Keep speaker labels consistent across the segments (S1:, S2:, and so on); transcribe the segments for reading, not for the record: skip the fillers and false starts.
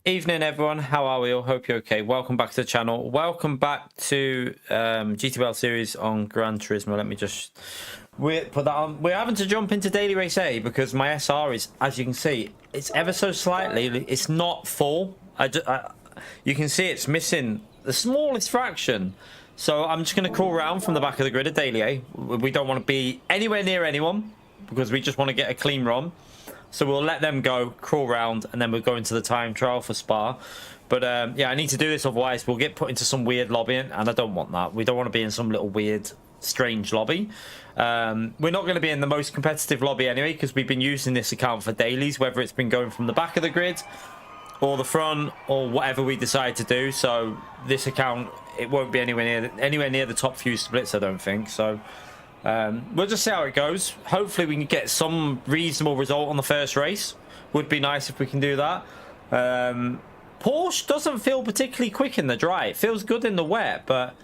S1: Evening, everyone. How are we all? Hope you're okay. Welcome back to the channel. Welcome back to GTWS series on Gran Turismo. Let me just put that on. We're having to jump into Daily Race A because my SR is, as you can see, it's ever so slightly. It's not full. You can see it's missing the smallest fraction. So I'm just going to crawl around from the back of the grid at Daily A. We don't want to be anywhere near anyone because we just want to get a clean run. So we'll let them go, crawl around, and then we'll go into the time trial for Spa. But yeah, I need to do this, otherwise we'll get put into some weird lobby, and I don't want that. We don't want to be in some little weird, strange lobby. We're not going to be in the most competitive lobby anyway, because we've been using this account for dailies, whether it's been going from the back of the grid, or the front, or whatever we decide to do. So this account, it won't be anywhere near the top few splits, I don't think. So we'll just see how it goes. Hopefully we can get some reasonable result on the first race. Would be nice if we can do that. Porsche doesn't feel particularly quick in the dry. It feels good in the wet, but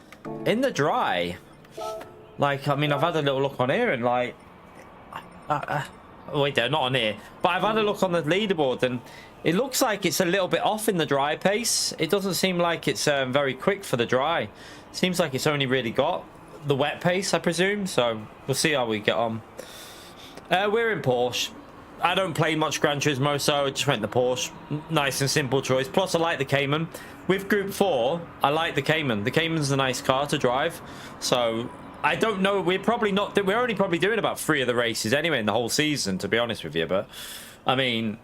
S1: in the dry, like, I mean, I've had a little look on here and like, wait there, not on here, but I've had a look on the leaderboard and it looks like it's a little bit off in the dry pace. It doesn't seem like it's very quick for the dry. Seems like it's only really got the wet pace, I presume. So we'll see how we get on. We're in Porsche. I don't play much Gran Turismo, so I just went the Porsche. Nice and simple choice. Plus I like the Cayman. With Group 4, I like the Cayman. The Cayman's a nice car to drive. So I don't know, we're only probably doing about 3 of the races anyway in the whole season, to be honest with you. But I mean,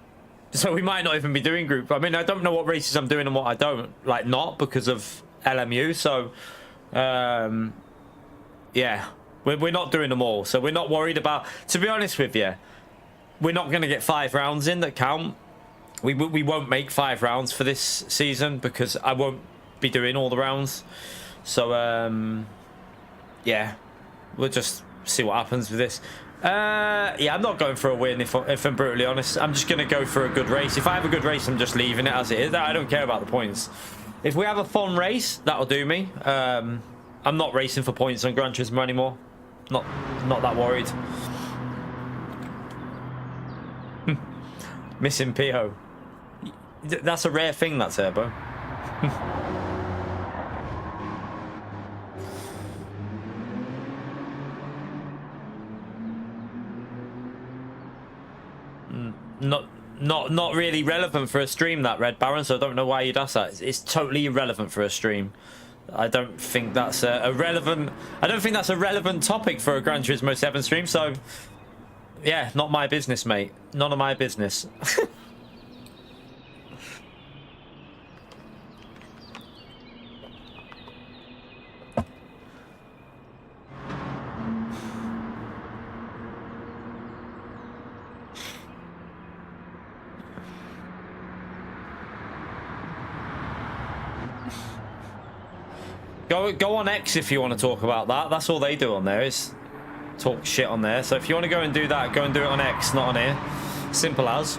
S1: so we might not even be doing Group. I mean, I don't know what races I'm doing and what I don't, like, not because of LMU. So yeah, we're not doing them all, so we're not worried about, to be honest with you, we're not going to get 5 rounds in that count. We won't make 5 rounds for this season because I won't be doing all the rounds. So yeah, we'll just see what happens with this. Yeah, I'm not going for a win if I'm brutally honest. I'm just going to go for a good race. If I have a good race, I'm just leaving it as it is. I don't care about the points. If we have a fun race, that'll do me. I'm not racing for points on Gran Turismo anymore. Not that worried. Missing PO. That's a rare thing, that turbo. Not really relevant for a stream, that, Red Baron, so I don't know why you'd ask that. It's totally irrelevant for a stream. I don't think that's a relevant topic for a Gran Turismo 7 stream, so yeah, not my business, mate. None of my business. Go on X if you want to talk about that. That's all they do on there, is talk shit on there. So if you want to go and do that, go and do it on X, not on here. Simple as.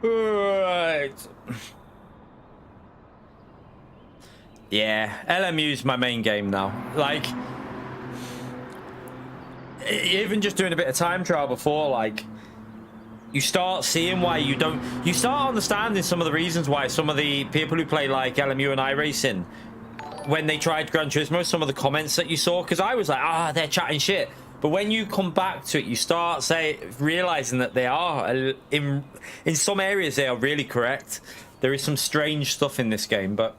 S1: Right. Yeah, LMU's my main game now. Like, even just doing a bit of time trial before, like, you start seeing why you start understanding some of the reasons why some of the people who play like LMU and iRacing, when they tried Gran Turismo, some of the comments that you saw, because I was like, they're chatting shit. But when you come back to it, you start realizing that they are, in some areas, they are really correct. There is some strange stuff in this game, but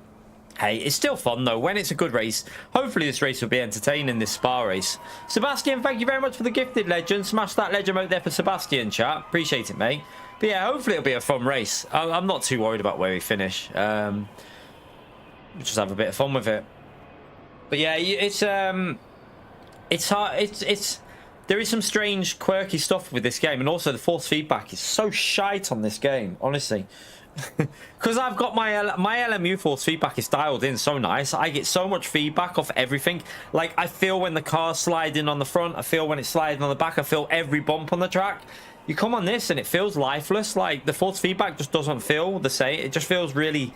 S1: hey, it's still fun though when it's a good race. Hopefully this race will be entertaining, this Spa race. Sebastian, thank you very much for the gifted legend. Smash that legend out there for Sebastian, chat. Appreciate it, mate. But yeah, hopefully it'll be a fun race. I'm not too worried about where we finish. We'll just have a bit of fun with it. But yeah, it's hard. There is some strange, quirky stuff with this game, and also the force feedback is so shite on this game, honestly. Because I've got my LMU force feedback is dialed in so nice. I get so much feedback off everything. Like, I feel when the car's sliding on the front, I feel when it's sliding on the back, I feel every bump on the track. You come on this and it feels lifeless. Like, the force feedback just doesn't feel the same. It just feels really,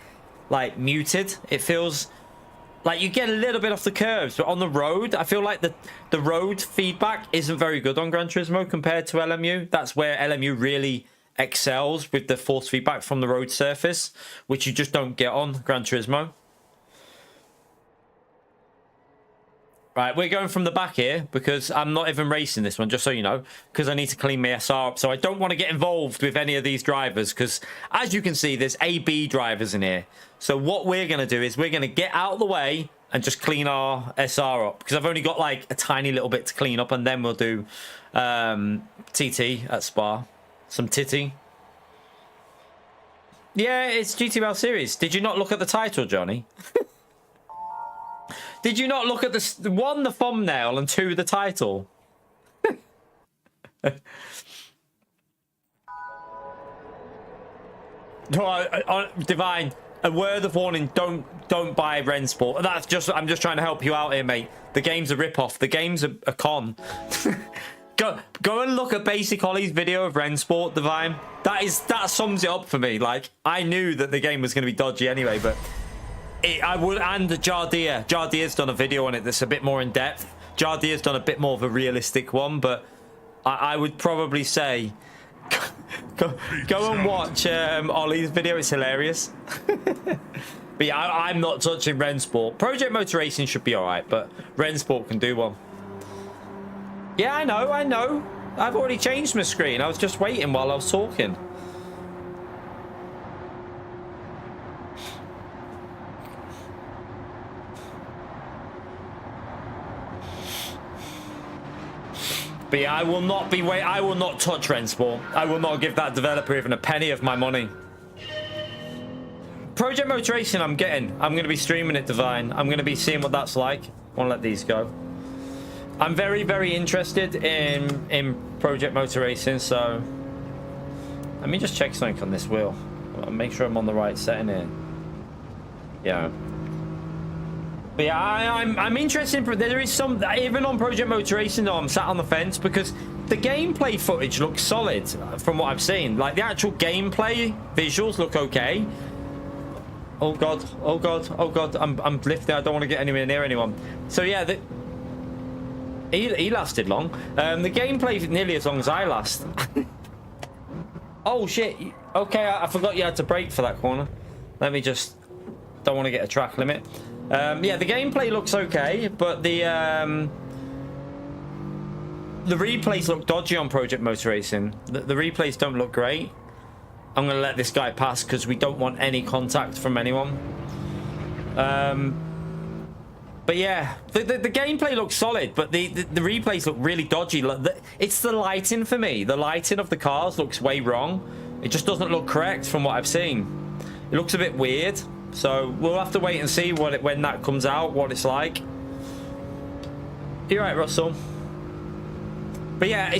S1: like, muted. It feels Like, you get a little bit off the curves, but on the road, I feel like the road feedback isn't very good on Gran Turismo compared to LMU. That's where LMU really excels with the force feedback from the road surface, which you just don't get on Gran Turismo. Right, we're going from the back here because I'm not even racing this one, just so you know, because I need to clean my SR up. So I don't want to get involved with any of these drivers because, as you can see, there's AB drivers in here. So what we're going to do is we're going to get out of the way and just clean our SR up because I've only got like a tiny little bit to clean up, and then we'll do TT at Spa. Some titty. Yeah, it's GTWS Series. Did you not look at the title, Johnny? Did you not look at the one, the thumbnail, and two, the title? Divine, a word of warning: don't buy Rensport. That's just, I'm just trying to help you out here, mate. The game's a rip-off. The game's a con. Go and look at Basic Ollie's video of Rensport, Divine. That sums it up for me. Like, I knew that the game was going to be dodgy anyway, but. And Jardia's done a video on it that's a bit more in depth. Jardia's done a bit more of a realistic one, but I would probably say go and watch Ollie's video. It's hilarious. But yeah, I'm not touching Rensport. Project Motor Racing should be alright, but Rensport can do one. Yeah, I know. I've already changed my screen. I was just waiting while I was talking. But yeah, I will not touch Rensport. I will not give that developer even a penny of my money. Project Motor Racing, I'm going to be streaming it, Divine. I'm going to be seeing what that's like. I want to let these go. I'm very, very interested in Project Motor Racing, so let me just check something on this wheel. Make sure I'm on the right setting here. Yeah. But yeah, I'm interested in, there is some, even on Project Motor Racing though, I'm sat on the fence because the gameplay footage looks solid from what I've seen. Like, the actual gameplay visuals look okay. Oh god, oh god, oh god, I'm lifting, I don't want to get anywhere near anyone. So yeah, he lasted long. The gameplay is nearly as long as I last. Oh shit, okay, I forgot you had to brake for that corner. Let me just, don't want to get a track limit. Yeah, the gameplay looks okay, but the replays look dodgy on Project Motor Racing. The replays don't look great. I'm going to let this guy pass because we don't want any contact from anyone. But yeah, the gameplay looks solid, but the replays look really dodgy. It's the lighting for me. The lighting of the cars looks way wrong. It just doesn't look correct from what I've seen. It looks a bit weird. So we'll have to wait and see when that comes out, what it's like. You're right, Russell. But yeah,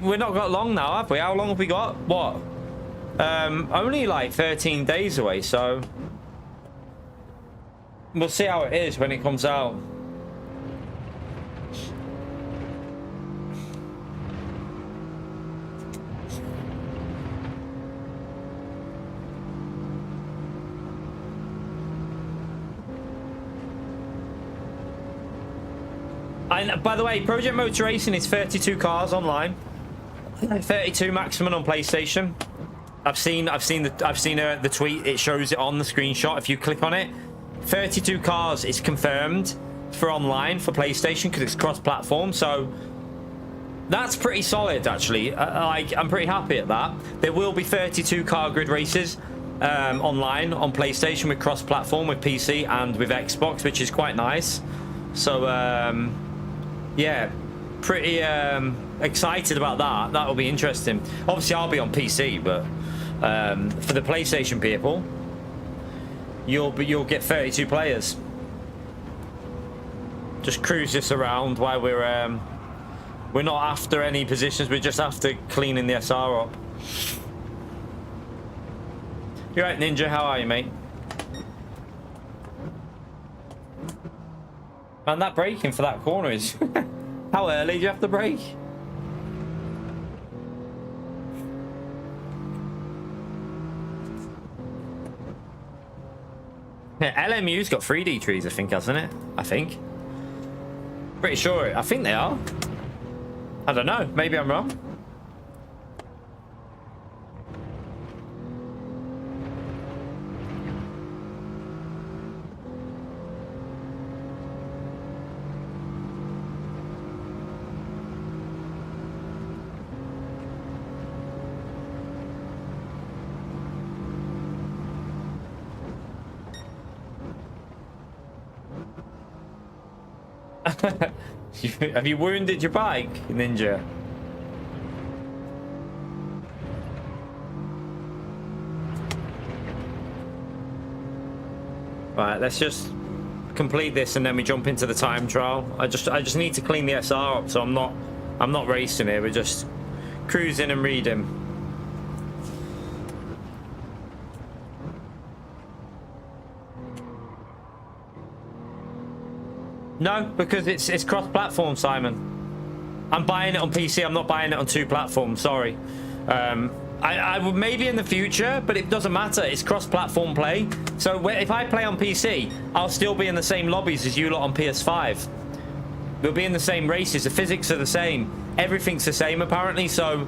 S1: we're not got long now, have we? How long have we got? What? Only like 13 days away, so we'll see how it is when it comes out. And by the way, Project Motor Racing is 32 cars online, 32 maximum on PlayStation. I've seen the tweet. It shows it on the screenshot. If you click on it, 32 cars is confirmed for online for PlayStation because it's cross-platform. So that's pretty solid, actually. I'm pretty happy at that. There will be 32 car grid races online on PlayStation with cross-platform with PC and with Xbox, which is quite nice. So yeah, pretty excited about that. That'll be interesting. Obviously, I'll be on PC, but for the PlayStation people, you'll get 32 players. Just cruise this around while we're not after any positions. We're just after cleaning the SR up. You're right, Ninja. How are you, mate? And that braking for that corner is... How early do you have to brake? Yeah, LMU's got 3D trees, I think, hasn't it? I think. Pretty sure. I think they are. I don't know. Maybe I'm wrong. Have you wounded your bike, Ninja? Right, let's just complete this and then we jump into the time trial. I just need to clean the SR up, so I'm not racing here. We're just cruising and reading. No, because it's cross-platform, Simon. I'm buying it on PC. I'm not buying it on 2 platforms. Sorry. I would maybe in the future, but it doesn't matter. It's cross-platform play. So if I play on PC, I'll still be in the same lobbies as you lot on PS5. We'll be in the same races. The physics are the same. Everything's the same apparently. So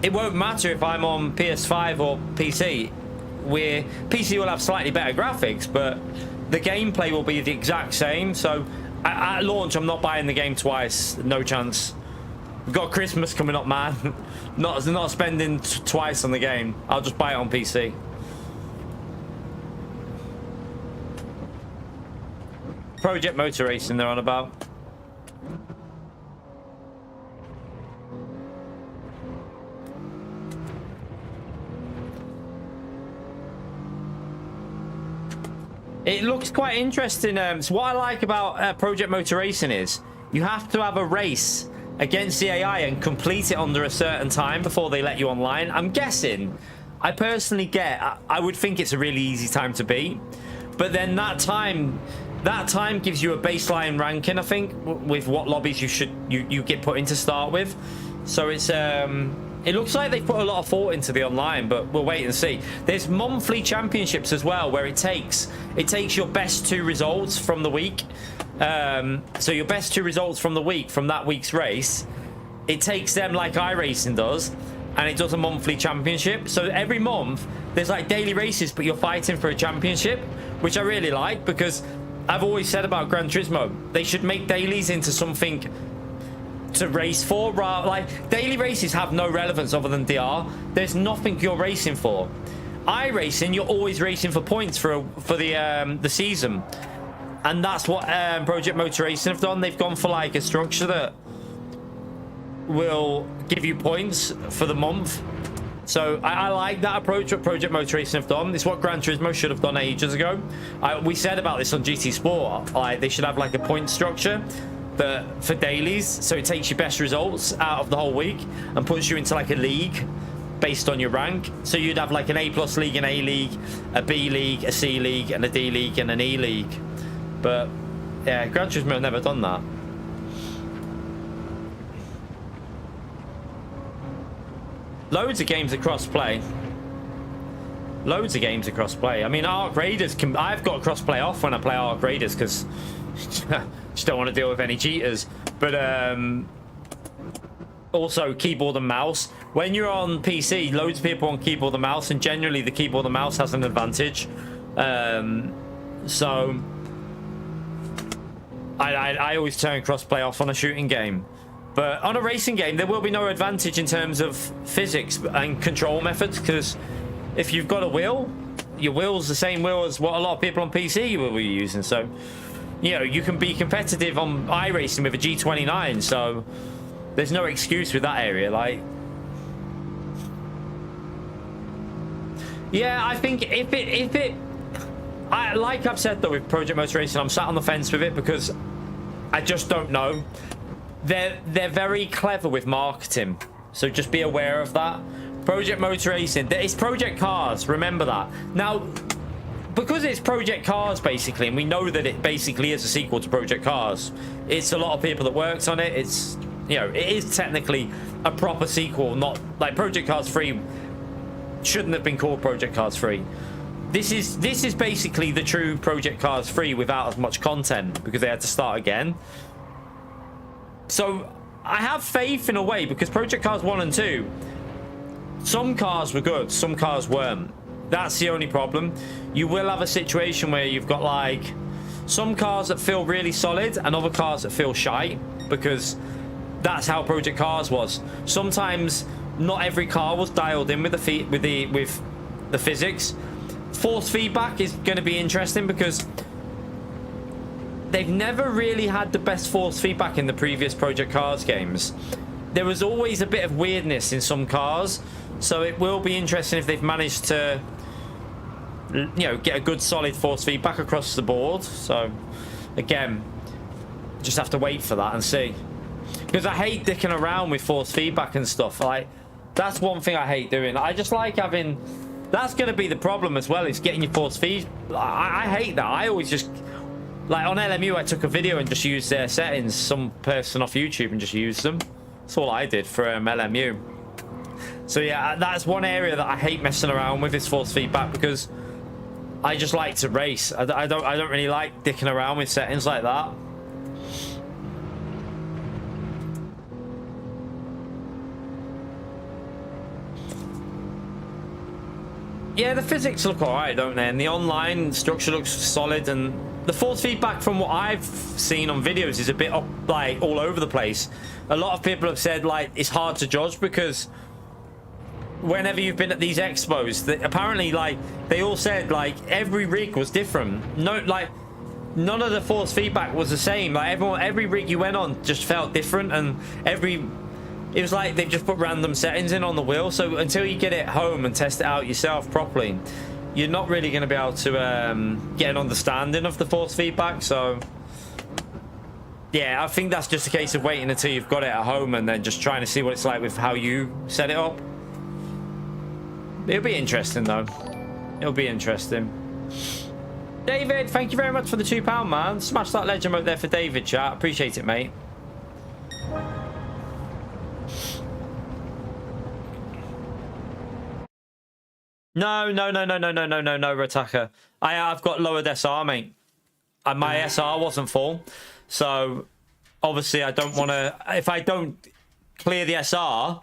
S1: it won't matter if I'm on PS5 or PC. PC will have slightly better graphics, but the gameplay will be the exact same. So at launch, I'm not buying the game twice. No chance. We've got Christmas coming up, man. not spending twice on the game. I'll just buy it on PC. Project Motor Racing they're on about. It looks quite interesting. So what I like about Project Motor Racing is you have to have a race against the AI and complete it under a certain time before they let you online. I'm guessing, I personally I would think it's a really easy time to beat, but then that time gives you a baseline ranking, I think, with what lobbies you get put in to start with. So it's it looks like they put a lot of thought into the online, but we'll wait and see. There's monthly championships as well, where it takes your best 2 results from the week. So your best 2 results from the week, from that week's race, it takes them like iRacing does, and it does a monthly championship. So every month there's like daily races, but you're fighting for a championship, which I really like, because I've always said about Gran Turismo, they should make dailies into something to race for. Like, daily races have no relevance other than DR. There's nothing you're racing for. iRacing, you're always racing for points for the season, and that's what Project Motor Racing have done. They've gone for like a structure that will give you points for the month. So I like that approach. What Project Motor Racing have done. It's what Gran Turismo should have done ages ago. We said about this on GT Sport. Like, they should have like a point structure for dailies, so it takes your best results out of the whole week and puts you into like a league based on your rank. So you'd have like an A+ league, an A league, a B league, a C league, and a D league, and an E league. But yeah, Gran Turismo have never done that. Loads of games are cross-play. Loads of games are cross-play. I mean, Arc Raiders I've got cross-play off when I play Arc Raiders because just don't want to deal with any cheaters. But also keyboard and mouse. When you're on PC, loads of people on keyboard and mouse, and generally the keyboard and mouse has an advantage. So I always turn cross-play off on a shooting game. But on a racing game, there will be no advantage in terms of physics and control methods, because if you've got a wheel, your wheel's the same wheel as what a lot of people on PC will be using. So, you know, you can be competitive on iRacing with a G29, so there's no excuse with that area. Like, yeah, I think like I've said though with Project Motor Racing, I'm sat on the fence with it because I just don't know. They're very clever with marketing, so just be aware of that. Project Motor Racing, it's Project Cars, remember that. Now, because it's Project Cars basically, and we know that it basically is a sequel to Project Cars, it's a lot of people that worked on it. It's, you know, it is technically a proper sequel, not like Project Cars 3 shouldn't have been called Project Cars 3. this is basically the true Project Cars 3 without as much content because they had to start again. So I have faith in a way because Project Cars 1 and 2, some cars were good, some cars weren't. That's the only problem. You will have a situation where you've got like some cars that feel really solid and other cars that feel shite, because that's how Project Cars was. Sometimes not every car was dialed in with the physics. Force feedback is going to be interesting because they've never really had the best force feedback in the previous Project Cars games. There was always a bit of weirdness in some cars, so it will be interesting if they've managed to, you know, get a good solid force feedback across the board. So again, just have to wait for that and see, because I hate dicking around with force feedback and stuff. Like, that's one thing I hate doing. I just like having, that's going to be the problem as well, is getting your force feed. I hate that. I always just, like on LMU, I took a video and just used their settings, some person off YouTube, and just used them. That's all I did for LMU. So yeah, that's one area that I hate messing around with, is force feedback, because I just like to race. I don't really like dicking around with settings like that. Yeah, the physics look alright, don't they? And the online structure looks solid, and the force feedback from what I've seen on videos is a bit up, like all over the place. A lot of people have said like it's hard to judge because whenever you've been at these expos, apparently like they all said like every rig was different. No, like none of the force feedback was the same. Like every rig you went on just felt different, and it was like they've just put random settings in on the wheel. So until you get it home and test it out yourself properly, you're not really going to be able to get an understanding of the force feedback. So yeah, I think that's just a case of waiting until you've got it at home and then just trying to see what it's like with how you set it up. It'll be interesting though. It'll be interesting. David, thank you very much for the £2, man. Smash that legend out there for David, chat. Appreciate it, mate. No, Rataka. I've got lowered SR, mate. And my SR wasn't full. So, obviously, I don't want to... If I don't clear the SR,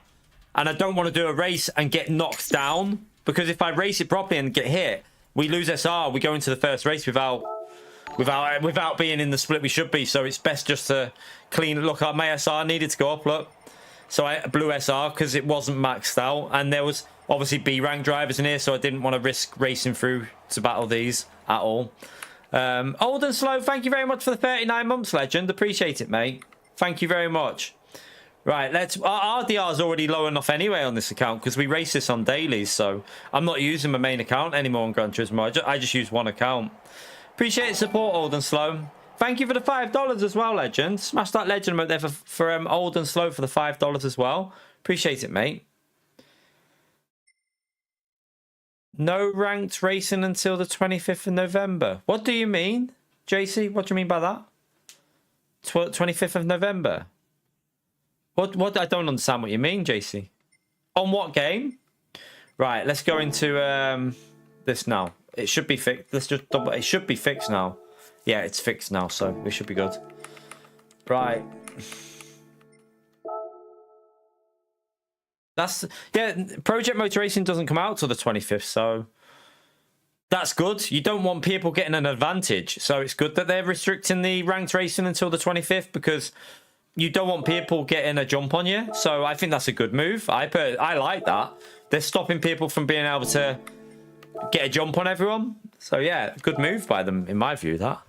S1: and I don't want to do a race and get knocked down, because if I race it properly and get hit, we lose SR. We go into the first race without being in the split we should be. So, it's best just to clean... Look, my SR needed to go up, look. So, I blew SR because it wasn't maxed out. And there was... obviously B-rank drivers in here, so I didn't want to risk racing through to battle these at all. Old and Slow, thank you very much for the 39 months, legend. Appreciate it, mate. Thank you very much. Right, our RDR is already low enough anyway on this account because we race this on dailies, so I'm not using my main account anymore on Gran Turismo. I just use one account. Appreciate support, Old and Slow. Thank you for the $5 as well, legend. Smash that legend right there for Old and Slow for the $5 as well. Appreciate it, mate. No ranked racing until the 25th of November. What do you mean, JC? What do you mean by that? 25th of November? What? I don't understand what you mean, JC. On what game? Right, let's go into this now. It should be fixed. Let's just double. It should be fixed now. Yeah, it's fixed now, so we should be good. Right. That's, yeah, Project Motor Racing doesn't come out till the 25th, so that's good. You don't want people getting an advantage, so it's good that they're restricting the ranked racing until the 25th, because you don't want people getting a jump on you. So I think that's a good move. I like that. They're stopping people from being able to get a jump on everyone. So yeah, good move by them, in my view, that.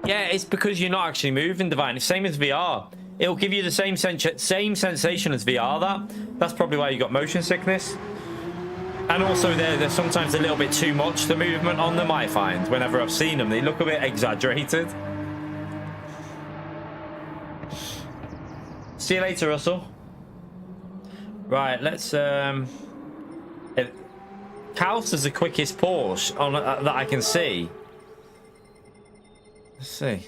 S1: Yeah, it's because you're not actually moving, Divine. It's same as VR. It'll give you the same sensation as VR, That's probably why you got motion sickness. And also they're sometimes a little bit too much, the movement on them, I find. Whenever I've seen them, they look a bit exaggerated. See you later, Russell. Right, let's... Kaus is the quickest Porsche on, that I can see. Let's see.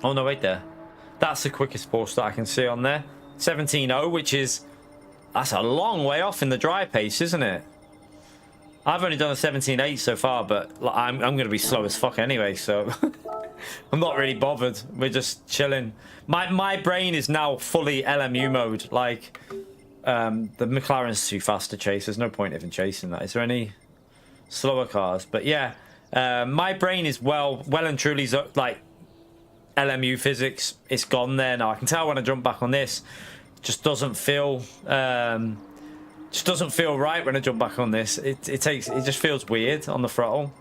S1: Oh, no, wait there. That's the quickest Porsche that I can see on there. 17.0, which is... That's a long way off in the dry pace, isn't it? I've only done a 17.8 so far, but I'm going to be slow as fuck anyway, so... I'm not really bothered. We're just chilling. My brain is now fully LMU mode. Like, the McLaren's too fast to chase. There's no point even chasing that. Is there any slower cars? But yeah, my brain is well and truly like LMU physics. It's gone there now. I can tell when I jump back on this. It just doesn't feel right when I jump back on this. It just feels weird on the throttle.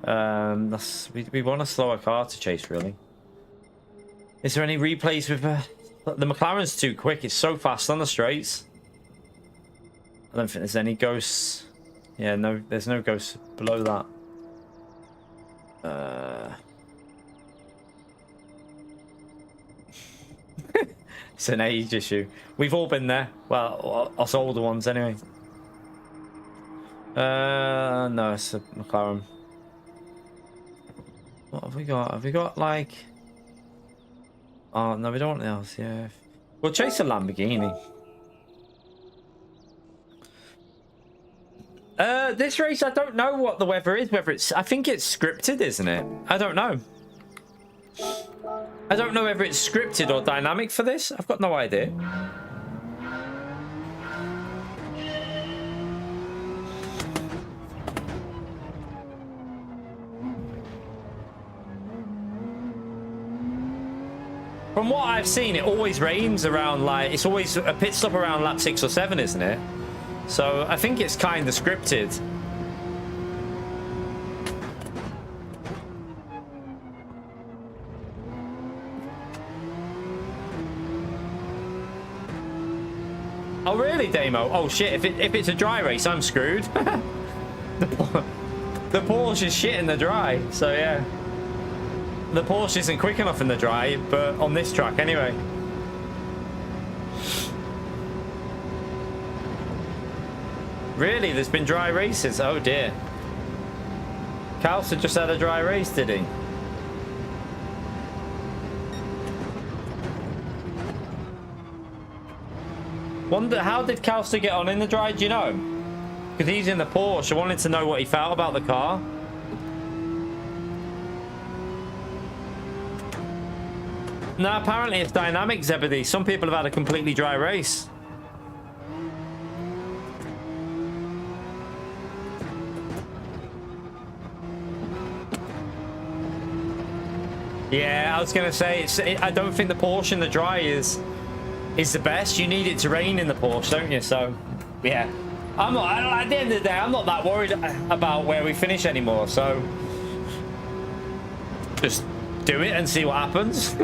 S1: We want a slower car to chase, really. Is there any replays with the McLaren's too quick? It's so fast on the straights. I don't think there's any ghosts. Yeah, no, there's no ghosts below that. It's an age issue. We've all been there. Well, us older ones anyway. No, it's a McLaren. What have we got? Have we got like... Oh, no, we don't want the LCF. We'll chase a Lamborghini. This race, I don't know what the weather is. Whether it's... I think it's scripted, isn't it? I don't know. I don't know whether it's scripted or dynamic for this. I've got no idea. From what I've seen, it always rains around, like, it's always a pit stop around lap 6 or 7, isn't it? So I think it's kind of scripted. Oh, really, Damo? Oh, shit. If it's a dry race, I'm screwed. The Porsche is shit in the dry, so yeah. The Porsche isn't quick enough in the dry, but on this track anyway. Really? There's been dry races? Oh dear. Calster just had a dry race, did he? Wonder, how did Calster get on in the dry? Do you know? Because he's in the Porsche. I wanted to know what he felt about the car. No, apparently it's dynamic, Zebedee. Some people have had a completely dry race. Yeah, I was going to say, I don't think the Porsche in the dry is the best. You need it to rain in the Porsche, don't you? So, yeah. At the end of the day, I'm not that worried about where we finish anymore. So, just do it and see what happens.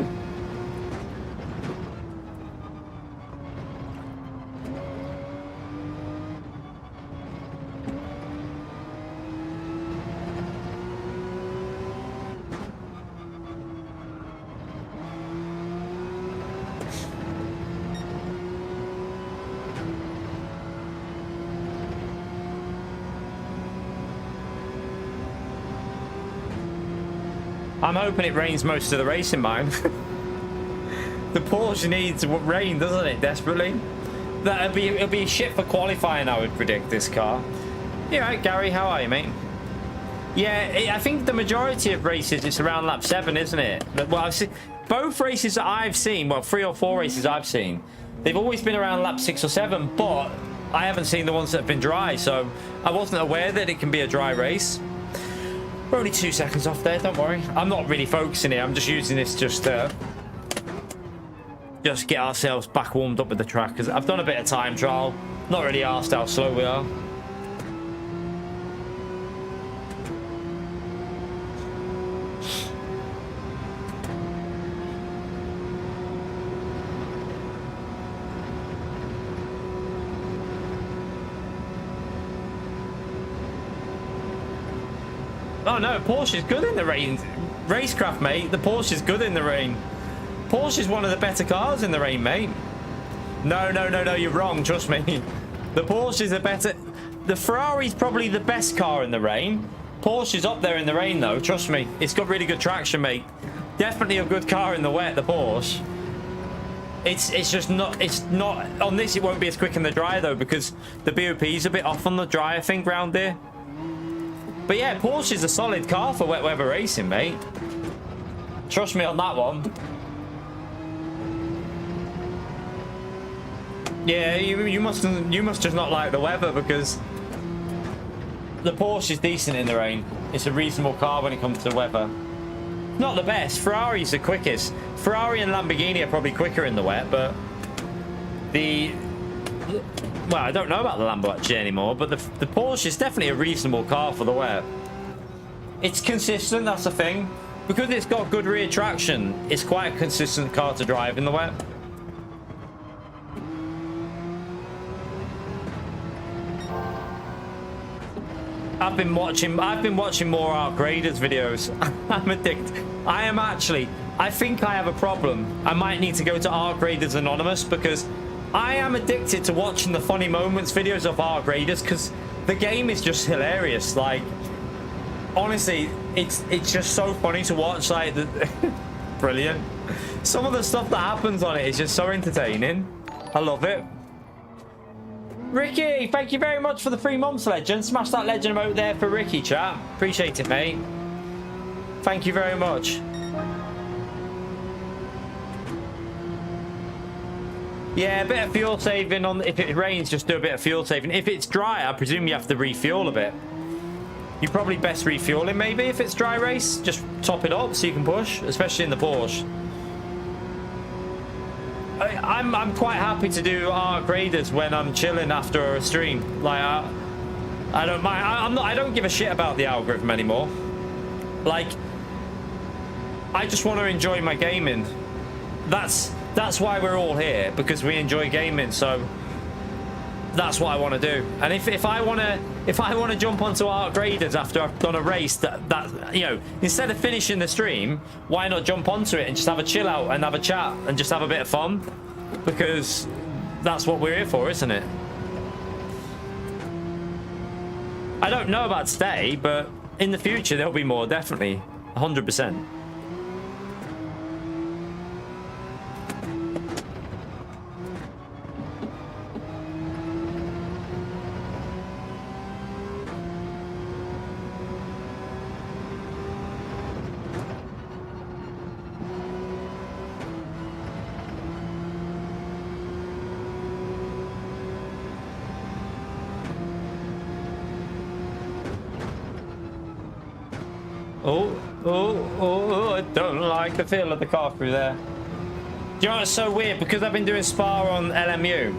S1: I'm hoping it rains most of the race in mine. The Porsche needs rain, doesn't it, desperately? It'll be shit for qualifying, I would predict, this car. Yeah, right, Gary, how are you, mate? Yeah, I think the majority of races, it's around lap 7, isn't it? Well, I've seen, both races that I've seen, well, 3 or 4 races I've seen, they've always been around lap 6 or 7, but I haven't seen the ones that have been dry, so I wasn't aware that it can be a dry race. We're only 2 seconds off there, don't worry. I'm not really focusing here. I'm just using this just get ourselves back warmed up with the track, because I've done a bit of time trial. Not really asked how slow we are. Oh no, Porsche is good in the rain. Racecraft, mate. The Porsche is good in the rain. Porsche is one of the better cars in the rain, mate. No, you're wrong. Trust me. The Porsche is a better... The Ferrari's probably the best car in the rain. Porsche is up there in the rain, though. Trust me. It's got really good traction, mate. Definitely a good car in the wet, the Porsche. It's just not, it's not, on this it won't be as quick in the dry though, because the BOP is a bit off on the dry, I think, round here. But yeah, Porsche is a solid car for wet weather racing, mate. Trust me on that one. Yeah, you must just not like the weather, because the Porsche is decent in the rain. It's a reasonable car when it comes to weather. Not the best. Ferrari's the quickest. Ferrari and Lamborghini are probably quicker in the wet, but well, I don't know about the Lambo actually anymore, but the Porsche is definitely a reasonable car for the wet. It's consistent, that's the thing. Because it's got good rear traction, it's quite a consistent car to drive in the wet. I've been watching more Arc Raiders videos. I'm addicted. I think I have a problem. I might need to go to Arc Raiders Anonymous, because I am addicted to watching the funny moments videos of Arc Raiders, because the game is just hilarious. Like, honestly, it's just so funny to watch. Like, brilliant. Some of the stuff that happens on it is just so entertaining. I love it. Ricky, thank you very much for the 3 months, legend. Smash that legend emote there for Ricky, chat. Appreciate it, mate. Thank you very much. Yeah, a bit of fuel saving on. If it rains, just do a bit of fuel saving. If it's dry, I presume you have to refuel a bit. You probably best refueling maybe if it's dry race. Just top it up so you can push, especially in the Porsche. I'm quite happy to do Arc Raiders when I'm chilling after a stream. Like, I don't mind. I don't give a shit about the algorithm anymore. Like, I just want to enjoy my gaming. That's why we're all here, because we enjoy gaming. So that's what I want to do. And if I want to jump onto Arc Raiders after I've done a race that you know, instead of finishing the stream, why not jump onto it and just have a chill out and have a chat and just have a bit of fun? Because that's what we're here for, isn't it? I don't know about today, but in the future there'll be more, definitely. 100%. Oh, I don't like the feel of the car through there. Do you know what's so weird? Because I've been doing Spa on LMU,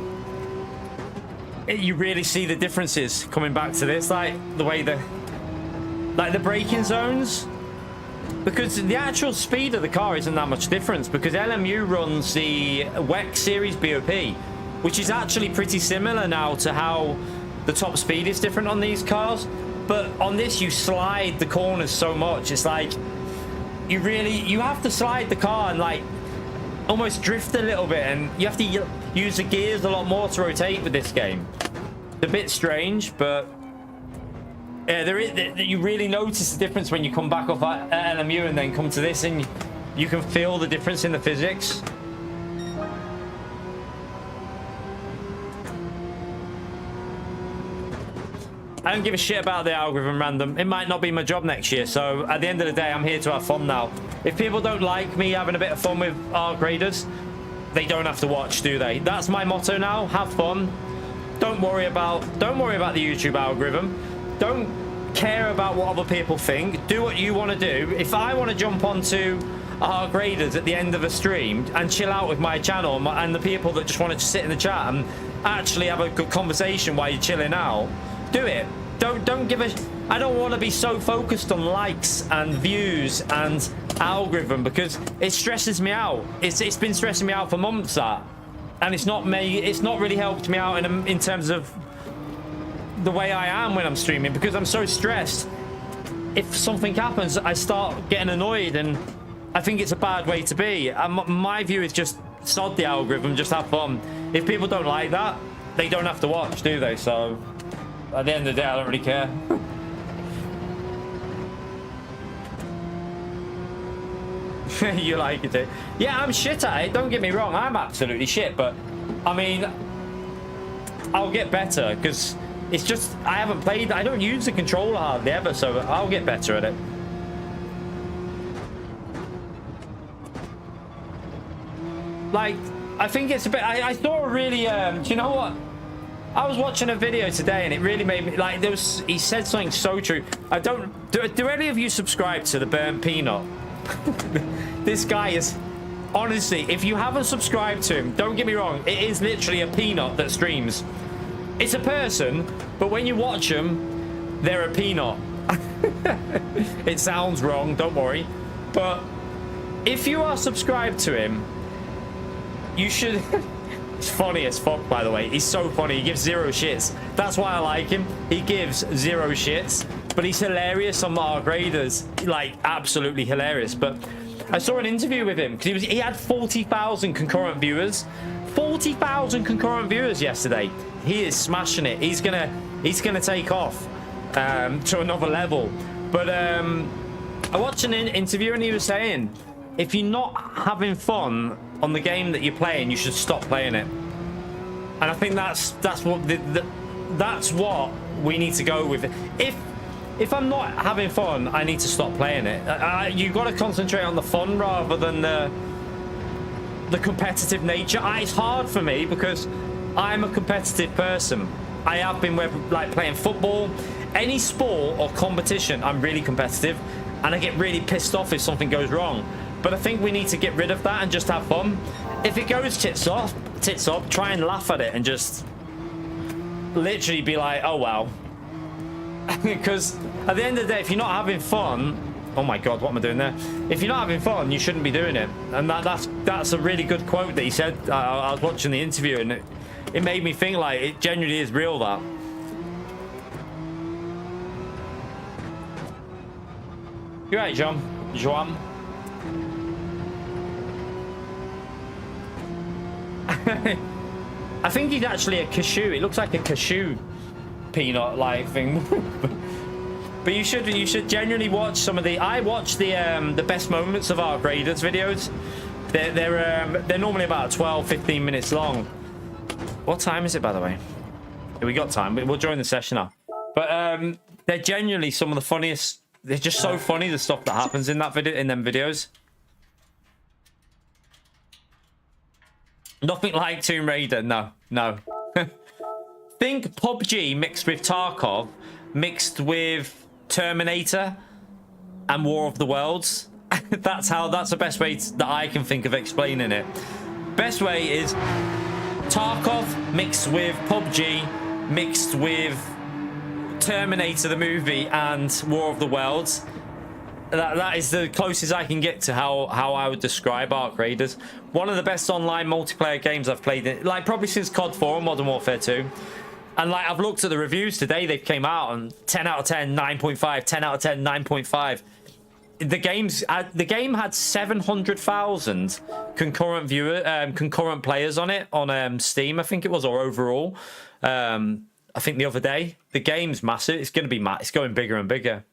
S1: you really see the differences coming back to this, like the way the braking zones. Because the actual speed of the car isn't that much difference, because LMU runs the WEC series BOP, which is actually pretty similar now to how the top speed is different on these cars. But on this, you slide the corners so much. It's like you have to slide the car and like almost drift a little bit, and you have to use the gears a lot more to rotate with this game. It's a bit strange, but yeah, you really notice the difference when you come back off at LMU and then come to this, and you can feel the difference in the physics. I don't give a shit about the algorithm random. It might not be my job next year, so at the end of the day, I'm here to have fun now. If people don't like me having a bit of fun with Arc Raiders, they don't have to watch, do they? That's my motto now. Have fun. Don't worry about the YouTube algorithm. Don't care about what other people think. Do what you want to do. If I want to jump onto Arc Raiders at the end of a stream and chill out with my channel and the people that just want to sit in the chat and actually have a good conversation while you're chilling out, do it. Don't give a. I don't want to be so focused on likes and views and algorithm, because it stresses me out. It's been stressing me out for months, that, and it's not really helped me out in terms of the way I am when I'm streaming, because I'm so stressed. If something happens, I start getting annoyed, and I think it's a bad way to be. My view is just sod the algorithm, just have fun. If people don't like that, they don't have to watch, do they? So at the end of the day, I don't really care. You like it? Yeah, I'm shit at it. Don't get me wrong. I'm absolutely shit. But I mean, I'll get better because it's just I haven't played. I don't use the controller hardly ever, so I'll get better at it. Like, I think it's a bit. I saw a really. Do you know what? I was watching a video today and it really made me like. He said something so true. I don't. Do any of you subscribe to the Burnt Peanut? This guy is honestly. If you haven't subscribed to him, don't get me wrong. It is literally a peanut that streams. It's a person, but when you watch them, they're a peanut. It sounds wrong. Don't worry, but if you are subscribed to him, you should. It's funny as fuck, by the way. He's so funny. He gives zero shits. That's why I like him. He gives zero shits, but he's hilarious on the R graders. Like, absolutely hilarious. But I saw an interview with him because he had 40,000 concurrent viewers. 40,000 concurrent viewers yesterday. He is smashing it. He's gonna take off to another level. But I watched an interview and he was saying, if you're not having fun on the game that you're playing, you should stop playing it. And I think that's what we need to go with. If I'm not having fun, I need to stop playing it. You've got to concentrate on the fun rather than the competitive nature. It's hard for me because I'm a competitive person. I have been like playing football, any sport or competition. I'm really competitive, and I get really pissed off if something goes wrong. But I think we need to get rid of that and just have fun. If it goes tits up, try and laugh at it and just literally be like, oh well. Because at the end of the day, if you're not having fun, oh my god, what am I doing there? If you're not having fun, you shouldn't be doing it. And that's a really good quote that he said. I was watching the interview and it made me think like it genuinely is real, that. You're right, Joan. I think he's actually a cashew. It looks like a cashew peanut like thing. But you should genuinely watch some of the. I watch the best moments of our graders videos. They're normally about 12-15 minutes long. What time is it, by the way? Yeah, we got time. We'll join the session now. But they're genuinely some of the funniest. They're just so funny, the stuff that happens in them videos. Nothing like Tomb Raider, no. Think PUBG mixed with Tarkov, mixed with Terminator and War of the Worlds. That's the best way that I can think of explaining it. Best way is Tarkov mixed with PUBG, mixed with Terminator the movie and War of the Worlds. That is the closest I can get to how I would describe Arc Raiders. One of the best online multiplayer games I've played in, like probably since COD 4 and Modern Warfare 2. And like I've looked at the reviews today, they came out and 10 out of 10, 9.5, 10 out of 10, 9.5. The game had 700,000 concurrent players on it on Steam, I think it was, or overall. I think the other day. The game's massive. It's going to be it's going bigger and bigger.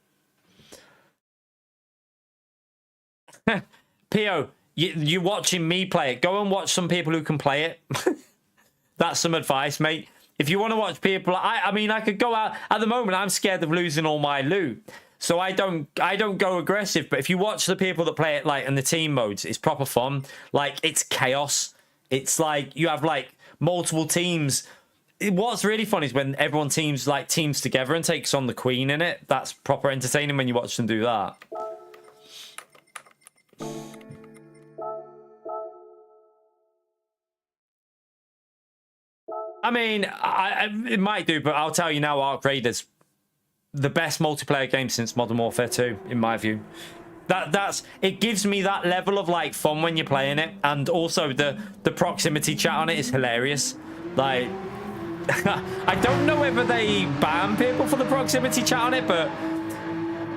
S1: Pio, you watching me play it. Go and watch some people who can play it. That's some advice, mate. If you want to watch people, I mean, I could go out. At the moment, I'm scared of losing all my loot, so I don't go aggressive. But if you watch the people that play it, like in the team modes, it's proper fun. Like it's chaos. It's like you have like multiple teams. What's really fun is when everyone teams together and takes on the queen in it. That's proper entertaining when you watch them do that. I mean, it might do, but I'll tell you now, Arc Raiders, the best multiplayer game since Modern Warfare 2, in my view. It gives me that level of like fun when you're playing it, and also the proximity chat on it is hilarious. Like, I don't know whether they ban people for the proximity chat on it, but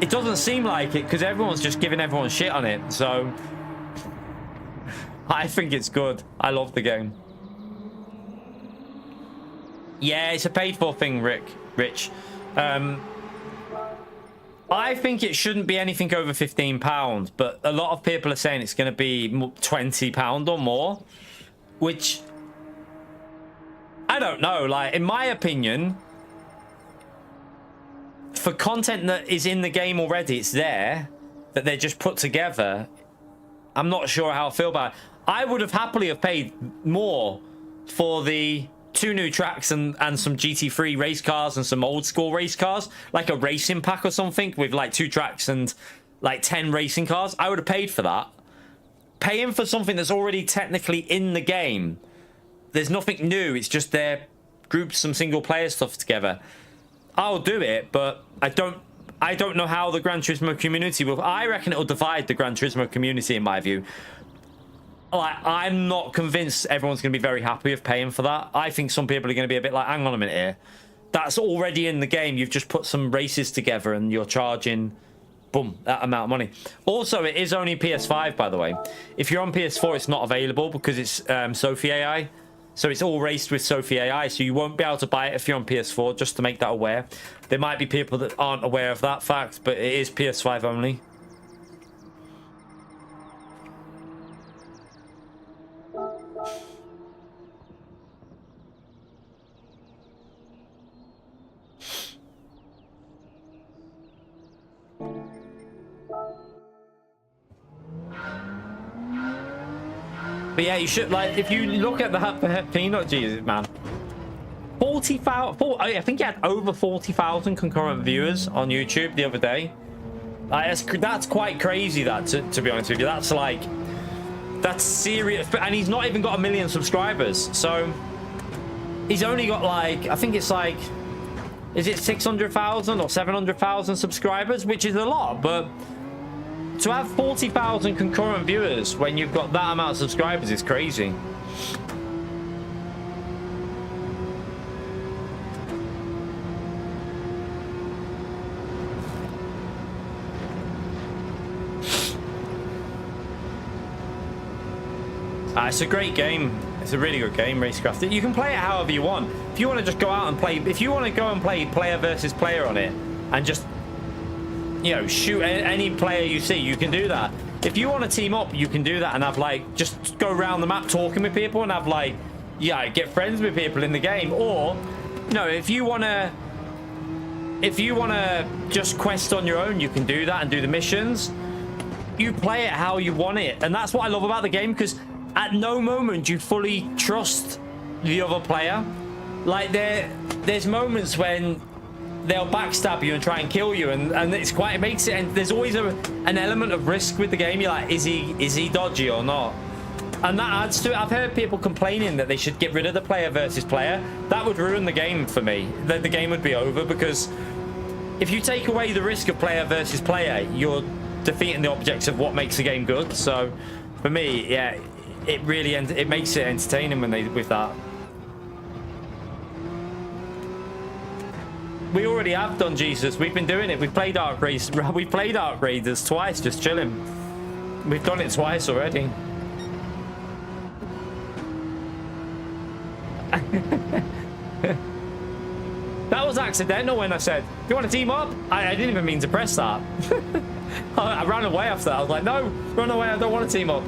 S1: it doesn't seem like it because everyone's just giving everyone shit on it. So I think it's good. I love the game. Yeah, it's a paid for thing, Rich. I think it shouldn't be anything over £15, but a lot of people are saying it's going to be £20 or more, which I don't know. Like, in my opinion, for content that is in the game already, it's there, that they're just put together. I'm not sure how I feel about it. I would have happily have paid more for the 2 new tracks and some GT3 race cars and some old school race cars, like a racing pack or something with like 2 tracks and like 10 racing cars. I would have paid for that. Paying for something that's already technically in the game, there's nothing new, it's just they're grouped some single player stuff together. I'll do it, but I don't know how the Gran Turismo community will. I reckon it'll divide the Gran Turismo community in my view. Like, I'm not convinced everyone's going to be very happy with paying for that. I think some people are going to be a bit like, hang on a minute here. That's already in the game. You've just put some races together and you're charging, boom, that amount of money. Also, it is only PS5, by the way. If you're on PS4, it's not available because it's Sophie AI. So it's all raced with Sophie AI. So you won't be able to buy it if you're on PS4, just to make that aware. There might be people that aren't aware of that fact, but it is PS5 only. But yeah, you should, like, if you look at the peanut, Jesus, man. 40,000, I think he had over 40,000 concurrent viewers on YouTube the other day. Like, that's quite crazy, that, to be honest with you. That's like, that's serious. And he's not even got 1 million subscribers. So he's only got like, I think it's like, is it 600,000 or 700,000 subscribers, which is a lot, but to have 40,000 concurrent viewers when you've got that amount of subscribers is crazy. It's a great game. It's a really good game, Racecraft. You can play it however you want. If you want to just go out and play, if you want to go and play player versus player on it and just, you know, shoot any player you see, you can do that. If you want to team up, you can do that and have like, just go around the map talking with people and have like, yeah, get friends with people in the game. Or, you know, if you want to just quest on your own, you can do that and do the missions. You play it how you want it. And that's what I love about the game, because at no moment do you fully trust the other player. Like, there's moments when they'll backstab you and try and kill you, and it's quite, it makes it, and there's always an element of risk with the game. You're like, is he dodgy or not? And that adds to it. I've heard people complaining that they should get rid of the player versus player. That would ruin the game for me. The game would be over, because if you take away the risk of player versus player, you're defeating the objects of what makes the game good. So for me, yeah, it really it makes it entertaining when they with that. We already have done, Jesus. We've been doing it. We've played Arc Raiders twice, just chilling. We've done it twice already. That was accidental when I said, "Do you want to team up?" I didn't even mean to press that. I ran away after that. I was like, "No, run away! I don't want to team up."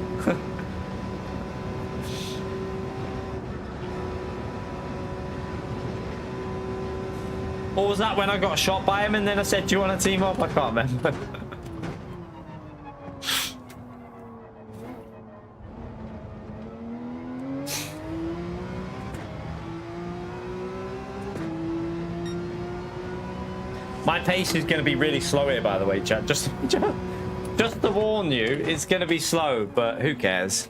S1: Or was that when I got shot by him and then I said, "Do you want to team up?" I can't remember. My pace is going to be really slow here, by the way, chat. Just to warn you, it's going to be slow, but who cares?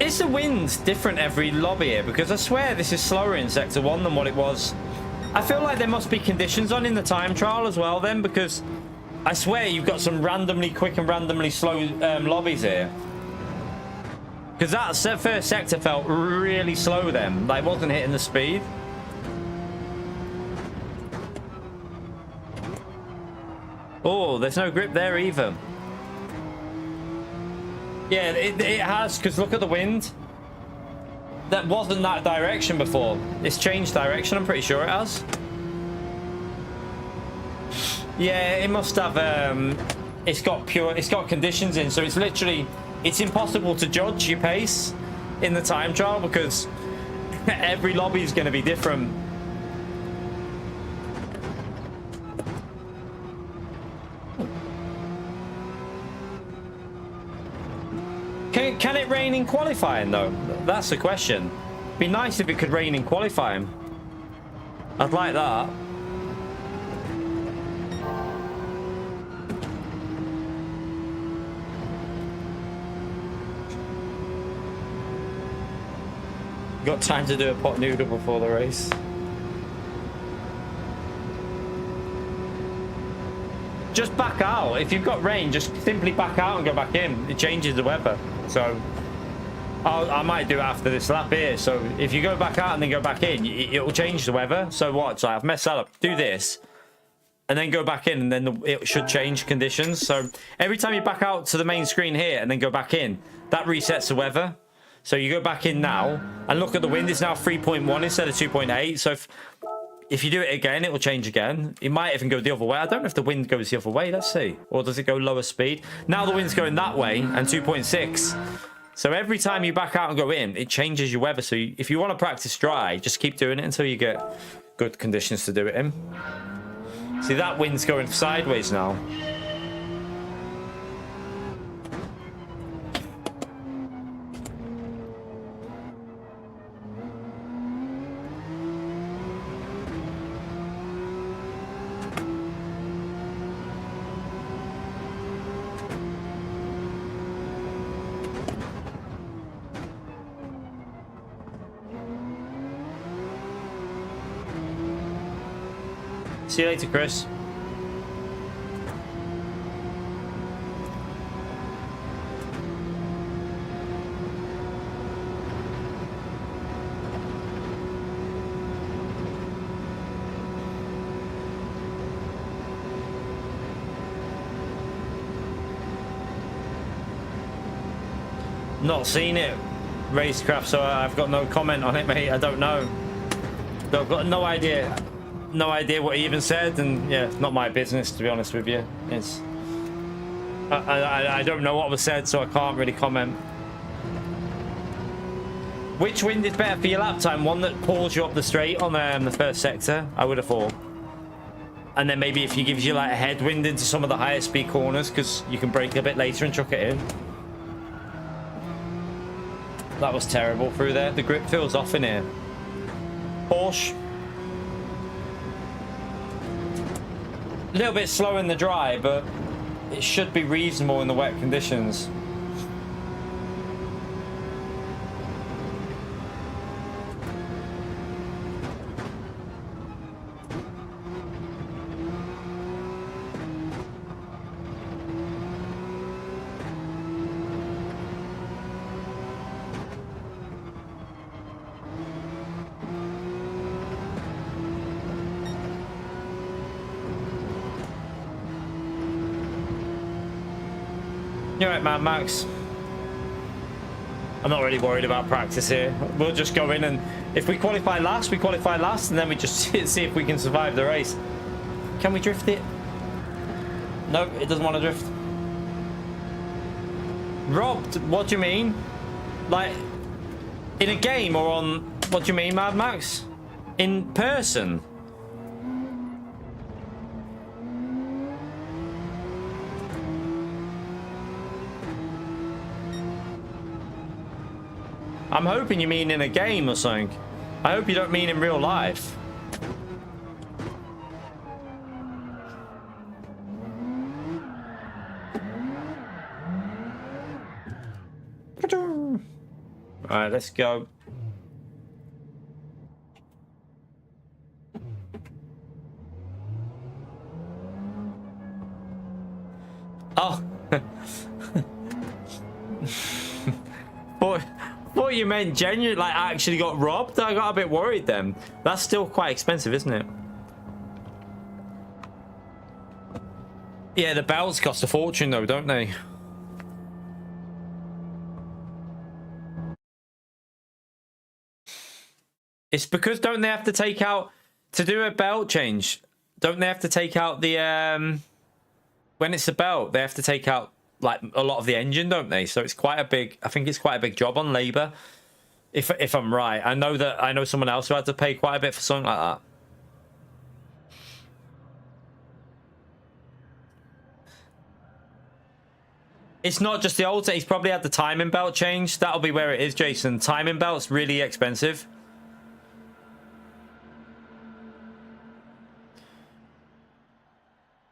S1: Is the wind different every lobby here? Because I swear this is slower in Sector 1 than what it was. I feel like there must be conditions on in the time trial as well then, because I swear you've got some randomly quick and randomly slow lobbies here. Because that first sector felt really slow then. Like, wasn't hitting the speed. Oh, there's no grip there either. Yeah, it has, because look at the wind. That wasn't that direction before. It's changed direction, I'm pretty sure it has. Yeah, it must have, it's got conditions in, so it's literally, it's impossible to judge your pace in the time trial because every lobby is going to be different. Can it rain in qualifying though? That's the question. Be nice if it could rain in qualifying. I'd like that. Got time to do a pot noodle before the race. Just back out. If you've got rain, just simply back out and go back in. It changes the weather. So I might do it after this lap here. So if you go back out and then go back in, it will change the weather. So what? So I've messed that up. Do this and then go back in, and then it should change conditions. So every time you back out to the main screen here and then go back in, that resets the weather. So you go back in now and look at the wind. It's now 3.1 instead of 2.8. So if you do it again, it will change again. It might even go the other way. I don't know if the wind goes the other way. Let's see. Or does it go lower speed? Now the wind's going that way and 2.6. So every time you back out and go in, it changes your weather. So if you want to practice dry, just keep doing it until you get good conditions to do it in. See, that wind's going sideways now. See you later, Chris. Not seen it, Racecraft, so I've got no comment on it, mate. I don't know. I've got no idea. No idea what he even said, and yeah, it's not my business, to be honest with you. It's I don't know what was said, so I can't really comment. Which wind is better for your lap time? One that pulls you up the straight on the first sector, I would have thought. And then maybe if he gives you like a headwind into some of the higher speed corners, because you can brake a bit later and chuck it in. That was terrible through there. The grip feels off in here. Porsche. A little bit slow in the dry, but it should be reasonable in the wet conditions. You're right, man, Max. I'm not really worried about practice here. We'll just go in, and if we qualify last, we qualify last, and then we just see if we can survive the race. Can we drift it? No, it doesn't want to drift. Robbed? What do you mean? Like, in a game or on... What do you mean, Mad Max? In person? I'm hoping you mean in a game or something. I hope you don't mean in real life. Alright, let's go. Oh. you meant genuine, like actually got robbed. I got a bit worried then. That's still quite expensive, isn't it? Yeah, the belts cost a fortune though, don't they? It's because don't they have to take out to do a belt change? Don't they have to take out the when it's a belt, they have to take out like a lot of the engine, don't they? So it's quite a big. I think it's quite a big job on labor. If I'm right, I know someone else who had to pay quite a bit for something like that. It's not just the old. He's probably had the timing belt changed. That'll be where it is, Jason. Timing belt's really expensive.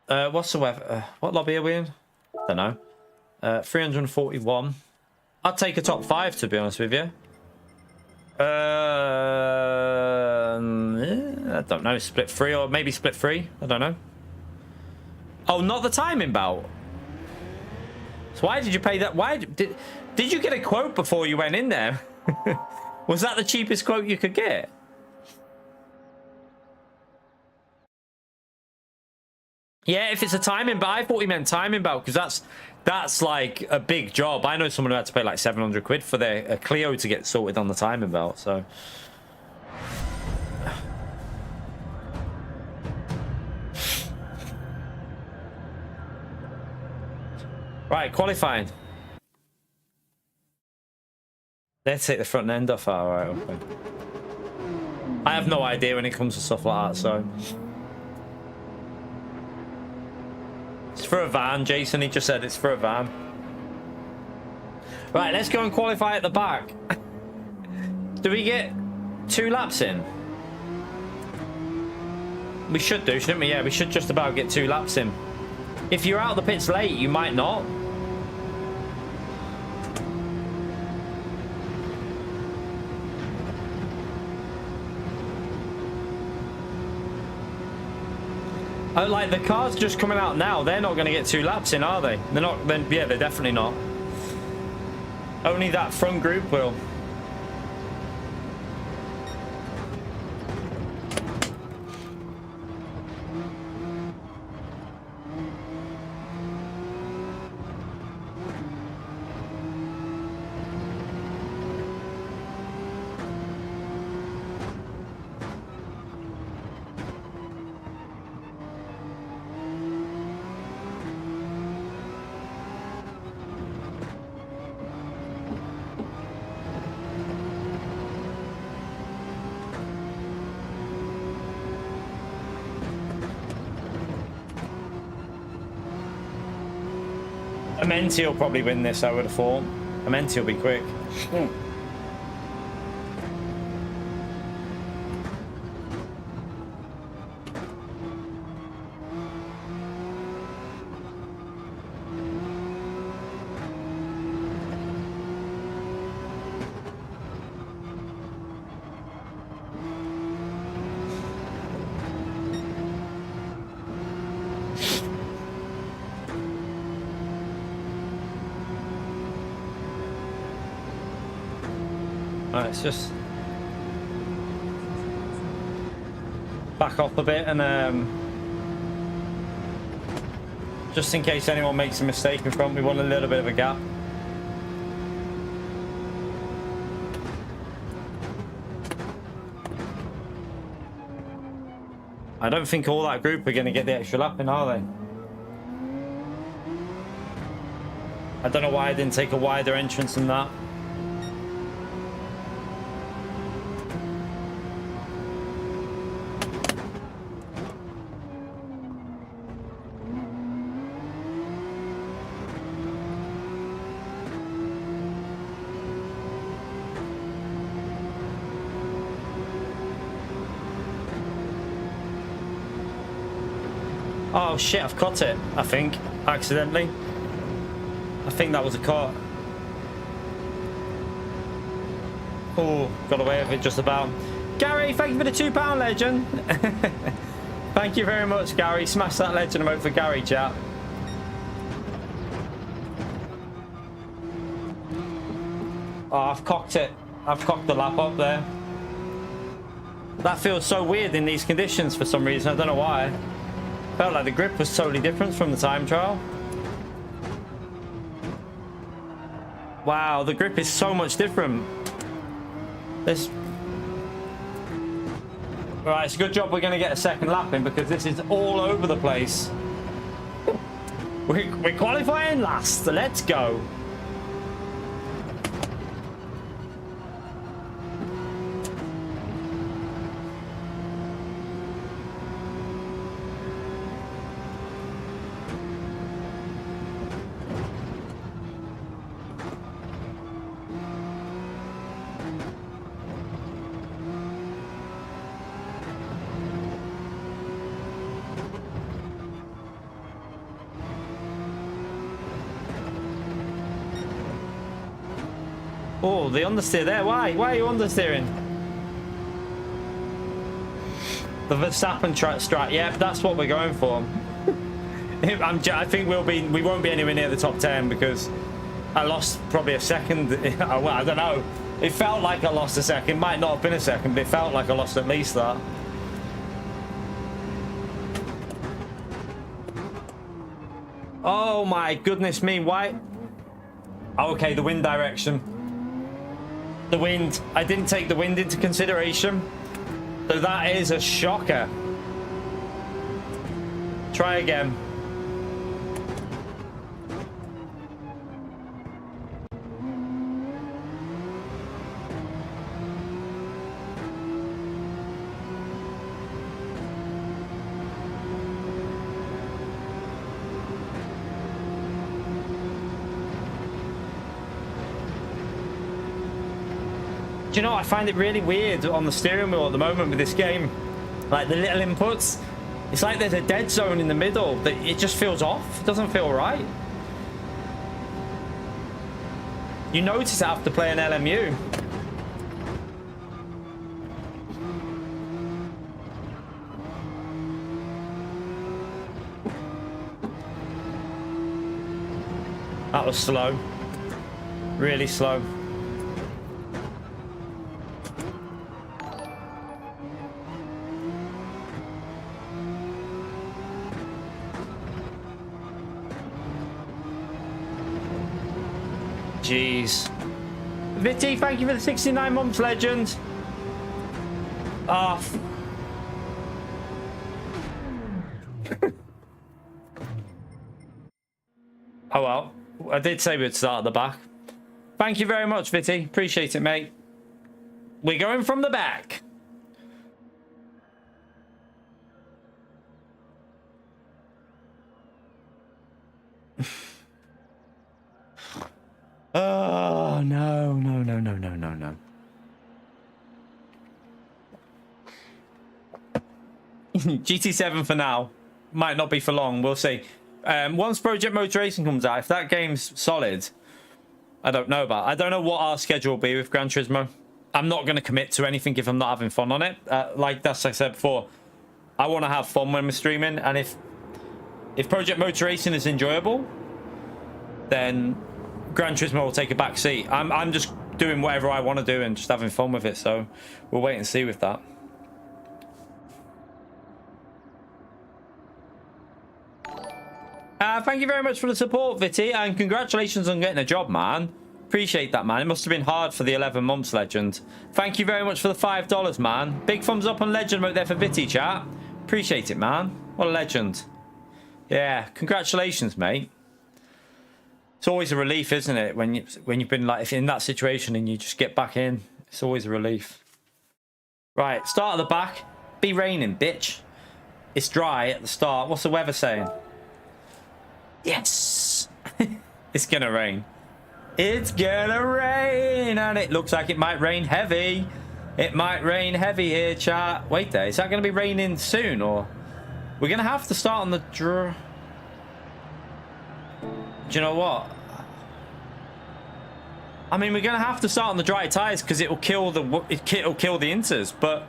S1: What's the weather? What lobby are we in? I don't know. 341. I'd take a top 5 to be honest with you. I don't know. Split 3 or maybe split 3. I don't know. Oh, not the timing belt. So why did you pay that? Why did you get a quote before you went in there? Was that the cheapest quote you could get? Yeah, if it's a timing belt, I thought he meant timing belt because that's like a big job. I know someone who had to pay like 700 quid for their Clio to get sorted on the timing belt. So, right, qualifying. Let's take the front end off. All right, okay. I have no idea when it comes to stuff like that. So. It's for a van, Jason. He just said it's for a van. Right, let's go and qualify at the back. Do we get 2 laps in? We should do, shouldn't we? Yeah, we should just about get 2 laps in. If you're out of the pits late, you might not. Oh, like the cars just coming out now, they're not going to get 2 laps in, are they? They're not. Then yeah, they're definitely not. Only that front group will. Amenti will probably win this, I would have thought. Amenti will be quick. Let's just back off a bit and just in case anyone makes a mistake in front, we want a little bit of a gap. I don't think all that group are going to get the extra lap in, are they? I don't know why I didn't take a wider entrance than that. Oh shit, I've caught it, I think, accidentally. I think that was a cut. Oh, got away with it just about. Gary, thank you for the £2 legend. Thank you very much, Gary. Smash that legend emote for Gary, chat. Oh, I've cocked it. I've cocked the lap up there. That feels so weird in these conditions for some reason. I don't know why. Felt like the grip was totally different from the time trial. Wow, the grip is so much different. This... Right, it's a good job we're going to get a second lap in because this is all over the place. We're qualifying last. Let's go. Oh, the understeer there. Why? Why are you understeering? The Verstappen strat. Yeah, that's what we're going for. I think we won't be anywhere near the top 10 because I lost probably a second. Well, I don't know. It felt like I lost a second. Might not have been a second, but it felt like I lost at least that. Oh my goodness me! Why? Okay, the wind direction. The wind. I didn't take the wind into consideration. So that is a shocker. Try again. Do you know, I find it really weird on the steering wheel at the moment with this game. Like the little inputs, it's like there's a dead zone in the middle that it just feels off. It doesn't feel right. You notice it after playing LMU. That was slow. Really slow. Jeez. Vitty, thank you for the 69 months, legend. Oh. Oh well. I did say we'd start at the back. Thank you very much, Vitty. Appreciate it, mate. We're going from the back. Oh, no, no, no, no, no, no, no. GT7 for now. Might not be for long. We'll see. Once Project Motor Racing comes out, if that game's solid, I don't know about. I don't know what our schedule will be with Gran Turismo. I'm not going to commit to anything if I'm not having fun on it. Like I said before, I want to have fun when we're streaming. And if Project Motor Racing is enjoyable, then Gran Turismo will take a back seat. I'm just doing whatever I want to do and just having fun with it. So we'll wait and see with that. Thank you very much for the support, Vitty, and congratulations on getting a job, man. Appreciate that, man. It must have been hard for the 11 months, legend. Thank you very much for the $5, man. Big thumbs up on legend mode there for Vitty, chat. Appreciate it, man. What a legend. Yeah, congratulations, mate. It's always a relief, isn't it, when you've been like if you're in that situation and you just get back in. It's always a relief. Right, start at the back. Be raining, bitch. It's dry at the start. What's the weather saying? Yes. It's gonna rain. It's gonna rain, and it looks like it might rain heavy. It might rain heavy here, chat. Wait there, is that gonna be raining soon, or we're gonna have to start on the Do you know what? I mean, we're gonna have to start on the dry tires because it'll kill the inters. But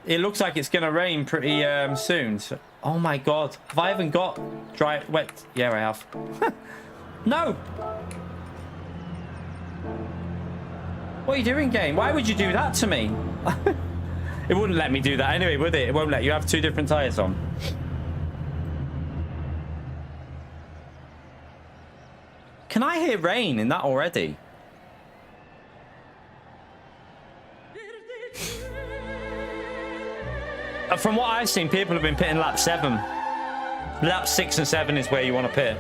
S1: it looks like it's gonna rain pretty soon. So, oh my god, have I even got dry wet? Yeah, I have. No. What are you doing, game? Why would you do that to me? It wouldn't let me do that anyway, would it? It won't let you have 2 different tyres on. Can I hear rain in that already? From what I've seen, people have been pitting lap 7. Lap 6 and 7 is where you want to pit.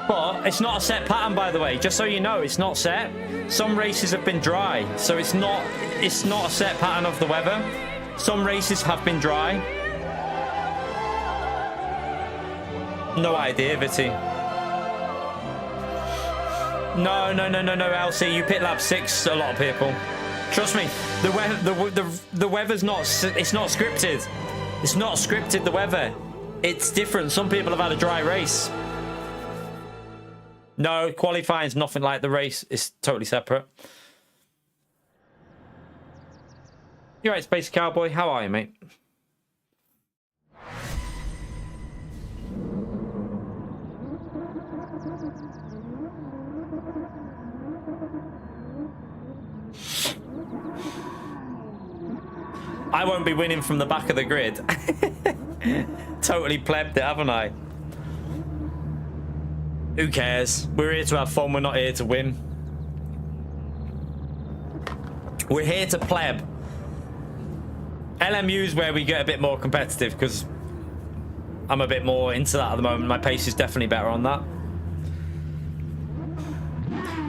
S1: But it's not a set pattern, by the way. Just so you know, it's not set. Some races have been dry, so it's not a set pattern of the weather. Some races have been dry. No idea, Vitty. No, LC. You pit lap 6, a lot of people. Trust me, the weather's not, it's not scripted. It's not scripted, the weather. It's different. Some people have had a dry race. No, qualifying's nothing like the race. It's totally separate. You're right, Space Cowboy. How are you, mate? I won't be winning from the back of the grid. Totally plebbed it, haven't I? Who cares? We're here to have fun. We're not here to win. We're here to pleb. LMU is where we get a bit more competitive because I'm a bit more into that at the moment. My pace is definitely better on that.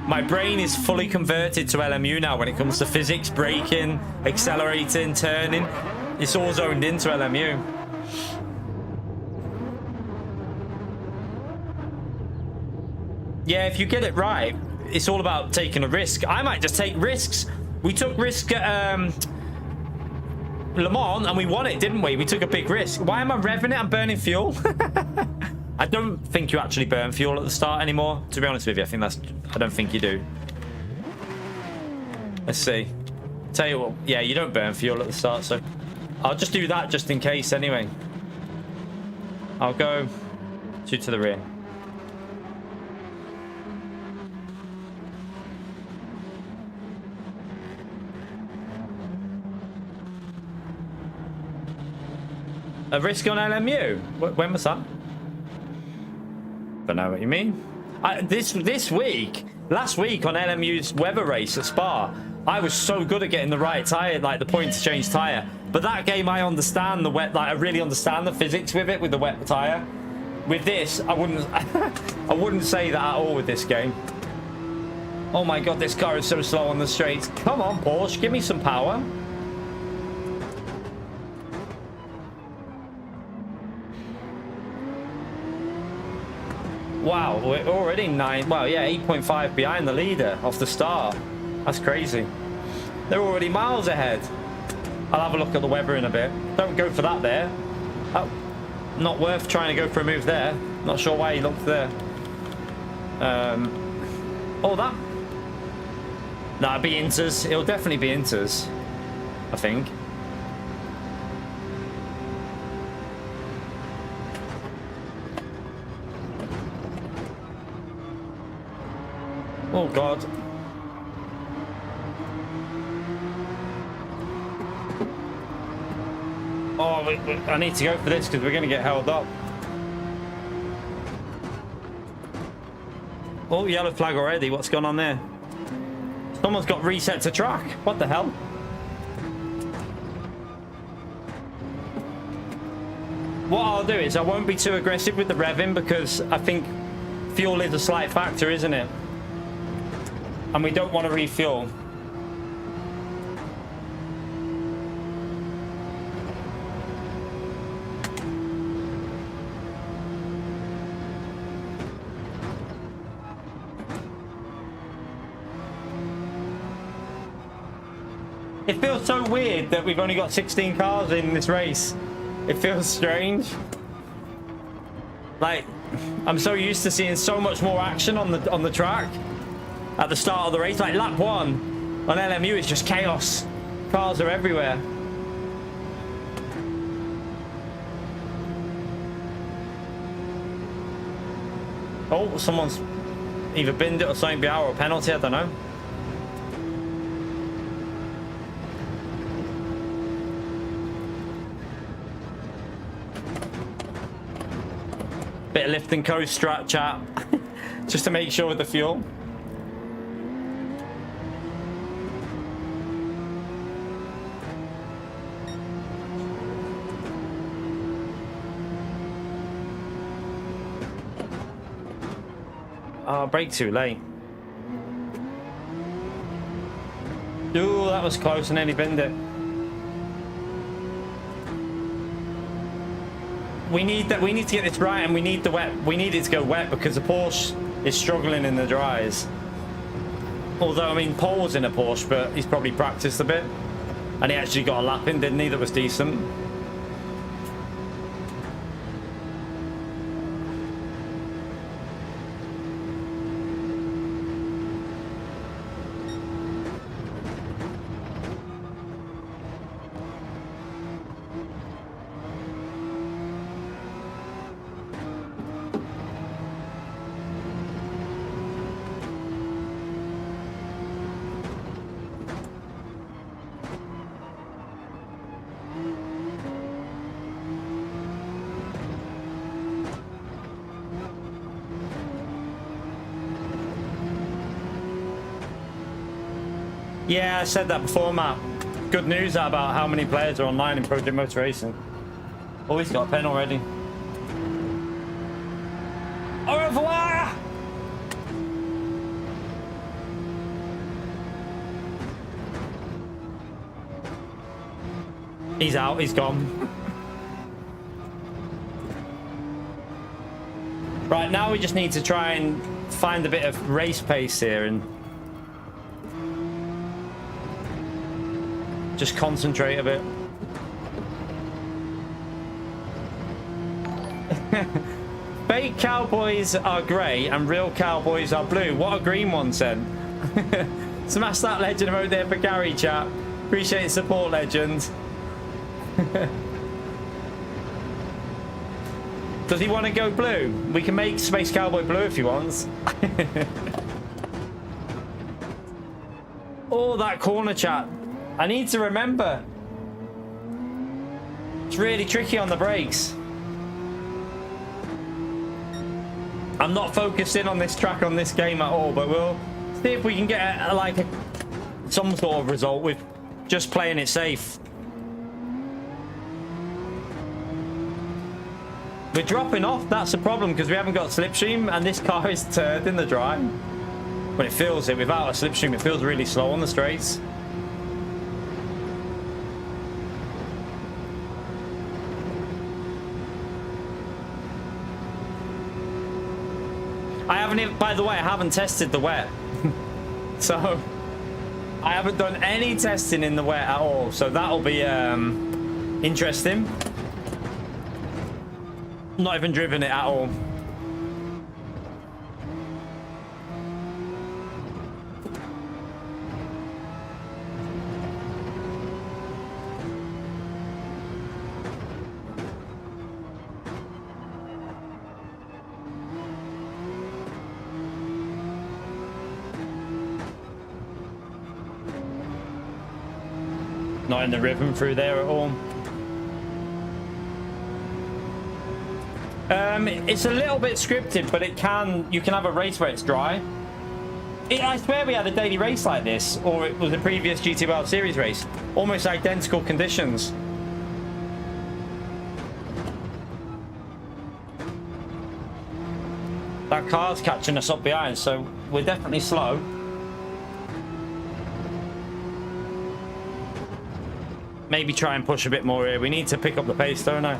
S1: My brain is fully converted to LMU now when it comes to physics, braking, accelerating, turning. It's all zoned into LMU. Yeah, if you get it right, it's all about taking a risk. I might just take risks. We took risk at Le Mans and we won it, didn't we? We took a big risk. Why am I revving it? I'm burning fuel. I don't think you actually burn fuel at the start anymore. To be honest with you, I don't think you do. Let's see. Tell you what, yeah, you don't burn fuel at the start, so I'll just do that just in case anyway. I'll go 2 to the rear. A risk on LMU? When was that? Don't know what you mean. This week, last week on LMU's weather race at Spa, I was so good at getting the right tyre, like the point to change tyre. But that game, I understand the wet, like I really understand the physics with it, with the wet tyre. With this, I wouldn't, I wouldn't say that at all with this game. Oh my God, this car is so slow on the straights. Come on, Porsche, give me some power. Wow, we're already 8.5 behind the leader off the start. That's crazy. They're already miles ahead. I'll have a look at the weather in a bit. Don't go for that there. Oh, not worth trying to go for a move there. Not sure why he looked there. Oh, that. No, it'll be inters. It'll definitely be inters, I think. Oh God. Oh, I need to go for this because we're going to get held up. Oh, yellow flag already. What's going on there? Someone's got reset to track. What the hell? What I'll do is I won't be too aggressive with the revving because I think fuel is a slight factor, isn't it? And we don't want to refuel. It feels so weird that we've only got 16 cars in this race. It feels strange. Like, I'm so used to seeing so much more action on the track at the start of the race. Like lap 1 on LMU is just chaos. Cars are everywhere. Oh, someone's either binned it or something behind or a penalty, I don't know. Bit of lift and coast strat chat. Just to make sure with the fuel. Oh, brake too late. Ooh, that was close and nearly binned it. We need that. We need to get this right, and we need the wet. We need it to go wet because the Porsche is struggling in the dries. Although, I mean, Paul was in a Porsche, but he's probably practiced a bit, and he actually got a lap in, didn't he? That was decent. Yeah, I said that before, Matt. Good news about how many players are online in Project Motor Racing. Oh, he's got a pen already. Au revoir! He's out, he's gone. Right, now we just need to try and find a bit of race pace here and just concentrate a bit. Fake cowboys are grey and real cowboys are blue. What a green one said. Smash that legend emote there for Gary, chat. Appreciate the support, legend. Does he want to go blue? We can make Space Cowboy blue if he wants. Oh, that corner, chat. I need to remember. It's really tricky on the brakes. I'm not focused in on this track on this game at all, but we'll see if we can get some sort of result with just playing it safe. We're dropping off, that's the problem, because we haven't got slipstream and this car is turd in the dry. When it feels it, without a slipstream, it feels really slow on the straights. I haven't even, by the way, I haven't tested the wet. So, I haven't done any testing in the wet at all. So that'll be interesting. Not even driven it at all. Not in the rhythm through there at all. It's a little bit scripted, but you can have a race where it's dry. I swear we had a daily race like this, or it was a previous GTWS series race. Almost identical conditions. That car's catching us up behind, so we're definitely slow. Maybe try and push a bit more here. We need to pick up the pace, don't I?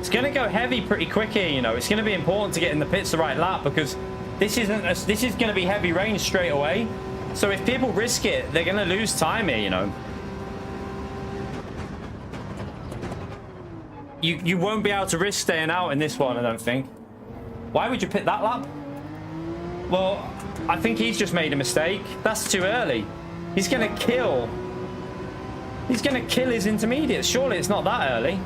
S1: It's going to go heavy pretty quick here, you know. It's going to be important to get in the pits the right lap because this is going to be heavy rain straight away. So if people risk it, they're going to lose time here, you know. You won't be able to risk staying out in this one, I don't think. Why would you pit that lap? Well, I think he's just made a mistake. That's too early. He's going to kill. He's going to kill his intermediates. Surely it's not that early.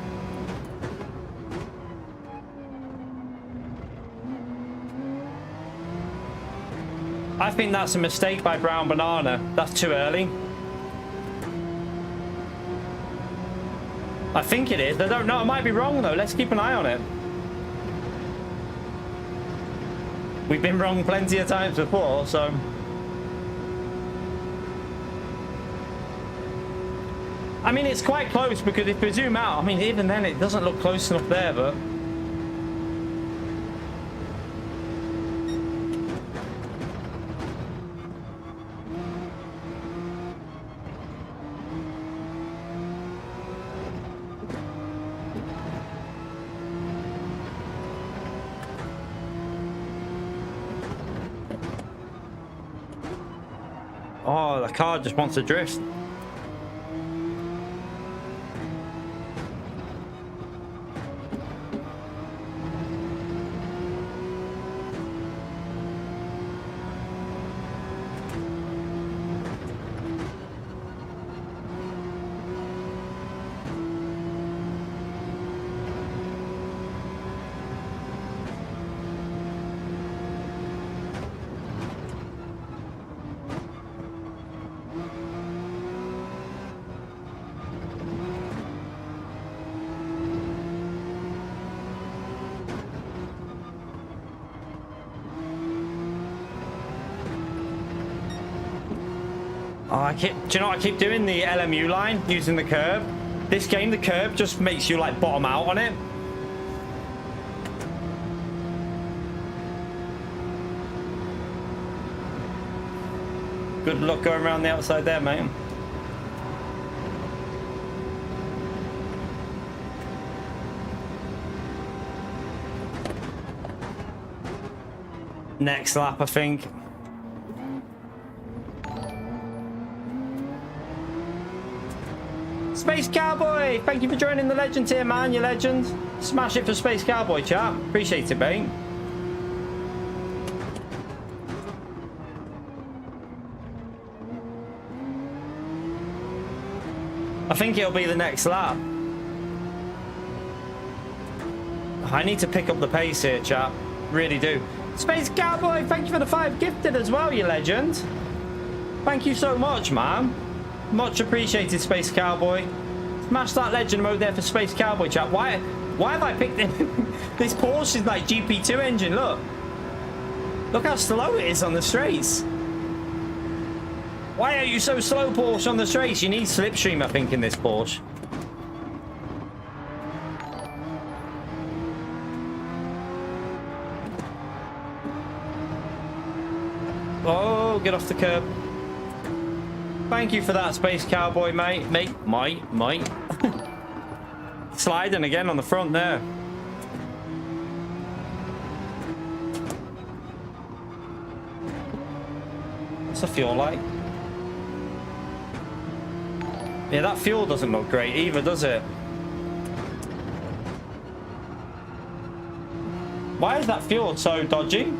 S1: I think that's a mistake by Brown Banana. That's too early. I think it is. I don't know. I might be wrong, though. Let's keep an eye on it. We've been wrong plenty of times before, so... I mean, it's quite close, because if we zoom out, I mean, even then, it doesn't look close enough there, but... Oh, the car just wants to drift. Oh, do you know what? I keep doing the LMU line using the curb. This game, the curb just makes you like bottom out on it. Good luck going around the outside there, mate. Next lap, I think. Space Cowboy, thank you for joining the legend here, man. You legend. Smash it for Space Cowboy, chat. Appreciate it, mate. I think it'll be the next lap. I need to pick up the pace here, chat. Really do. Space Cowboy, thank you for the 5 gifted as well, you legend. Thank you so much, man. Much appreciated, Space Cowboy. Smash that legend mode there for Space Cowboy, chat. Why have I picked it? This Porsche is like GP2 engine, look. Look how slow it is on the straights. Why are you so slow, Porsche, on the straights? You need slipstream, I think, in this Porsche. Oh, get off the curb. Thank you for that, Space Cowboy, mate. Mate. Sliding again on the front there. What's the fuel like? Yeah, that fuel doesn't look great either, does it? Why is that fuel so dodgy?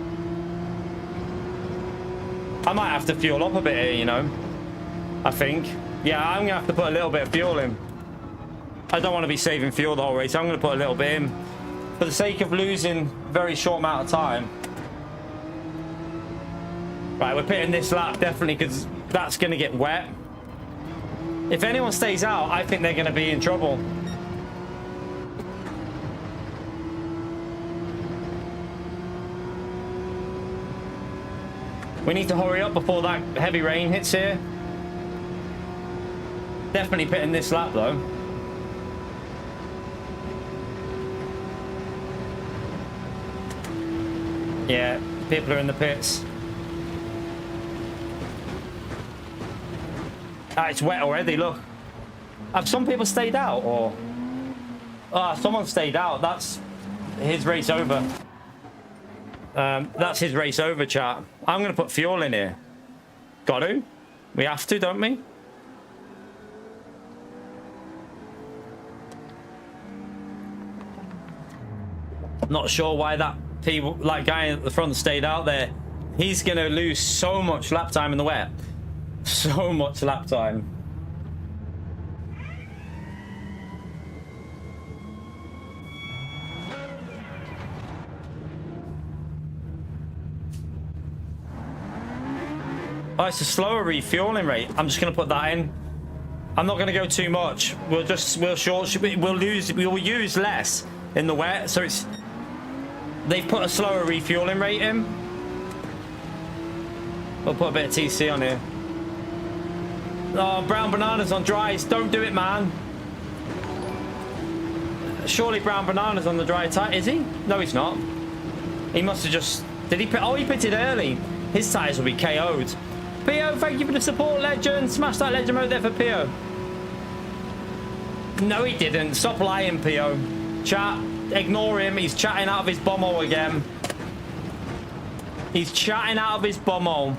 S1: I might have to fuel up a bit here, you know. I think. Yeah, I'm going to have to put a little bit of fuel in. I don't want to be saving fuel the whole race. I'm going to put a little bit in. For the sake of losing a very short amount of time. Right, we're pitting this lap, definitely, because that's going to get wet. If anyone stays out, I think they're going to be in trouble. We need to hurry up before that heavy rain hits here. Definitely pitting this lap, though. Yeah, people are in the pits. Ah, it's wet already, look. Have some people stayed out, or... Ah, someone stayed out. That's his race over. That's his race over, chat. I'm going to put fuel in here. Got to. We have to, don't we? Not sure why that guy at the front stayed out there. He's going to lose so much lap time in the wet. So much lap time. Oh, it's a slower refueling rate. I'm just going to put that in. I'm not going to go too much. We'll use less in the wet. So it's, they've put a slower refueling rate in. We'll put a bit of TC on here. Oh, brown bananas on dries. Don't do it, man. Surely brown bananas on the dry tire. Is he? No, he's not. He must have just... Did he pit? Oh, he pitted early. His tires will be KO'd. Pio, thank you for the support, legend. Smash that legend mode there for Pio. No, he didn't. Stop lying, Pio. Chat. Ignore him. He's chatting out of his bumhole again. He's chatting out of his bumhole.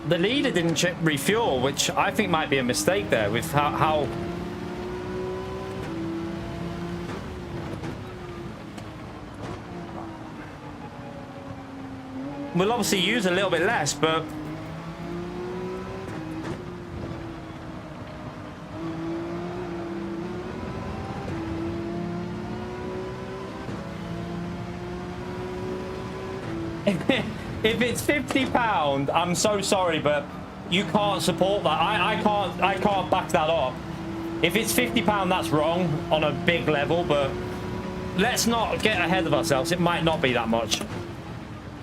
S1: The leader didn't refuel, which I think might be a mistake there with how we'll obviously use a little bit less, but if it's £50, I'm so sorry, but you can't support that. I can't back that up. If it's £50, that's wrong on a big level, but let's not get ahead of ourselves. It might not be that much.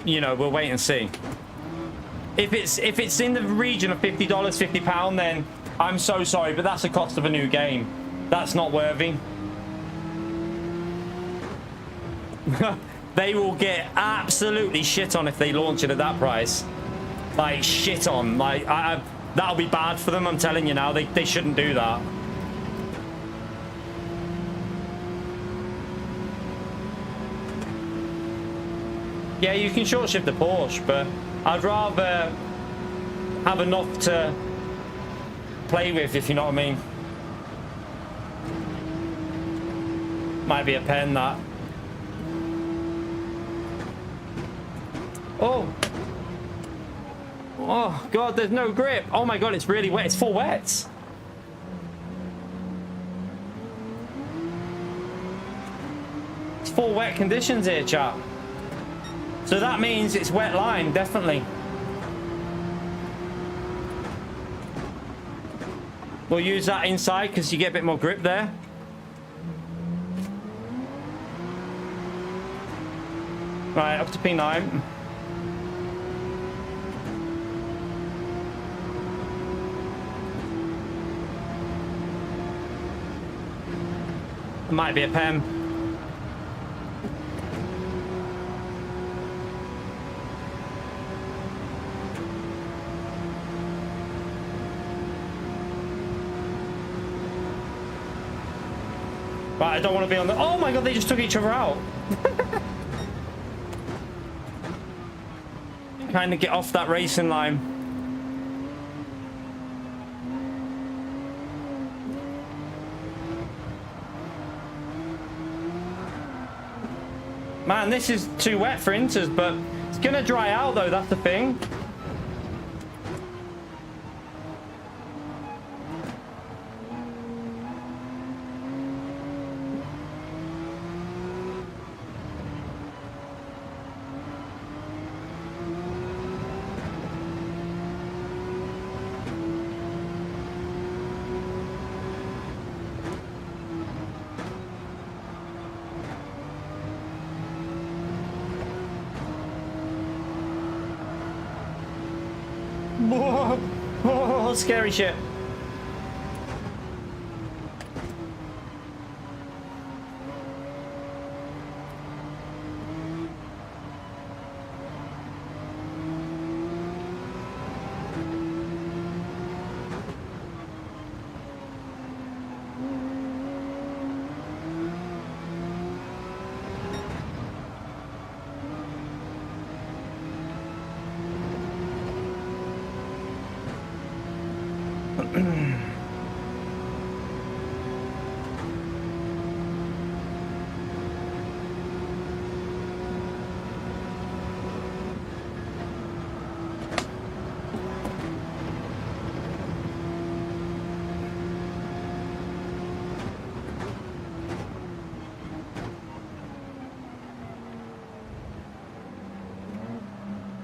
S1: You know, we'll wait and see. If it's in the region of $50, £50, then I'm so sorry, but that's the cost of a new game. That's not worthy. They will get absolutely shit on if they launch it at that price. Like, shit on. Like, that'll be bad for them, I'm telling you now. They shouldn't do that. Yeah, you can short shift the Porsche, but I'd rather have enough to play with, if you know what I mean. Might be a pen, that. Oh. Oh, God, there's no grip. Oh, my God, it's really wet. It's full wets. It's full wet conditions here, chap. So that means it's wet line, definitely. We'll use that inside because you get a bit more grip there. Right, up to P9. It might be a pen. Right, I don't want to be on the... Oh my God, they just took each other out. Kind of get off that racing line. Man, this is too wet for inters, but it's going to dry out, though. That's the thing. Oh, scary shit.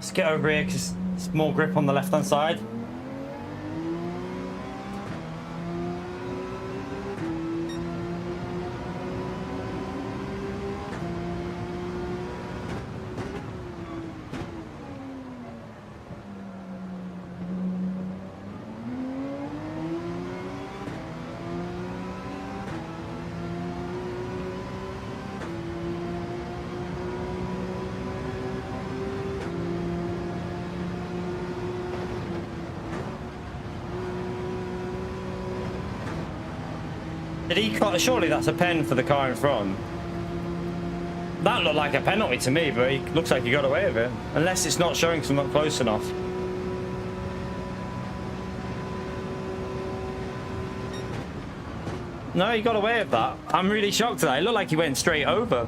S1: Let's get over here because it's more grip on the left hand side. Did he cut? Surely that's a pen for the car in front. That looked like a penalty to me, but he looks like he got away with it. Unless it's not showing because I'm not close enough. No, he got away with that. I'm really shocked at that. It looked like he went straight over.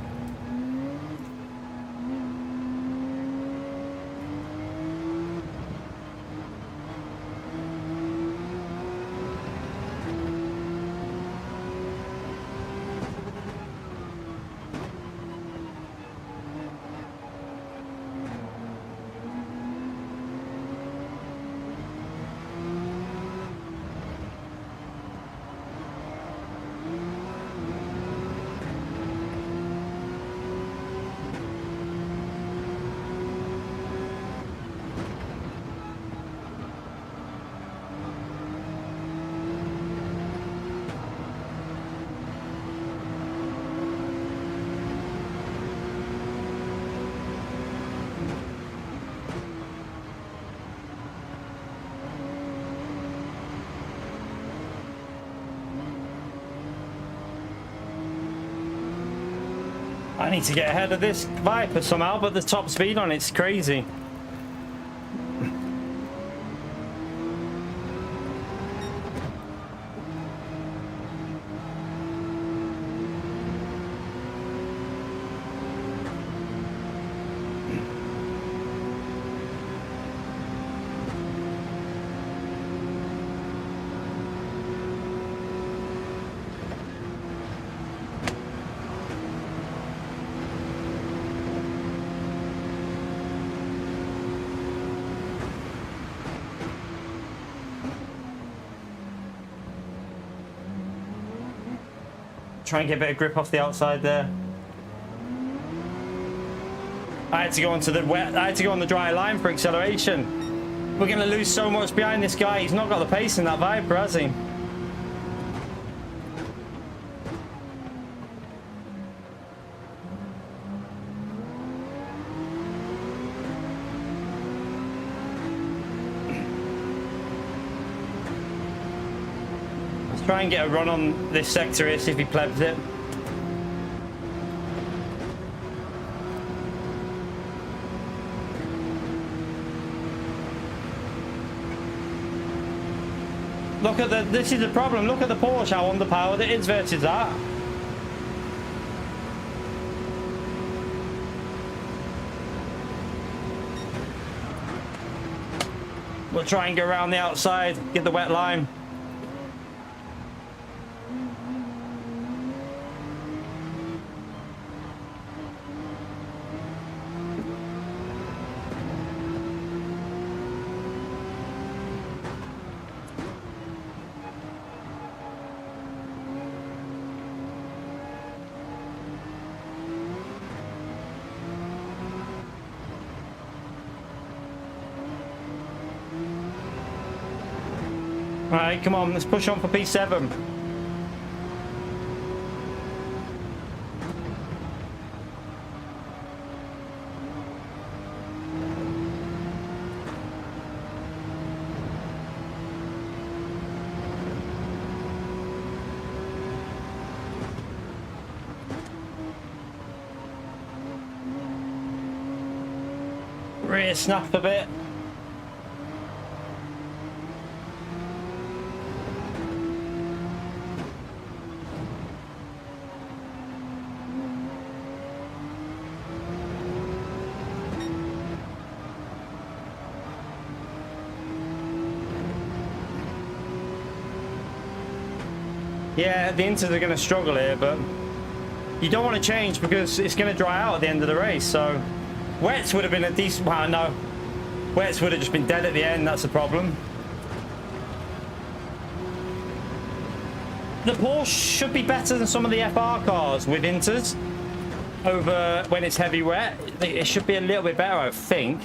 S1: I need to get ahead of this Viper somehow, but the top speed on it's crazy. Try and get a bit of grip off the outside there. I had to go onto the wet. I had to go on the dry line for acceleration. We're going to lose so much behind this guy. He's not got the pace in that Viper, has he? Try and get a run on this sector here, see if he plebs it. Look at this is the problem. Look at the Porsche, how underpowered it is versus that. We'll try and go around the outside, get the wet line. Alright, come on, let's push on for P7. Rear snap a bit. Yeah, the Inters are going to struggle here, but you don't want to change because it's going to dry out at the end of the race. So wets would have been a decent. Well, no, Wets would have just been dead at the end. That's the problem. The Porsche should be better than some of the FR cars with inters over when it's heavy wet. It should be a little bit better, I think.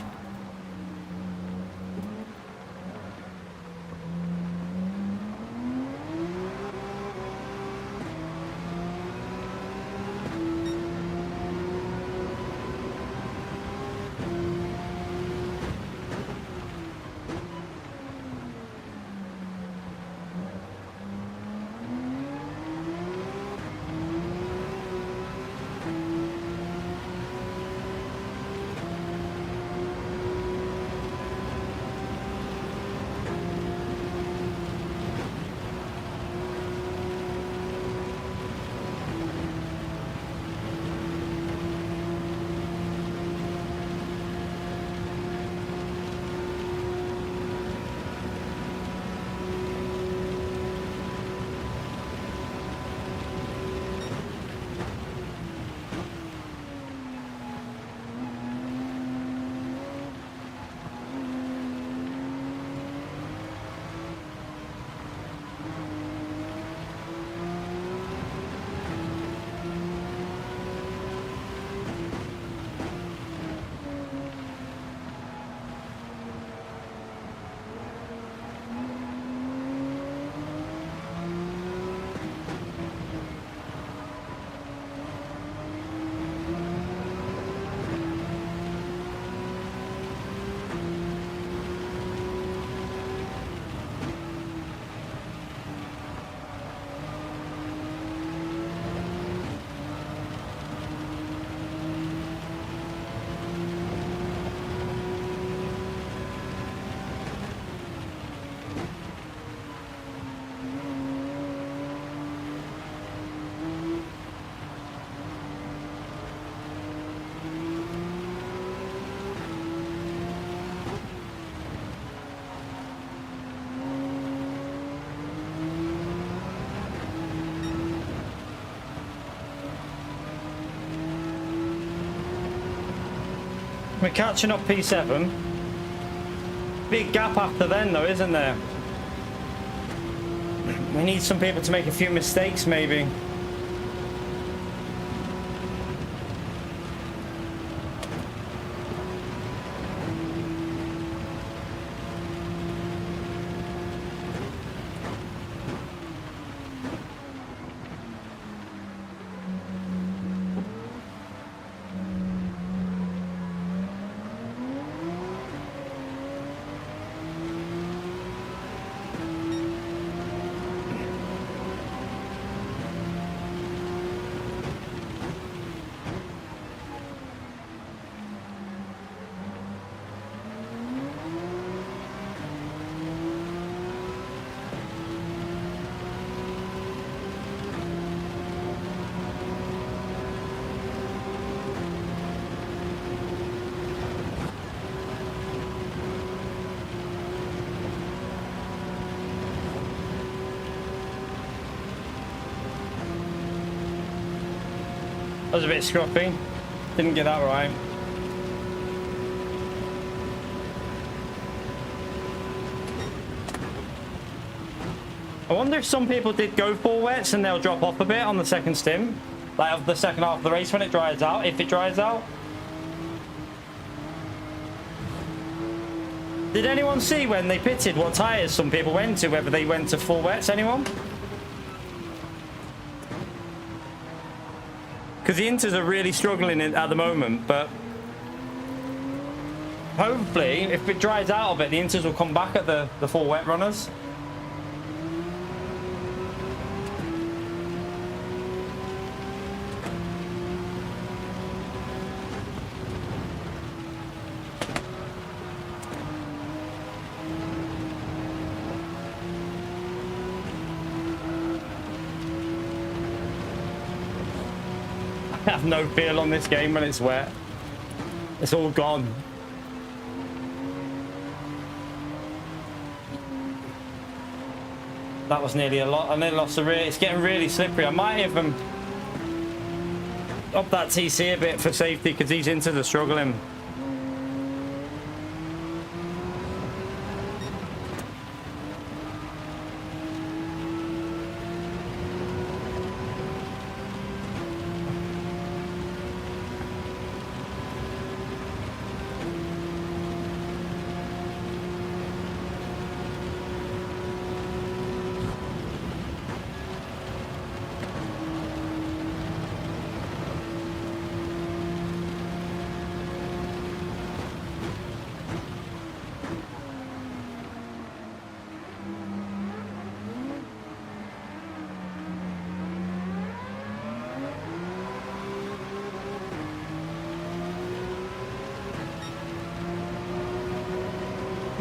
S1: We're catching up P7. Big gap after then though, isn't there? We need some people to make a few mistakes maybe. That was a bit scruffy. Didn't get that right. I wonder if some people did go full wets and they'll drop off a bit on the second stim. Like of the second half of the race when it dries out, if it dries out. Did anyone see when they pitted what tyres some people went to, whether they went to full wets, anyone? Because the inters are really struggling at the moment, but hopefully, if it dries out a bit, the inters will come back at the full wet runners. I have no feel on this game when it's wet. It's all gone. That was nearly a lot. I nearly lost the rear. It's getting really slippery. I might even up that TC a bit for safety because these inters are struggling.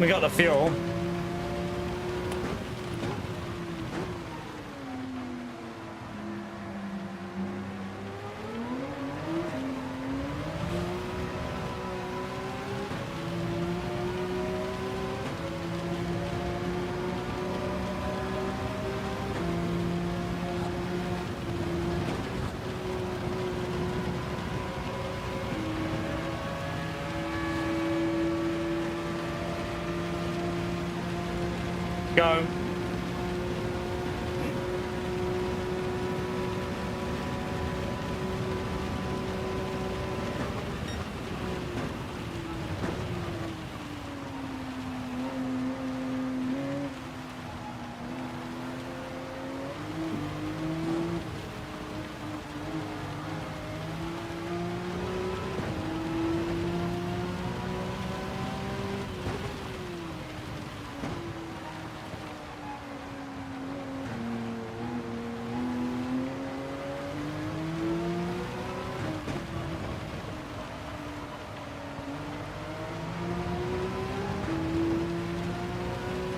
S1: We got the fuel. Go.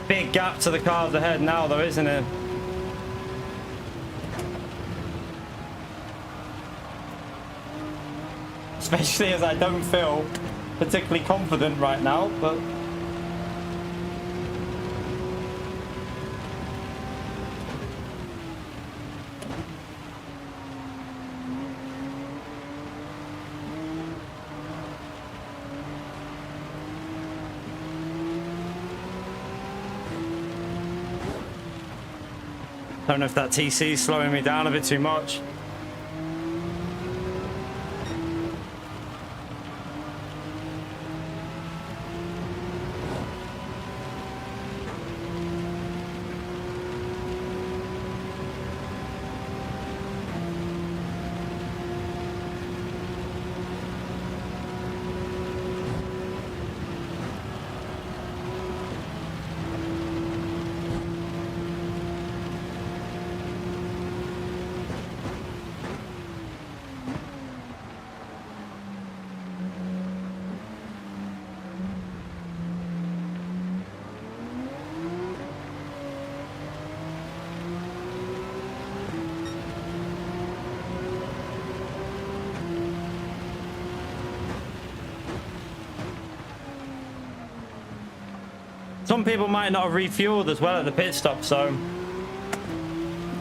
S1: Big gap to the cars ahead now though, isn't it? Especially as I don't feel particularly confident right now, but I don't know if that TC is slowing me down a bit too much. Some people might not have refueled as well at the pit stop, so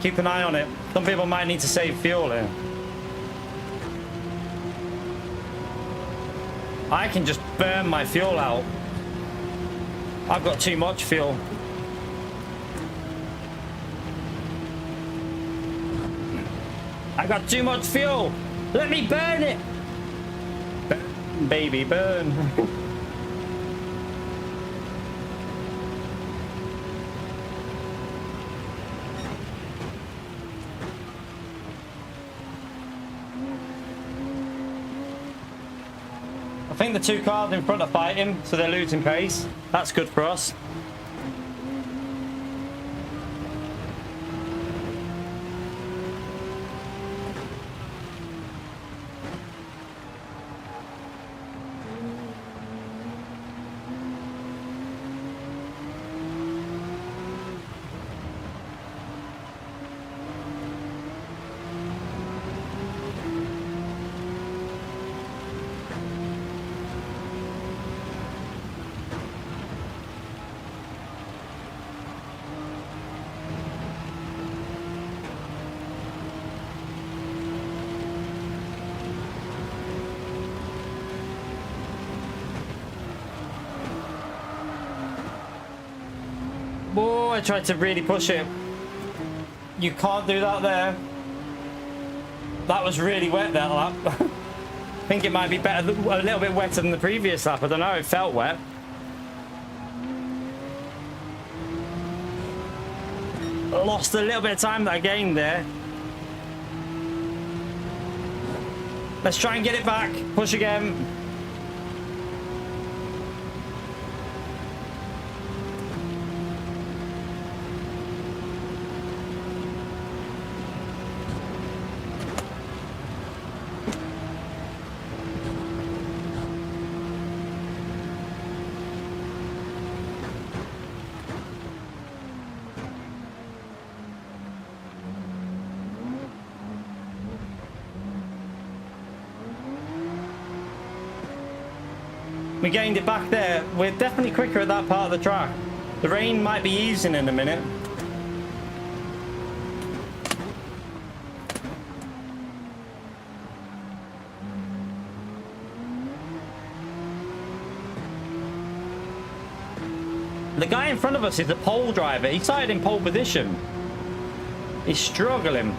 S1: keep an eye on it. Some people might need to save fuel here. I can just burn my fuel out. I've got too much fuel. I got too much fuel. Let me burn it. Burn, baby, burn. I think the two cars in front are fighting, so they're losing pace. That's good for us. Oh, I tried to really push it. You can't do that there. That was really wet, that lap. I think it might be better, a little bit wetter than the previous lap. I don't know, it felt wet. Lost a little bit of time that I gained there. Let's try and get it back. Push again. We gained it back there. We're definitely quicker at that part of the track. The rain might be easing in a minute. The guy in front of us is a pole driver. He started in pole position. He's struggling.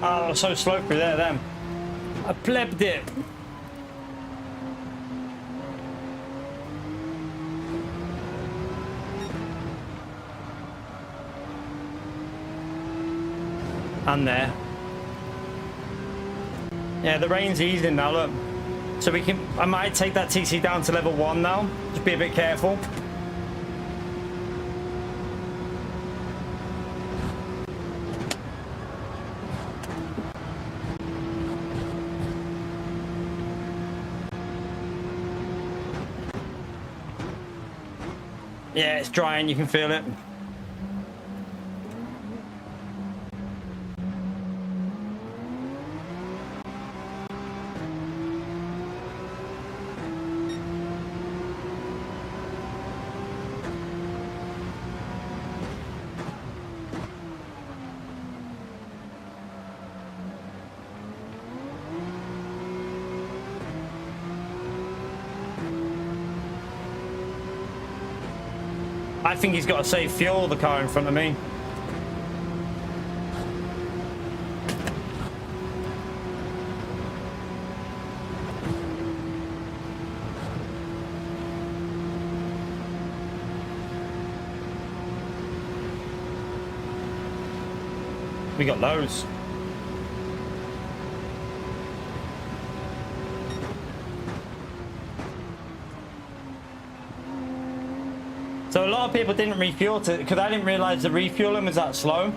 S1: Oh, I was so slow through there then. I plebbed it. And there. Yeah, the rain's easing now, look. So we can, I might take that TC down to level 1 now. Just be a bit careful. Yeah, it's drying, you can feel it. I think he's got to save fuel, the car in front of me. We got loads. So a lot of people didn't refuel because I didn't realize the refueling was that slow.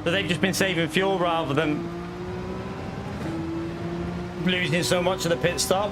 S1: So they've just been saving fuel rather than losing so much of the pit stop.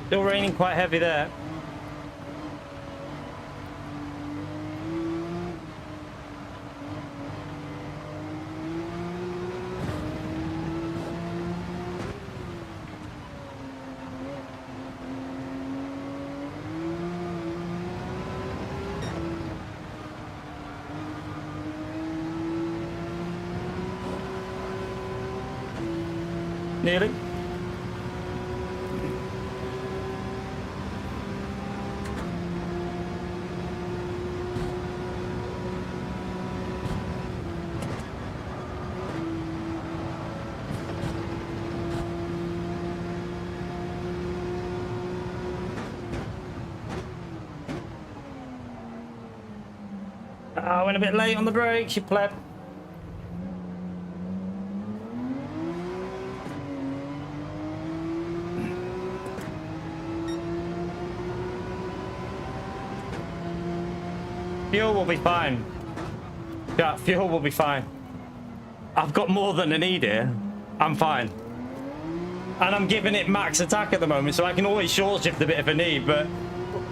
S1: Still raining quite heavy there. Nearly. I went a bit late on the brakes, you pleb. Fuel will be fine. Yeah, fuel will be fine. I've got more than I need here. I'm fine. And I'm giving it max attack at the moment, so I can always short shift a bit if I need, but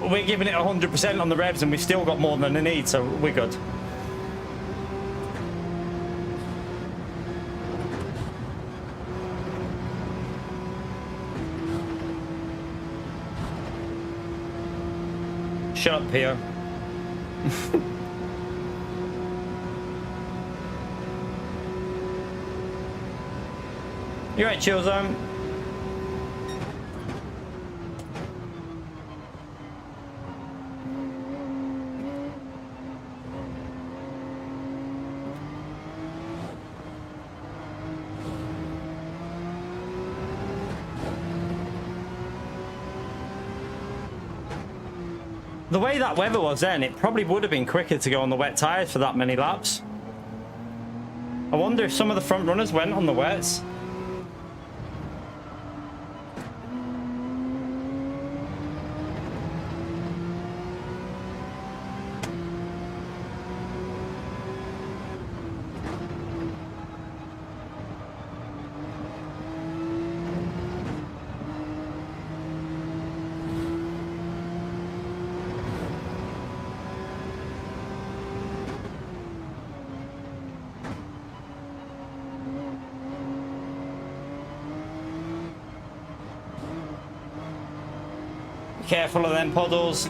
S1: we're giving it 100% on the revs and we've still got more than I need, so we're good. Shut up, Pio. You're right, chill zone. The way that weather was then, it probably would have been quicker to go on the wet tyres for that many laps. I wonder if some of the front runners went on the wets. Careful of them puddles.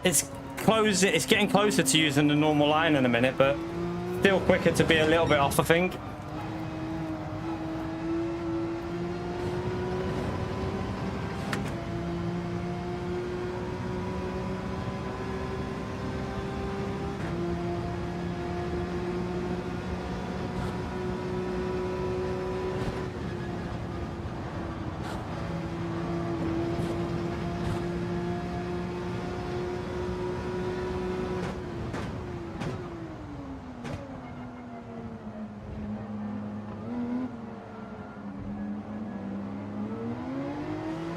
S1: It's close. It's getting closer to using the normal line in a minute, but still quicker to be a little bit off, I think.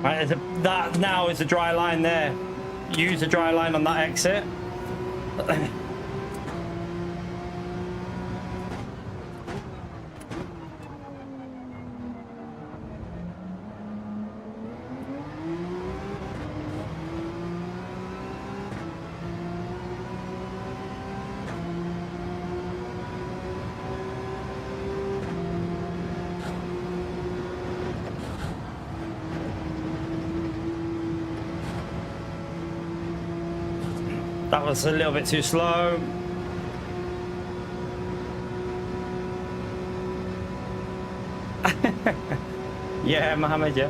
S1: Right, that now is a dry line there. Use a dry line on that exit. That was a little bit too slow. Yeah, Mohammed, yeah.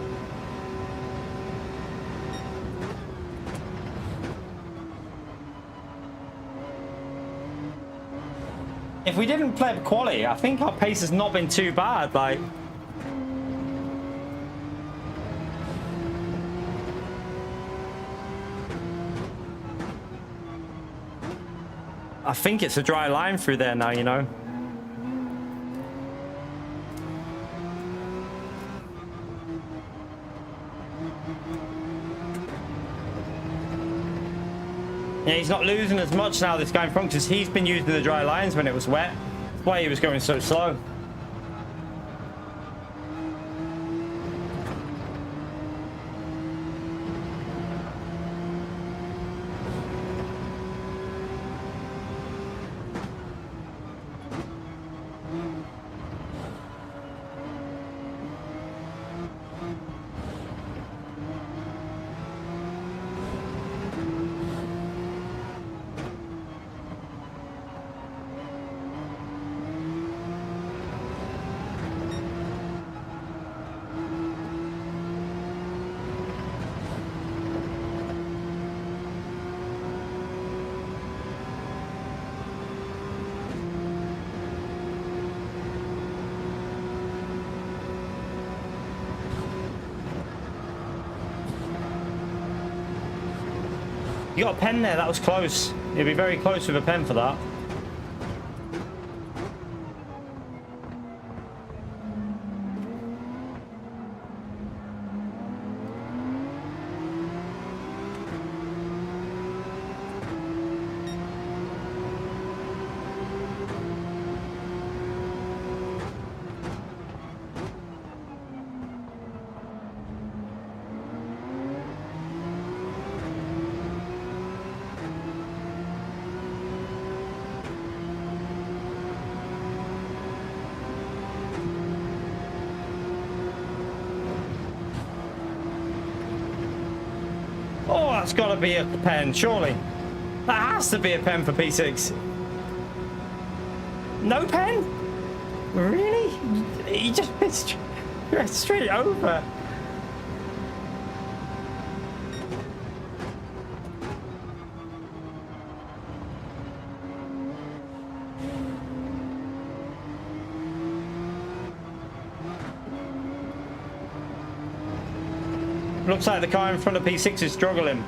S1: If we didn't play quali, I think our pace has not been too bad. Like, I think it's a dry line through there now, you know. Yeah, he's not losing as much now, this guy in front, because he's been using the dry lines when it was wet. That's why he was going so slow. You got a pen there. That was close. You'd be very close with a pen for that. Oh, that's got to be a pen, surely. That has to be a pen for P6. No pen? Really? He just missed straight over. Looks like the car in front of P6 is struggling.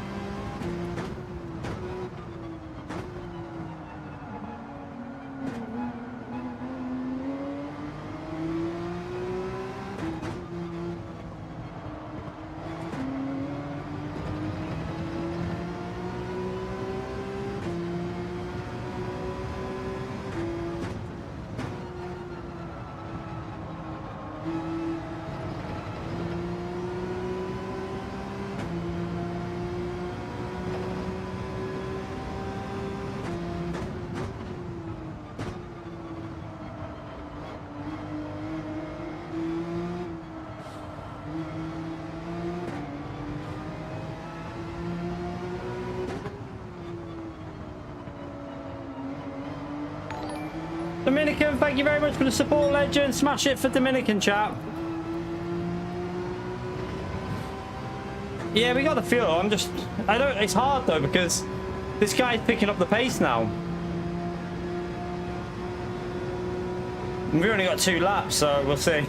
S1: Dominican, thank you very much for the support, legend. Smash it for Dominican, chap. Yeah, we got the fuel. It's hard though because this guy's picking up the pace now. We've only got 2 laps, so we'll see.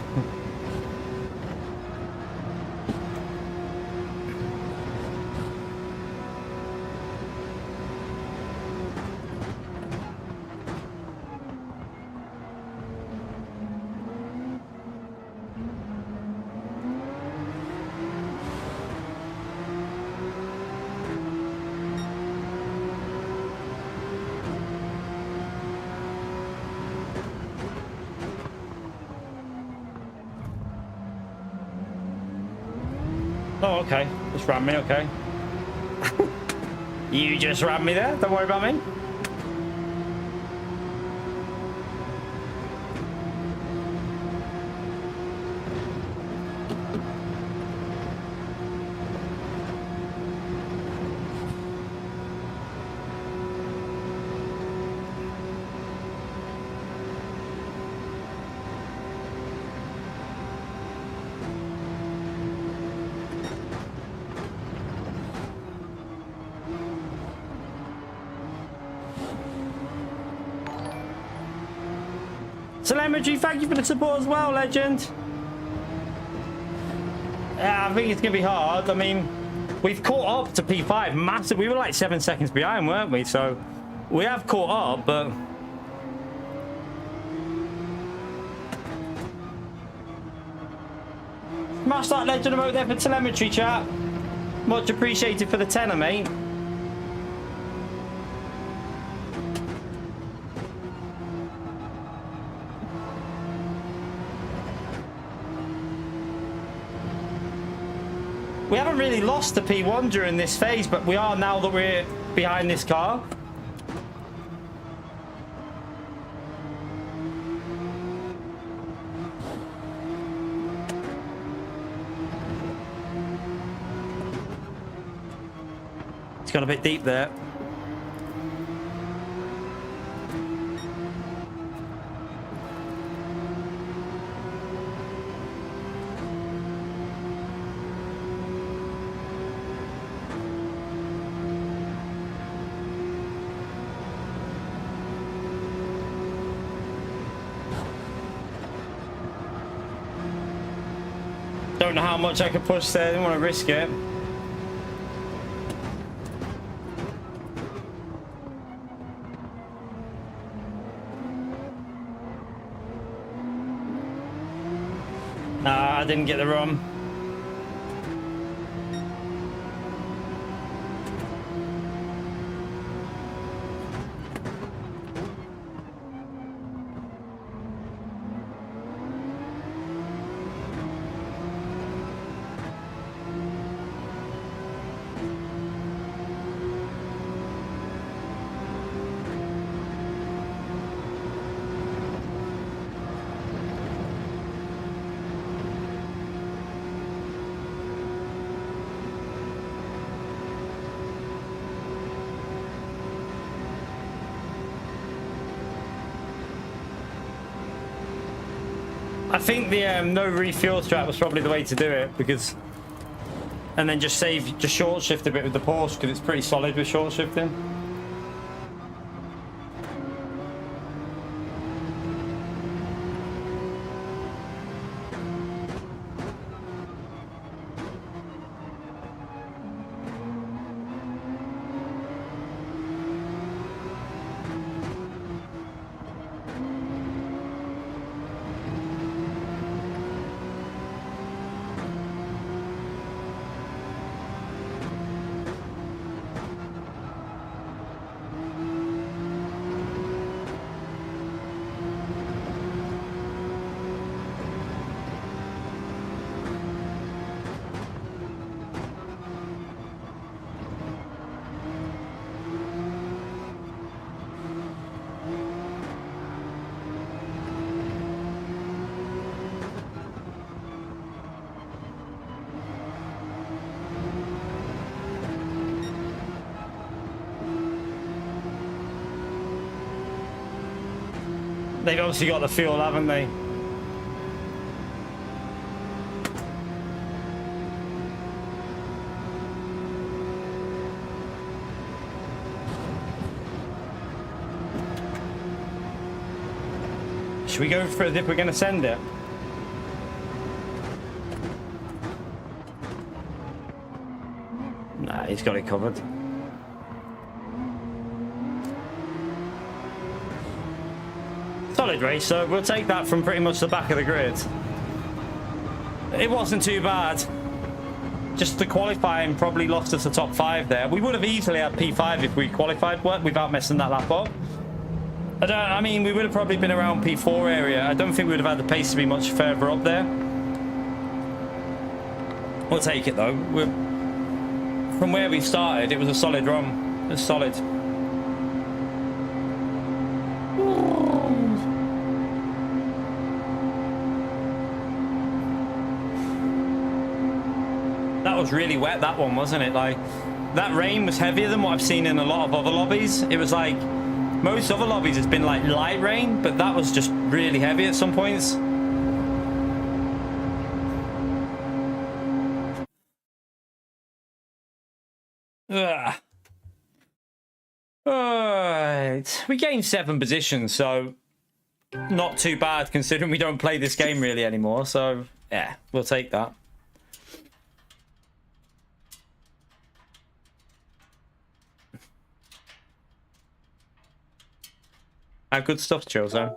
S1: Oh, okay. Just ran me, okay. You just ran me there. Don't worry about me. Celebrity, thank you for the support as well, legend. Yeah, I think it's going to be hard. I mean, we've caught up to P5 massive. We were like 7 seconds behind, weren't we? So we have caught up, but... Smash that legend emote there for telemetry, chat. Much appreciated for the tenner, mate. We haven't really lost to P1 during this phase, but we are now that we're behind this car. It's got a bit deep there. Don't know how much I could push there. I didn't want to risk it. Nah, I didn't get the run. I think the no refuel strat was probably the way to do it, because, and then just short shift a bit with the Porsche, because it's pretty solid with short shifting. They've obviously got the fuel, haven't they? Should we go for it if we're going to send it? Nah, he's got it covered. Solid race, so we'll take that from pretty much the back of the grid. It wasn't too bad. Just the qualifying probably lost us the top 5 there. We would have easily had P5 if we qualified without messing that lap up. I mean, we would have probably been around P4 area. I don't think we would have had the pace to be much further up there. We'll take it though. From where we started, it was a solid run. It was solid. That was really wet, that one, wasn't it? Like, that rain was heavier than what I've seen in a lot of other lobbies. It was like, most other lobbies it's been like light rain, but that was just really heavy at some points. Ugh. Alright, we gained 7 positions, so not too bad considering we don't play this game really anymore. So yeah, we'll take that. Good stuff, Chilzo.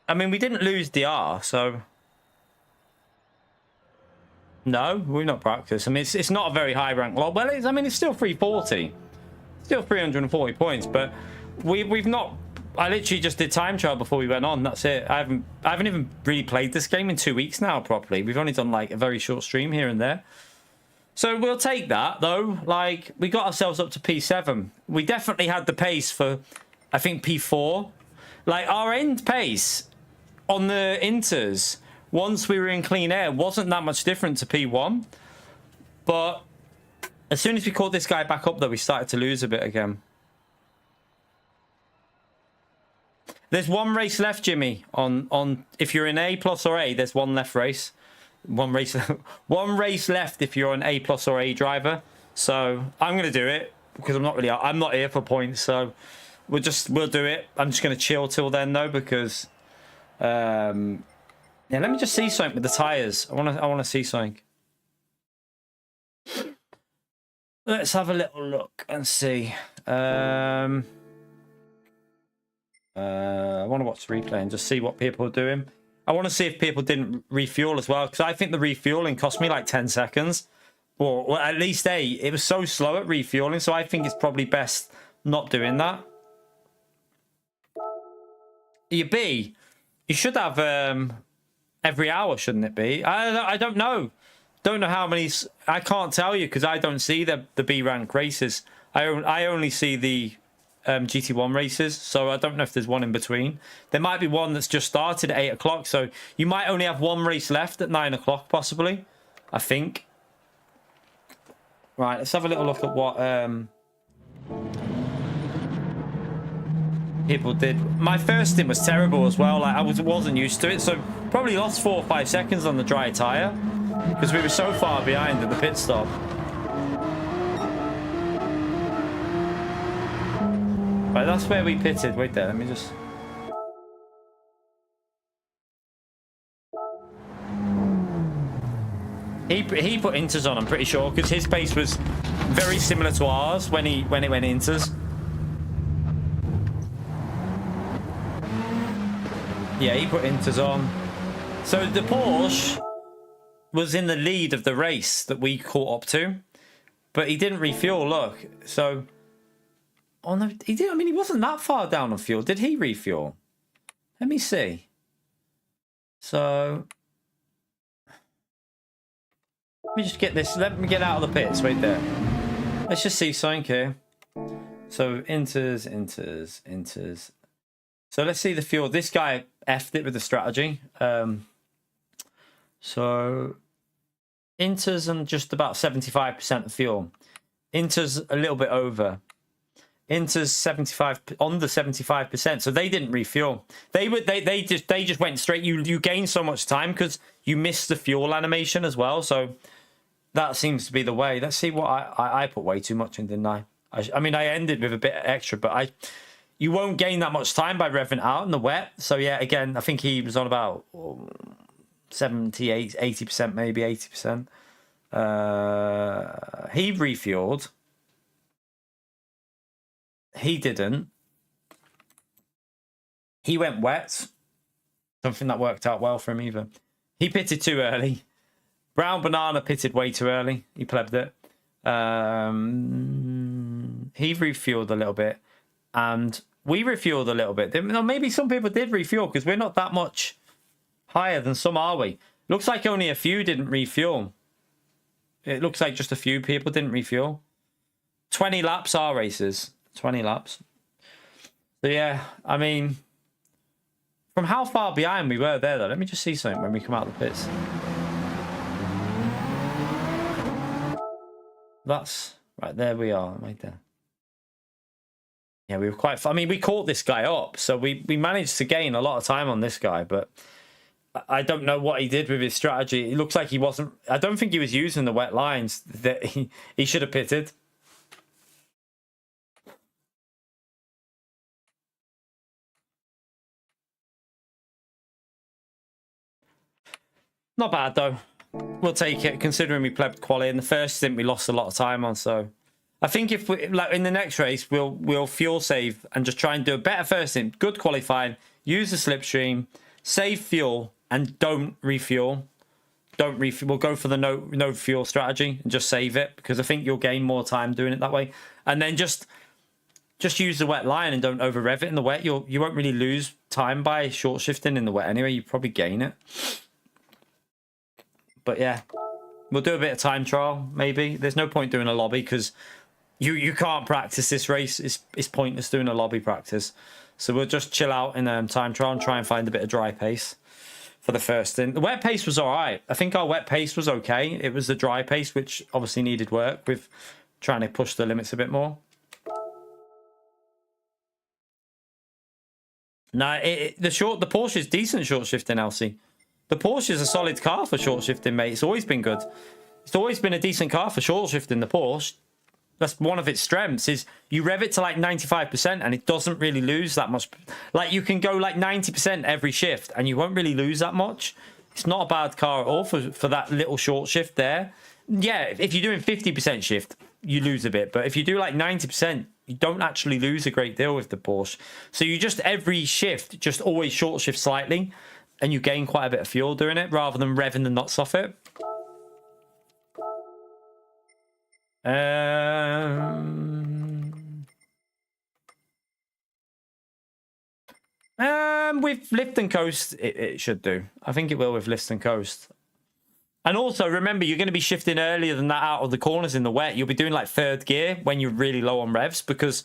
S1: I mean, we didn't lose DR, so no, we've not practiced. I mean, it's not a very high rank lot. Well, I mean, it's still 340, still 340 points, but we've not. I literally just did time trial before we went on. That's it. I haven't even really played this game in 2 weeks now properly. We've only done like a very short stream here and there. So we'll take that though. Like, we got ourselves up to P7. We definitely had the pace for, I think, P4. Like, our end pace on the inters, once we were in clean air, wasn't that much different to P1. But as soon as we caught this guy back up though, we started to lose a bit again. There's one race left, Jimmy. On if you're in A plus or A, there's one left race. One race left if you're an A plus or A driver. So I'm gonna do it because I'm not here for points. So we'll do it. I'm just gonna chill till then though, because yeah. Let me just see something with the tires. I wanna see something. Let's have a little look and see. I want to watch the replay and just see what people are doing. I want to see if people didn't refuel as well, because I think the refueling cost me like 10 seconds. Or at least 8. It was so slow at refueling, so I think it's probably best not doing that. Your B, you should have every hour, shouldn't it be? I don't know. Don't know how many. I can't tell you because I don't see the B rank races. I only see the GT1 races, so I don't know if there's one in between. There might be one that's just started at 8 o'clock, so you might only have one race left at 9 o'clock, possibly. I think. Right, let's have a little look at what people did. My first stint was terrible as well. Like, I wasn't used to it, so probably lost 4 or 5 seconds on the dry tyre because we were so far behind at the pit stop. Right, that's where we pitted. Wait there, let me just... He put inters on, I'm pretty sure, because his pace was very similar to ours when it went inters. Yeah, he put inters on. So the Porsche was in the lead of the race that we caught up to, but he didn't refuel. Look, so oh no, he did. I mean, he wasn't that far down on fuel. Did he refuel? Let me see. So let me just get this. Let me get out of the pits. Wait there. Let's just see something here. So inters. So let's see the fuel. This guy effed it with the strategy. So inters and just about 75% of fuel. Inters a little bit over. Inters 75 on the 75%. So they didn't refuel. They just went straight. You gained so much time because you missed the fuel animation as well. So that seems to be the way. Let's see what I put way too much in, didn't I? I mean, I ended with a bit extra, but you won't gain that much time by revving out in the wet. So yeah, again, I think he was on about 78, 80%, maybe 80%. He refueled. He didn't. He went wet. Something that worked out well for him either. He pitted too early. Brown Banana pitted way too early. He plebbed it. He refueled a little bit. And we refueled a little bit. Maybe some people did refuel because we're not that much higher than some, are we? Looks like only a few didn't refuel. It looks like just a few people didn't refuel. 20 laps are races. 20 laps. So yeah, I mean, from how far behind we were there, though. Let me just see something when we come out of the pits. That's right there. We are right there. Yeah, we were quite... I mean, we caught this guy up, so we managed to gain a lot of time on this guy, but I don't know what he did with his strategy. It looks like he wasn't... I don't think he was using the wet lines that he should have pitted. Not bad, though. We'll take it, considering we plebbed quali. In the first stint, we lost a lot of time on, so... I think if we, like in the next race, we'll fuel save and just try and do a better first stint, good qualifying, use the slipstream, save fuel, and don't refuel. Don't refuel. We'll go for the no fuel strategy and just save it because I think you'll gain more time doing it that way. And then just use the wet line and don't over rev it in the wet. You won't really lose time by short shifting in the wet anyway. You probably gain it. But yeah, we'll do a bit of time trial maybe. There's no point doing a lobby because you can't practice this race. It's pointless doing a lobby practice. So we'll just chill out in time trial and try and find a bit of dry pace for the first stint. The wet pace was all right. I think our wet pace was okay. It was the dry pace, which obviously needed work with trying to push the limits a bit more. No, the Porsche is decent short shifting, Elsie. The Porsche is a solid car for short shifting, mate. It's always been good. It's always been a decent car for short shifting, the Porsche. That's one of its strengths, is you rev it to like 95% and it doesn't really lose that much. Like you can go like 90% every shift and you won't really lose that much. It's not a bad car at all for that little short shift there. Yeah, if you're doing 50% shift, you lose a bit. But if you do like 90%, you don't actually lose a great deal with the Porsche. So you just, every shift, just always short shift slightly, and you gain quite a bit of fuel doing it, rather than revving the nuts off it. With lift and coast, it should do. I think it will with lift and coast. And also, remember, you're going to be shifting earlier than that out of the corners in the wet. You'll be doing like third gear when you're really low on revs, because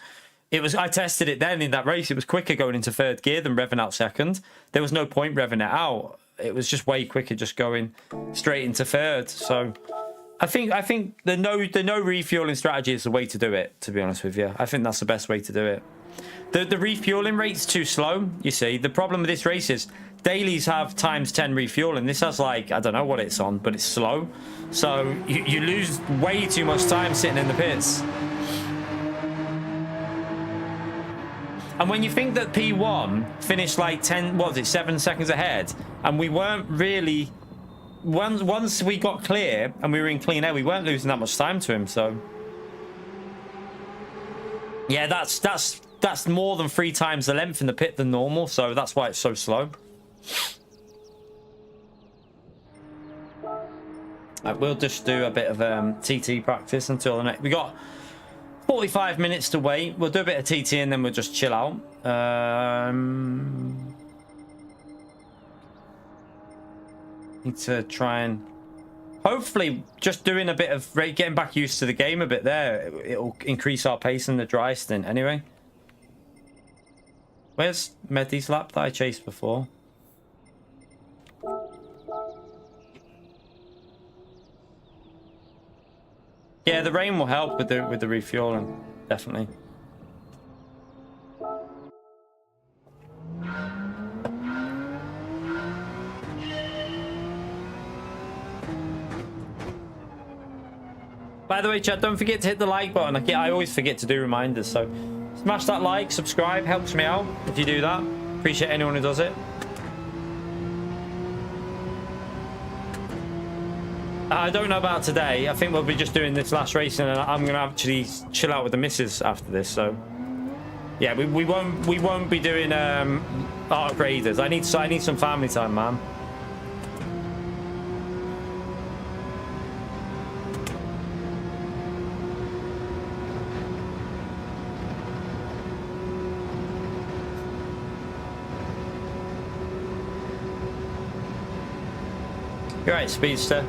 S1: it was, I tested it then in that race. It was quicker going into third gear than revving out second. There was no point revving it out. It was just way quicker just going straight into third. So I think the no refueling strategy is the way to do it, to be honest with you. I think that's the best way to do it. The refueling rate's too slow, you see. The problem with this race is dailies have ×10 refueling. This has like, I don't know what it's on, but it's slow. So you lose way too much time sitting in the pits. And when you think that P1 finished like 7 seconds ahead, and we weren't really, once we got clear and we were in clean air, we weren't losing that much time to him. So yeah, that's more than 3 times the length in the pit than normal, so that's why it's so slow. We'll just do a bit of TT practice until the next. We got 45 minutes to wait. We'll do a bit of TT and then we'll just chill out. Need to try and hopefully just doing a bit of getting back used to the game a bit there. It'll increase our pace in the dry stint anyway. Where's Mehdi's lap that I chased before? Yeah, the rain will help with the refueling, definitely. By the way, chat, don't forget to hit the like button. I always forget to do reminders, so smash that like, subscribe, helps me out if you do that. Appreciate anyone who does it. I don't know about today. I think we'll be just doing this last race, and I'm going to actually chill out with the missus after this. So yeah, we won't be doing art graders. I need some family time, man. You're right, Speedster.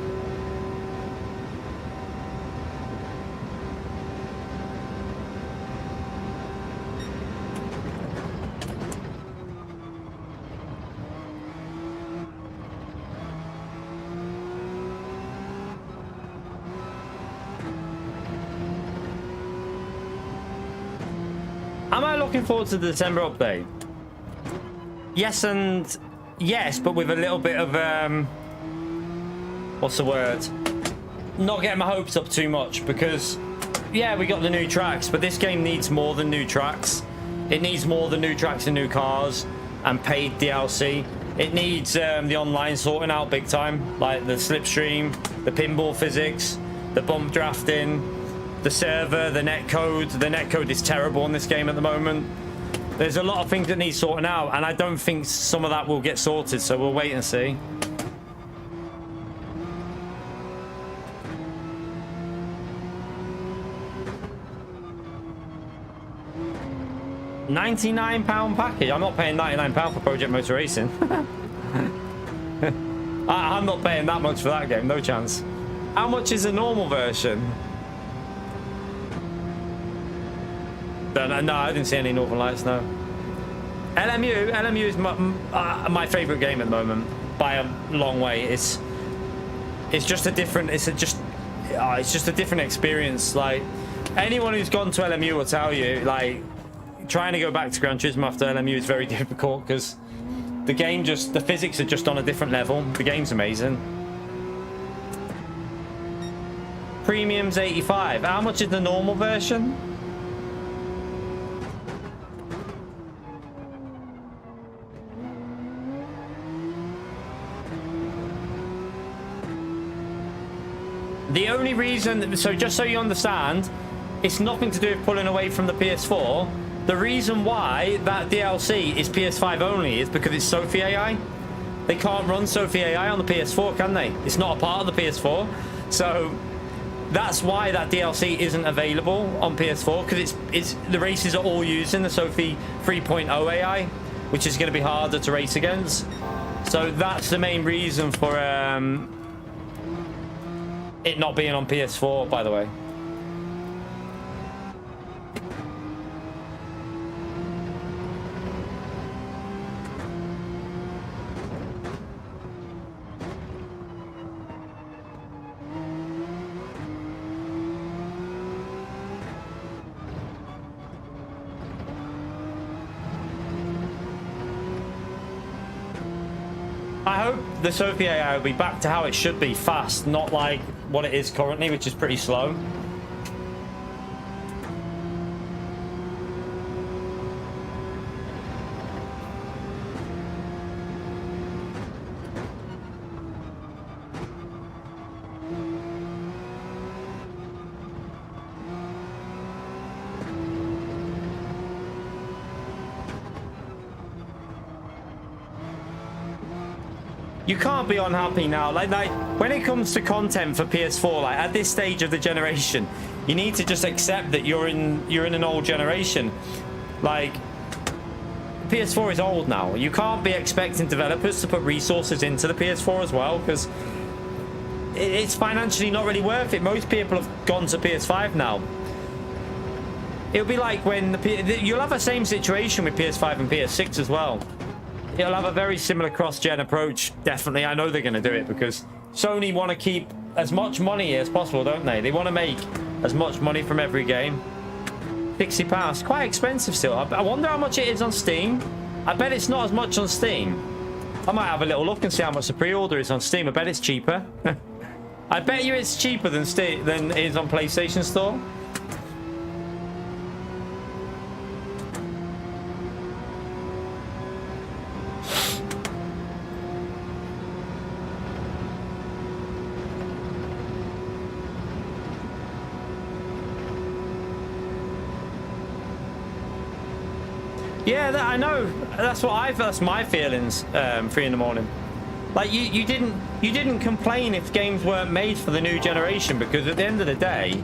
S1: Am I looking forward to the December update? Yes and yes, but with a little bit of what's the word? Not getting my hopes up too much, because yeah, we got the new tracks, but this game needs more than new tracks. It needs more than new tracks and new cars and paid DLC. It needs the online sorting out big time, like the slipstream, the pinball physics, the bump drafting, the server, the netcode. The netcode is terrible in this game at the moment. There's a lot of things that need sorting out, and I don't think some of that will get sorted, so we'll wait and see. £99 package. I'm not paying £99 for Project Motor Racing. I'm not paying that much for that game, no chance. How much is a normal version? No, I didn't see any Northern Lights, no. LMU is my favorite game at the moment by a long way. It's just a different, it's just a different experience. Like, anyone who's gone to LMU will tell you, like, trying to go back to Gran Turismo after LMU is very difficult, because the game the physics are just on a different level. The game's amazing. Premium's 85. How much is the normal version? The only reason, so just so you understand, It's nothing to do with pulling away from the PS4. The reason why that DLC is PS5 only is because it's Sophie AI. They can't run Sophie AI on the PS4, can they? It's not a part of the PS4. So that's why that DLC isn't available on PS4, because it's the races are all using the Sophie 3.0 AI, which is going to be harder to race against. So that's the main reason for it not being on PS4, by the way. I hope the Sophie AI will be back to how it should be, fast, not like what it is currently, which is pretty slow. You can't be unhappy now. Like when it comes to content for PS4, like at this stage of the generation, you need to just accept that you're in an old generation. Like PS4 is old now. You can't be expecting developers to put resources into the PS4 as well, because it's financially not really worth it. Most people have gone to PS5 now. It'll be like when you'll have the same situation with PS5 and PS6 as well. It'll have a very similar cross-gen approach, definitely. I know they're going to do it because Sony want to keep as much money as possible, don't they? They want to make as much money from every game. £60, quite expensive still. I wonder how much it is on Steam. I bet it's not as much on Steam. I might have a little look and see how much the pre-order is on Steam. I bet it's cheaper. I bet you it's cheaper than it is on PlayStation Store. Yeah, I know. That's my feelings. 3 in the morning. Like you didn't complain if games weren't made for the new generation, because at the end of the day,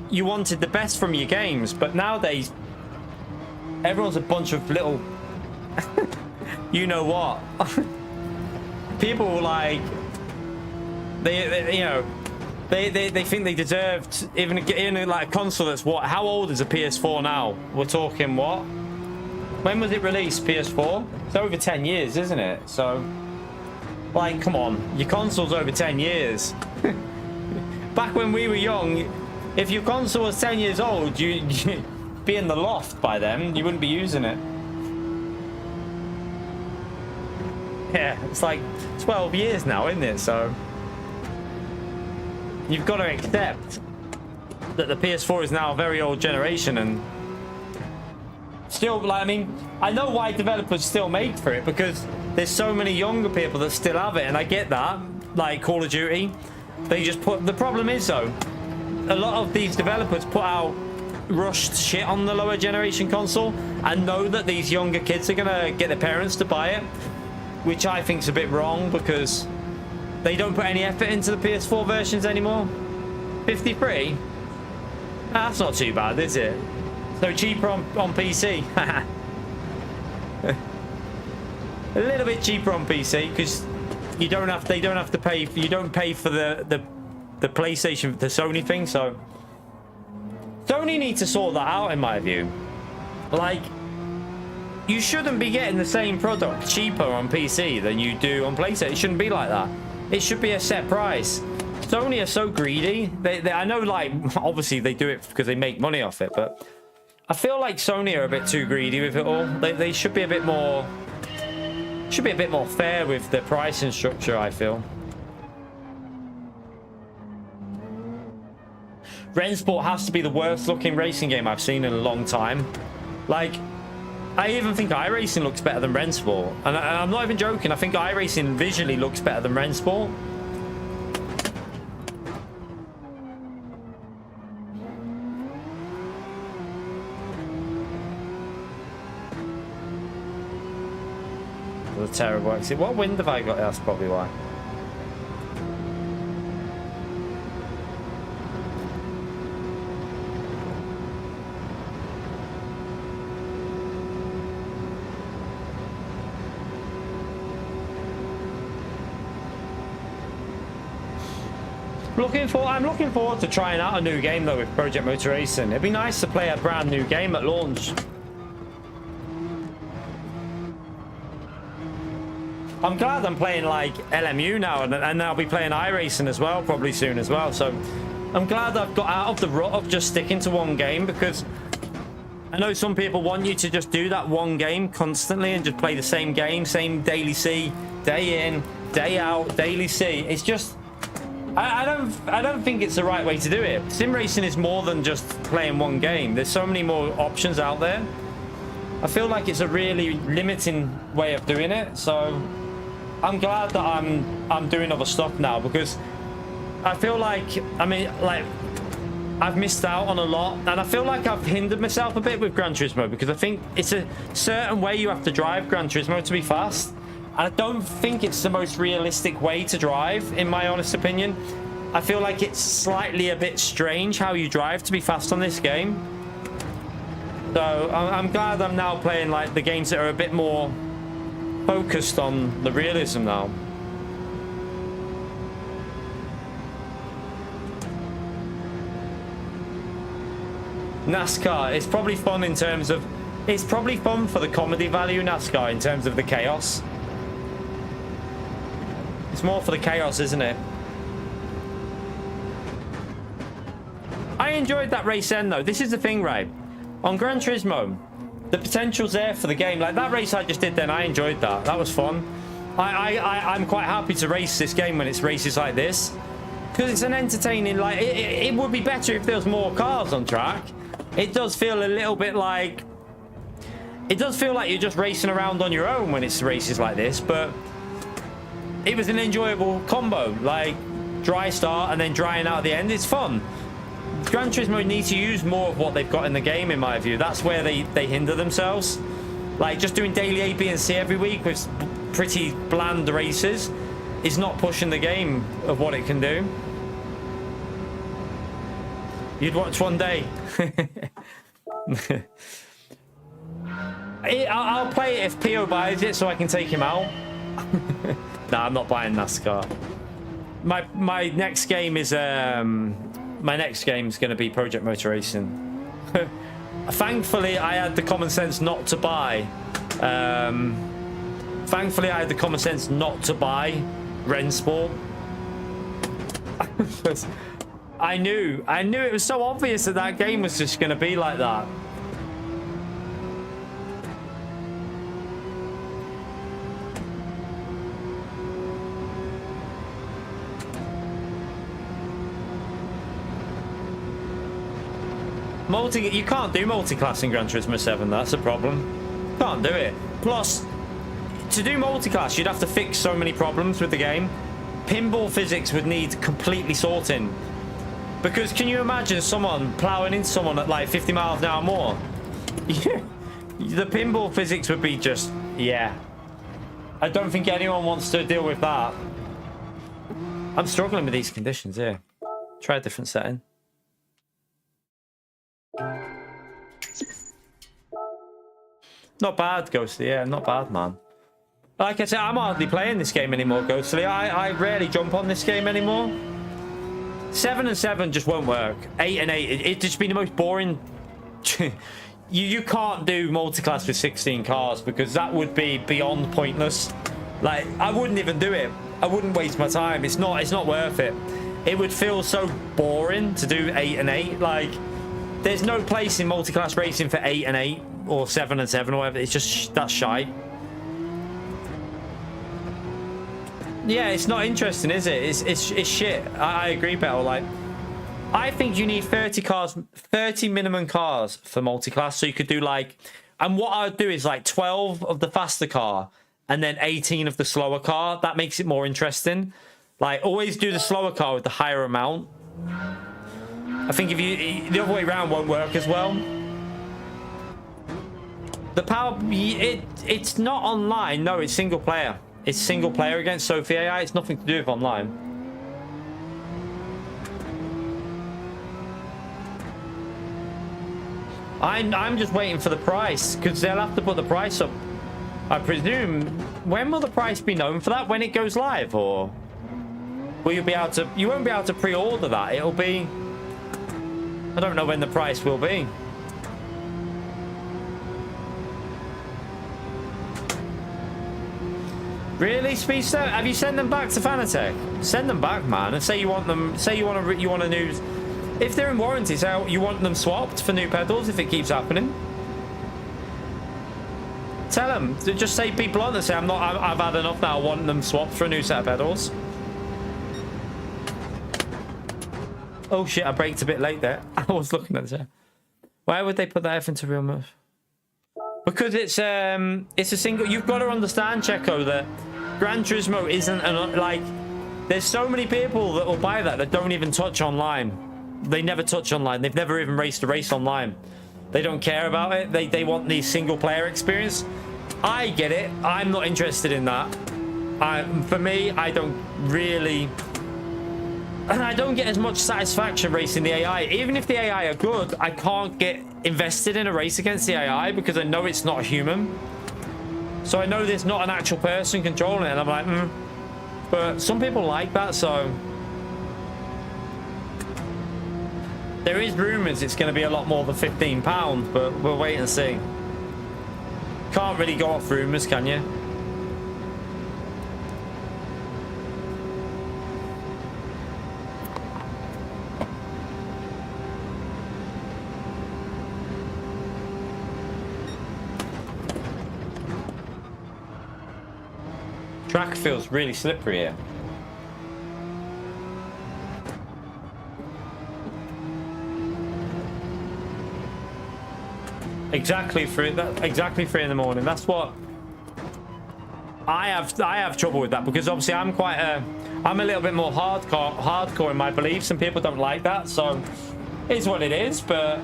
S1: you wanted the best from your games. But nowadays, everyone's a bunch of little, you know what? People like they think they deserved even like a console that's what? How old is a PS4 now? We're talking what? When was it released? PS4? It's over 10 years, isn't it? So, like, come on. Your console's over 10 years. Back when we were young, if your console was 10 years old, you'd be in the loft by then. You wouldn't be using it. Yeah, it's like 12 years now, isn't it? So, you've got to accept that the PS4 is now a very old generation, and still, like, I mean, I know why developers still make for it, because there's so many younger people that still have it, and I get that. Like Call of Duty, they just put. The problem is though, a lot of these developers put out rushed shit on the lower generation console, and know that these younger kids are gonna get their parents to buy it, which I think's a bit wrong, because they don't put any effort into the PS4 versions anymore. 53? That's not too bad, is it? So cheaper on PC. A little bit cheaper on PC, because they don't have to pay. You don't pay for the PlayStation, the Sony thing. So Sony need to sort that out, in my view. Like, you shouldn't be getting the same product cheaper on PC than you do on PlayStation. It shouldn't be like that. It should be a set price. Sony are so greedy. I know, like, obviously they do it because they make money off it, but I feel like Sony are a bit too greedy with it all. They should be a bit more fair with their pricing structure, I feel. Rensport has to be the worst looking racing game I've seen in a long time. Like, I even think iRacing looks better than Rensport. And I'm not even joking. I think iRacing visually looks better than Rensport. terrible exit. What wind have I got? That's probably why. I'm looking forward to trying out a new game though with Project Motor Racing. It'd be nice to play a brand new game at launch. I'm glad I'm playing like LMU now, and I'll be playing iRacing as well probably soon as well. So I'm glad I've got out of the rut of just sticking to one game, because I know some people want you to just do that one game constantly and just play the same game, same daily C, day in, day out, daily C. It's just I don't think it's the right way to do it. Sim racing is more than just playing one game. There's so many more options out there. I feel like it's a really limiting way of doing it. So I'm glad that I'm doing other stuff now, because I feel like, I mean, like, I've missed out on a lot, and I feel like I've hindered myself a bit with Gran Turismo, because I think it's a certain way you have to drive Gran Turismo to be fast. And I don't think it's the most realistic way to drive, in my honest opinion. I feel like it's slightly a bit strange how you drive to be fast on this game. So I'm glad I'm now playing like the games that are a bit more focused on the realism now. NASCAR, it's probably fun in terms of, it's probably fun for the comedy value, NASCAR, in terms of the chaos. It's more for the chaos, isn't it? I enjoyed that race end though. This is the thing, right? On Gran Turismo, the potential's there for the game. Like that race I just did then, I enjoyed that. That was fun. I'm quite happy to race this game when it's races like this, because it's an entertaining, like, it would be better if there was more cars on track. It does feel a little bit like, it does feel like you're just racing around on your own when it's races like this, but it was an enjoyable combo, like dry start and then drying out at the end. It's fun. Gran Turismo needs to use more of what they've got in the game, in my view. That's where they hinder themselves. Like just doing daily A, B and C every week with pretty bland races is not pushing the game of what it can do. You'd watch one day. I'll play it if Pio buys it so I can take him out. Nah, I'm not buying NASCAR. My next game is my next game is going to be Project Motor Racing. Thankfully, I had the common sense not to buy. Thankfully, I had the common sense not to buy Rensport. I knew it was so obvious that that game was just going to be like that. You can't do multi-class in Gran Turismo 7. That's a problem. Can't do it. Plus, to do multi-class, you'd have to fix so many problems with the game. Pinball physics would need completely sorting. Because can you imagine someone plowing into someone at like 50 miles an hour more? The pinball physics would be just, yeah. I don't think anyone wants to deal with that. I'm struggling with these conditions here. Try a different setting. Not bad, Ghostly. Yeah, not bad, man. Like I said, I'm hardly playing this game anymore, Ghostly. I rarely jump on this game anymore. 7 and 7 just won't work. 8 and 8, it'd just be the most boring. you can't do multi-class with 16 cars, because that would be beyond pointless. Like, I wouldn't even do it. I wouldn't waste my time. It's not worth it. It would feel so boring to do 8 and 8. Like, there's no place in multi-class racing for 8 and 8 or 7 and 7 or whatever. It's just, that's shite. Yeah, it's not interesting, is it? It's shit. I agree, Bell. Like, I think you need 30 cars, 30 minimum cars for multi-class, so you could do like, and what I would do is like 12 of the faster car and then 18 of the slower car. That makes it more interesting. Like, always do the slower car with the higher amount. I think if you, the other way around won't work as well. The power, it's not online. No, it's single player. It's single player against Sophie AI. It's nothing to do with online. I'm just waiting for the price because they'll have to put the price up. I presume. When will the price be known for that? When it goes live, or will you be able to? You won't be able to pre-order that. It'll be. I don't know when the price will be. Really, Speedster? Have you sent them back to Fanatec? Send them back, man, and say you want them. Say you want a new. If they're in warranty, say you want them swapped for new pedals. If it keeps happening, tell them. Just say, be blunt and say, I've had enough now. I want them swapped for a new set of pedals. Oh shit! I braked a bit late there. I was looking at it. Why would they put that F into real move? Because it's a single. You've got to understand, Checo, that Gran Turismo isn't like. There's so many people that will buy that don't even touch online. They never touch online. They've never even raced a race online. They don't care about it. They want the single player experience. I get it. I'm not interested in that. For me, I don't really. And I don't get as much satisfaction racing the AI. Even if the AI are good, I can't get invested in a race against the AI because I know it's not human. So I know there's not an actual person controlling it. And I'm like, But some people like that, so. There is rumours it's going to be a lot more than £15, but we'll wait and see. Can't really go off rumours, can you? Track feels really slippery here. Exactly 3 in the morning. That's what I have trouble with that, because obviously I'm a little bit more hardcore in my beliefs, and people don't like that, so it's what it is. But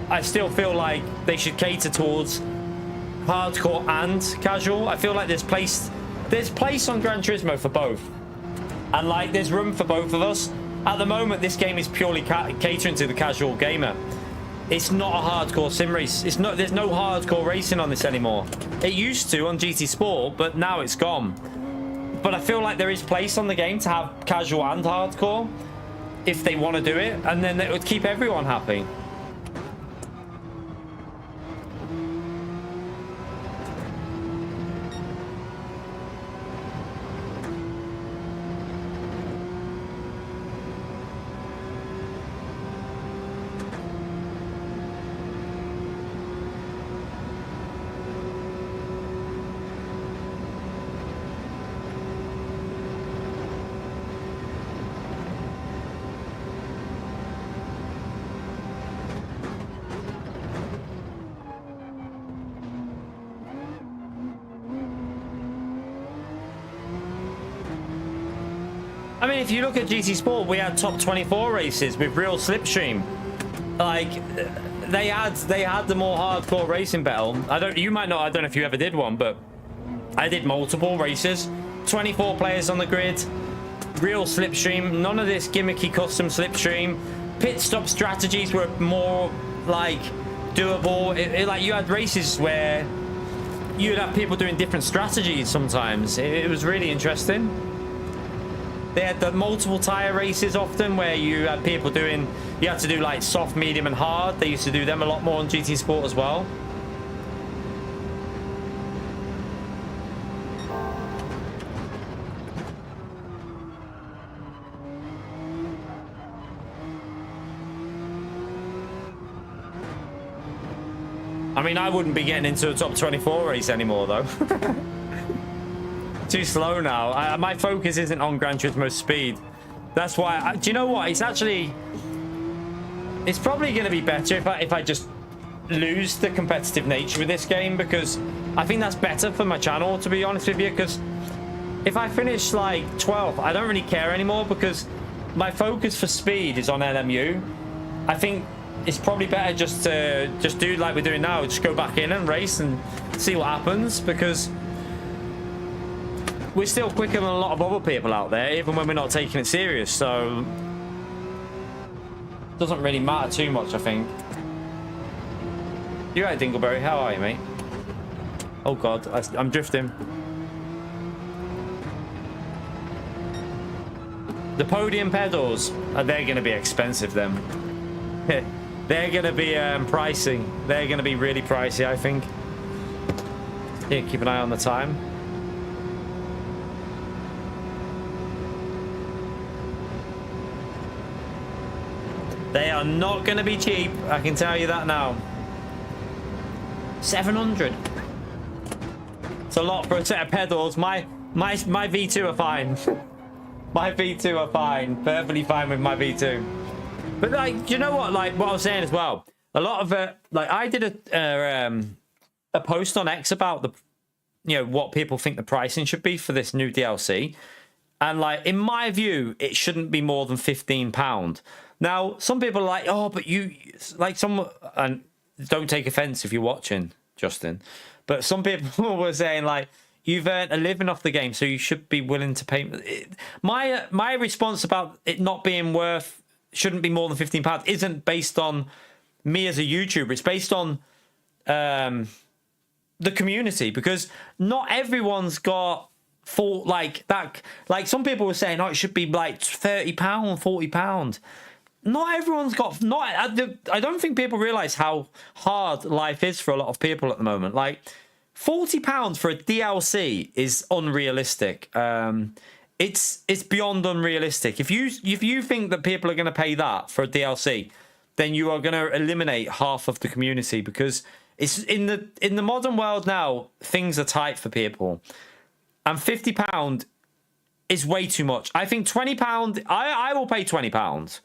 S1: I still feel like they should cater towards hardcore and casual. I feel like there's place on Gran Turismo for both, and like there's room for both of us. At the moment, this game is purely catering to the casual gamer. It's not a hardcore sim race. There's no hardcore racing on this anymore. It used to on GT Sport, but now it's gone. But I feel like there is place on the game to have casual and hardcore if they want to do it, and then it would keep everyone happy. I mean, if you look at GT Sport, we had top 24 races with real slipstream. Like, they had the more hardcore racing battle. I don't know if you ever did one, but I did multiple races. 24 players on the grid, real slipstream. None of this gimmicky custom slipstream. Pit stop strategies were more like doable. Like you had races where you'd have people doing different strategies sometimes. It was really interesting. They had the multiple tire races often where you had people doing, you had to do like soft, medium and hard. They used to do them a lot more on GT Sport as well. I mean, I wouldn't be getting into a top 24 race anymore though. Too slow now. My focus isn't on Gran Turismo speed. That's why. Do you know what? It's probably going to be better if I just lose the competitive nature with this game, because I think that's better for my channel, to be honest with you. Because if I finish like 12th, I don't really care anymore, because my focus for speed is on LMU. I think it's probably better just to do like we're doing now. Just go back in and race and see what happens, because we're still quicker than a lot of other people out there, even when we're not taking it serious. So it doesn't really matter too much, I think. You right, Dingleberry? How are you, mate? Oh God, I'm drifting. The podium pedals, they're going to be expensive then. They're going to be pricey. They're going to be really pricey, I think. Yeah, keep an eye on the time. They are not going to be cheap, I can tell you that now. 700. It's a lot for a set of pedals. My V2 are fine. My V2 are fine. Perfectly fine with my V2. But like, do you know what? Like what I was saying as well. A lot of like I did a post on X about the, you know, what people think the pricing should be for this new DLC, and like in my view, it shouldn't be more than £15. Now, some people are like, oh, but you like some, and don't take offense if you're watching, Justin, but some people were saying like, you've earned a living off the game, so you should be willing to pay. My response about it not being worth, shouldn't be more than £15, isn't based on me as a YouTuber. It's based on the community, because not everyone's got full like that. Like some people were saying, oh, it should be like £30, £40. Not everyone's got. I don't think people realise how hard life is for a lot of people at the moment. Like £40 for a DLC is unrealistic. It's beyond unrealistic. If you think that people are going to pay that for a DLC, then you are going to eliminate half of the community, because it's in the modern world now, things are tight for people, and £50 is way too much. I think £20. I will pay £20.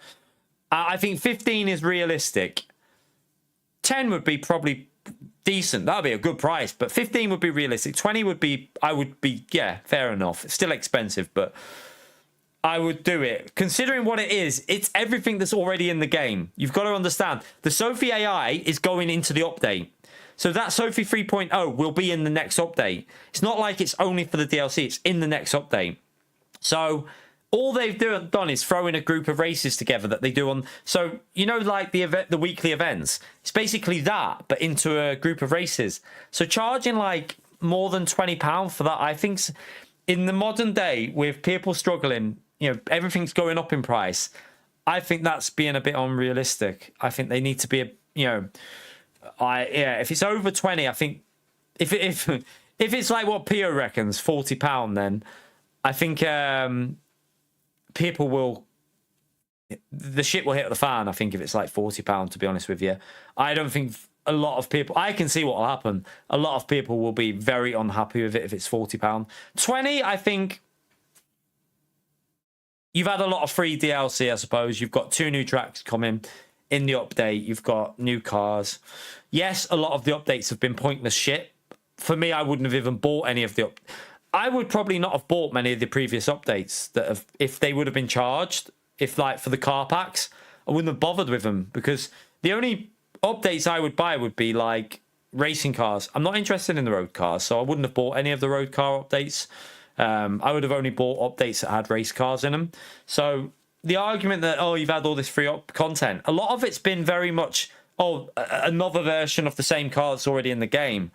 S1: I think 15 is realistic. 10 would be probably decent. That would be a good price, but 15 would be realistic. 20 would be, I would be, yeah, fair enough. It's still expensive, but I would do it. Considering what it is, it's everything that's already in the game. You've got to understand, the Sophie AI is going into the update. So that Sophie 3.0 will be in the next update. It's not like it's only for the DLC, it's in the next update. So all they've done is throw in a group of races together that they do on. So, you know, like the weekly events, it's basically that, but into a group of races. So charging like more than £20 for that, I think in the modern day with people struggling, you know, everything's going up in price. I think that's being a bit unrealistic. I think they need to be, you know, if it's over 20, I think if it's like what Pio reckons, £40, then I think people will, the shit will hit the fan. I think if it's like £40, to be honest with you, I don't think a lot of people, I can see what will happen. A lot of people will be very unhappy with it if it's £40. 20, I think you've had a lot of free DLC, I suppose. You've got 2 new tracks coming in the update. You've got new cars. Yes, a lot of the updates have been pointless shit. For me, I wouldn't have even bought any of the I would probably not have bought many of the previous updates that have, if they would have been charged, if like for the car packs, I wouldn't have bothered with them, because the only updates I would buy would be like racing cars. I'm not interested in the road cars, so I wouldn't have bought any of the road car updates. I would have only bought updates that had race cars in them. So the argument that, oh, you've had all this free content, a lot of it's been very much, oh, another version of the same car that's already in the game.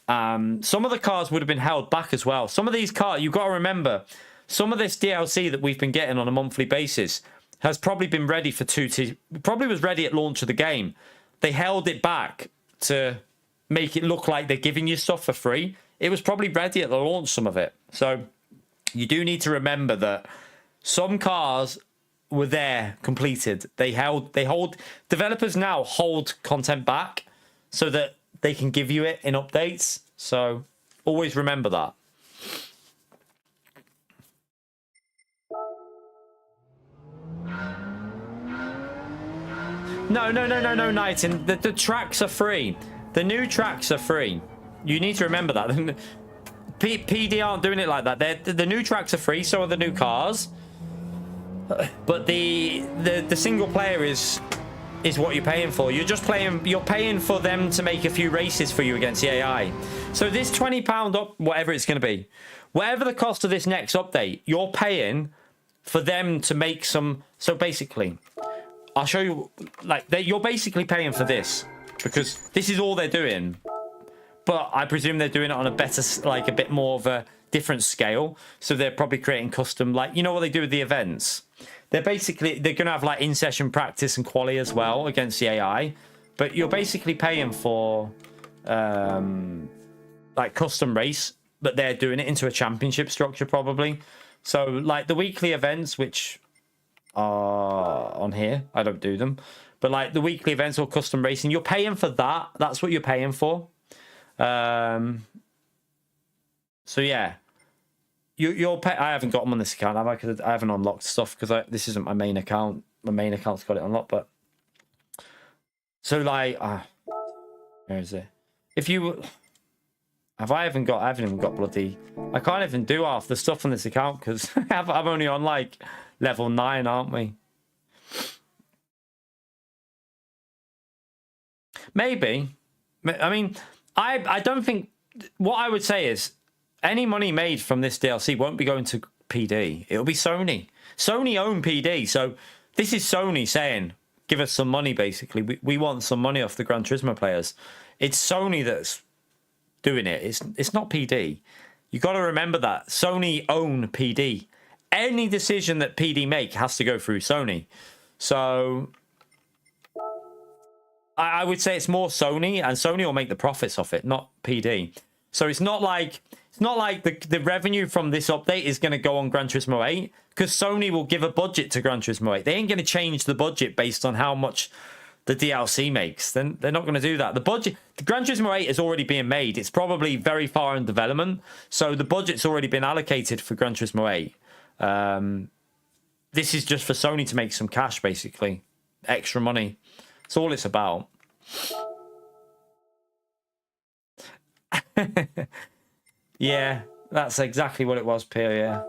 S1: Some of the cars would have been held back as well. Some of these cars, you've got to remember, some of this DLC that we've been getting on a monthly basis has probably been ready for probably was ready at launch of the game. They held it back to make it look like they're giving you stuff for free. It was probably ready at the launch, some of it. So you do need to remember that some cars were there, completed. Developers now hold content back so that they can give you it in updates. So always remember that. No, Knighton. The tracks are free. The new tracks are free. You need to remember that. PD aren't doing it like that. The new tracks are free, so are the new cars. But the single player is is what you're paying for. You're paying for them to make a few races for you against the AI. So this £20 up, whatever it's going to be, whatever the cost of this next update, you're paying for them to make some. So basically, I'll show you, like, you're basically paying for this because this is all they're doing. But I presume they're doing it on a better, like a bit more of a different scale. So they're probably creating custom, like, you know what they do with the events? They're going to have like in-session practice and quali as well against the AI. But you're basically paying for like custom race, but they're doing it into a championship structure probably. So like the weekly events, which are on here, I don't do them. But like the weekly events or custom racing, you're paying for that. That's what you're paying for. So yeah, I haven't got them on this account, have I? Because I haven't unlocked stuff because this isn't my main account. My main account's got it unlocked, but so like, where is it? If you I haven't even got bloody. I can't even do half the stuff on this account because I'm only on like level 9, aren't we? Maybe. I mean, I don't think. What I would say is any money made from this DLC won't be going to PD. It'll be Sony. Sony own PD, so this is Sony saying, "Give us some money." Basically, we want some money off the Gran Turismo players. It's Sony that's doing it. It's not PD. You got to remember that Sony own PD. Any decision that PD make has to go through Sony. So I would say it's more Sony, and Sony will make the profits off it, not PD. So it's not like the revenue from this update is going to go on Gran Turismo 8 because Sony will give a budget to Gran Turismo 8. They ain't going to change the budget based on how much the DLC makes. Then they're not going to do that. The Gran Turismo 8 is already being made. It's probably very far in development, so the budget's already been allocated for Gran Turismo 8. This is just for Sony to make some cash, basically, extra money. That's all it's about. Yeah, that's exactly what it was, Pierre.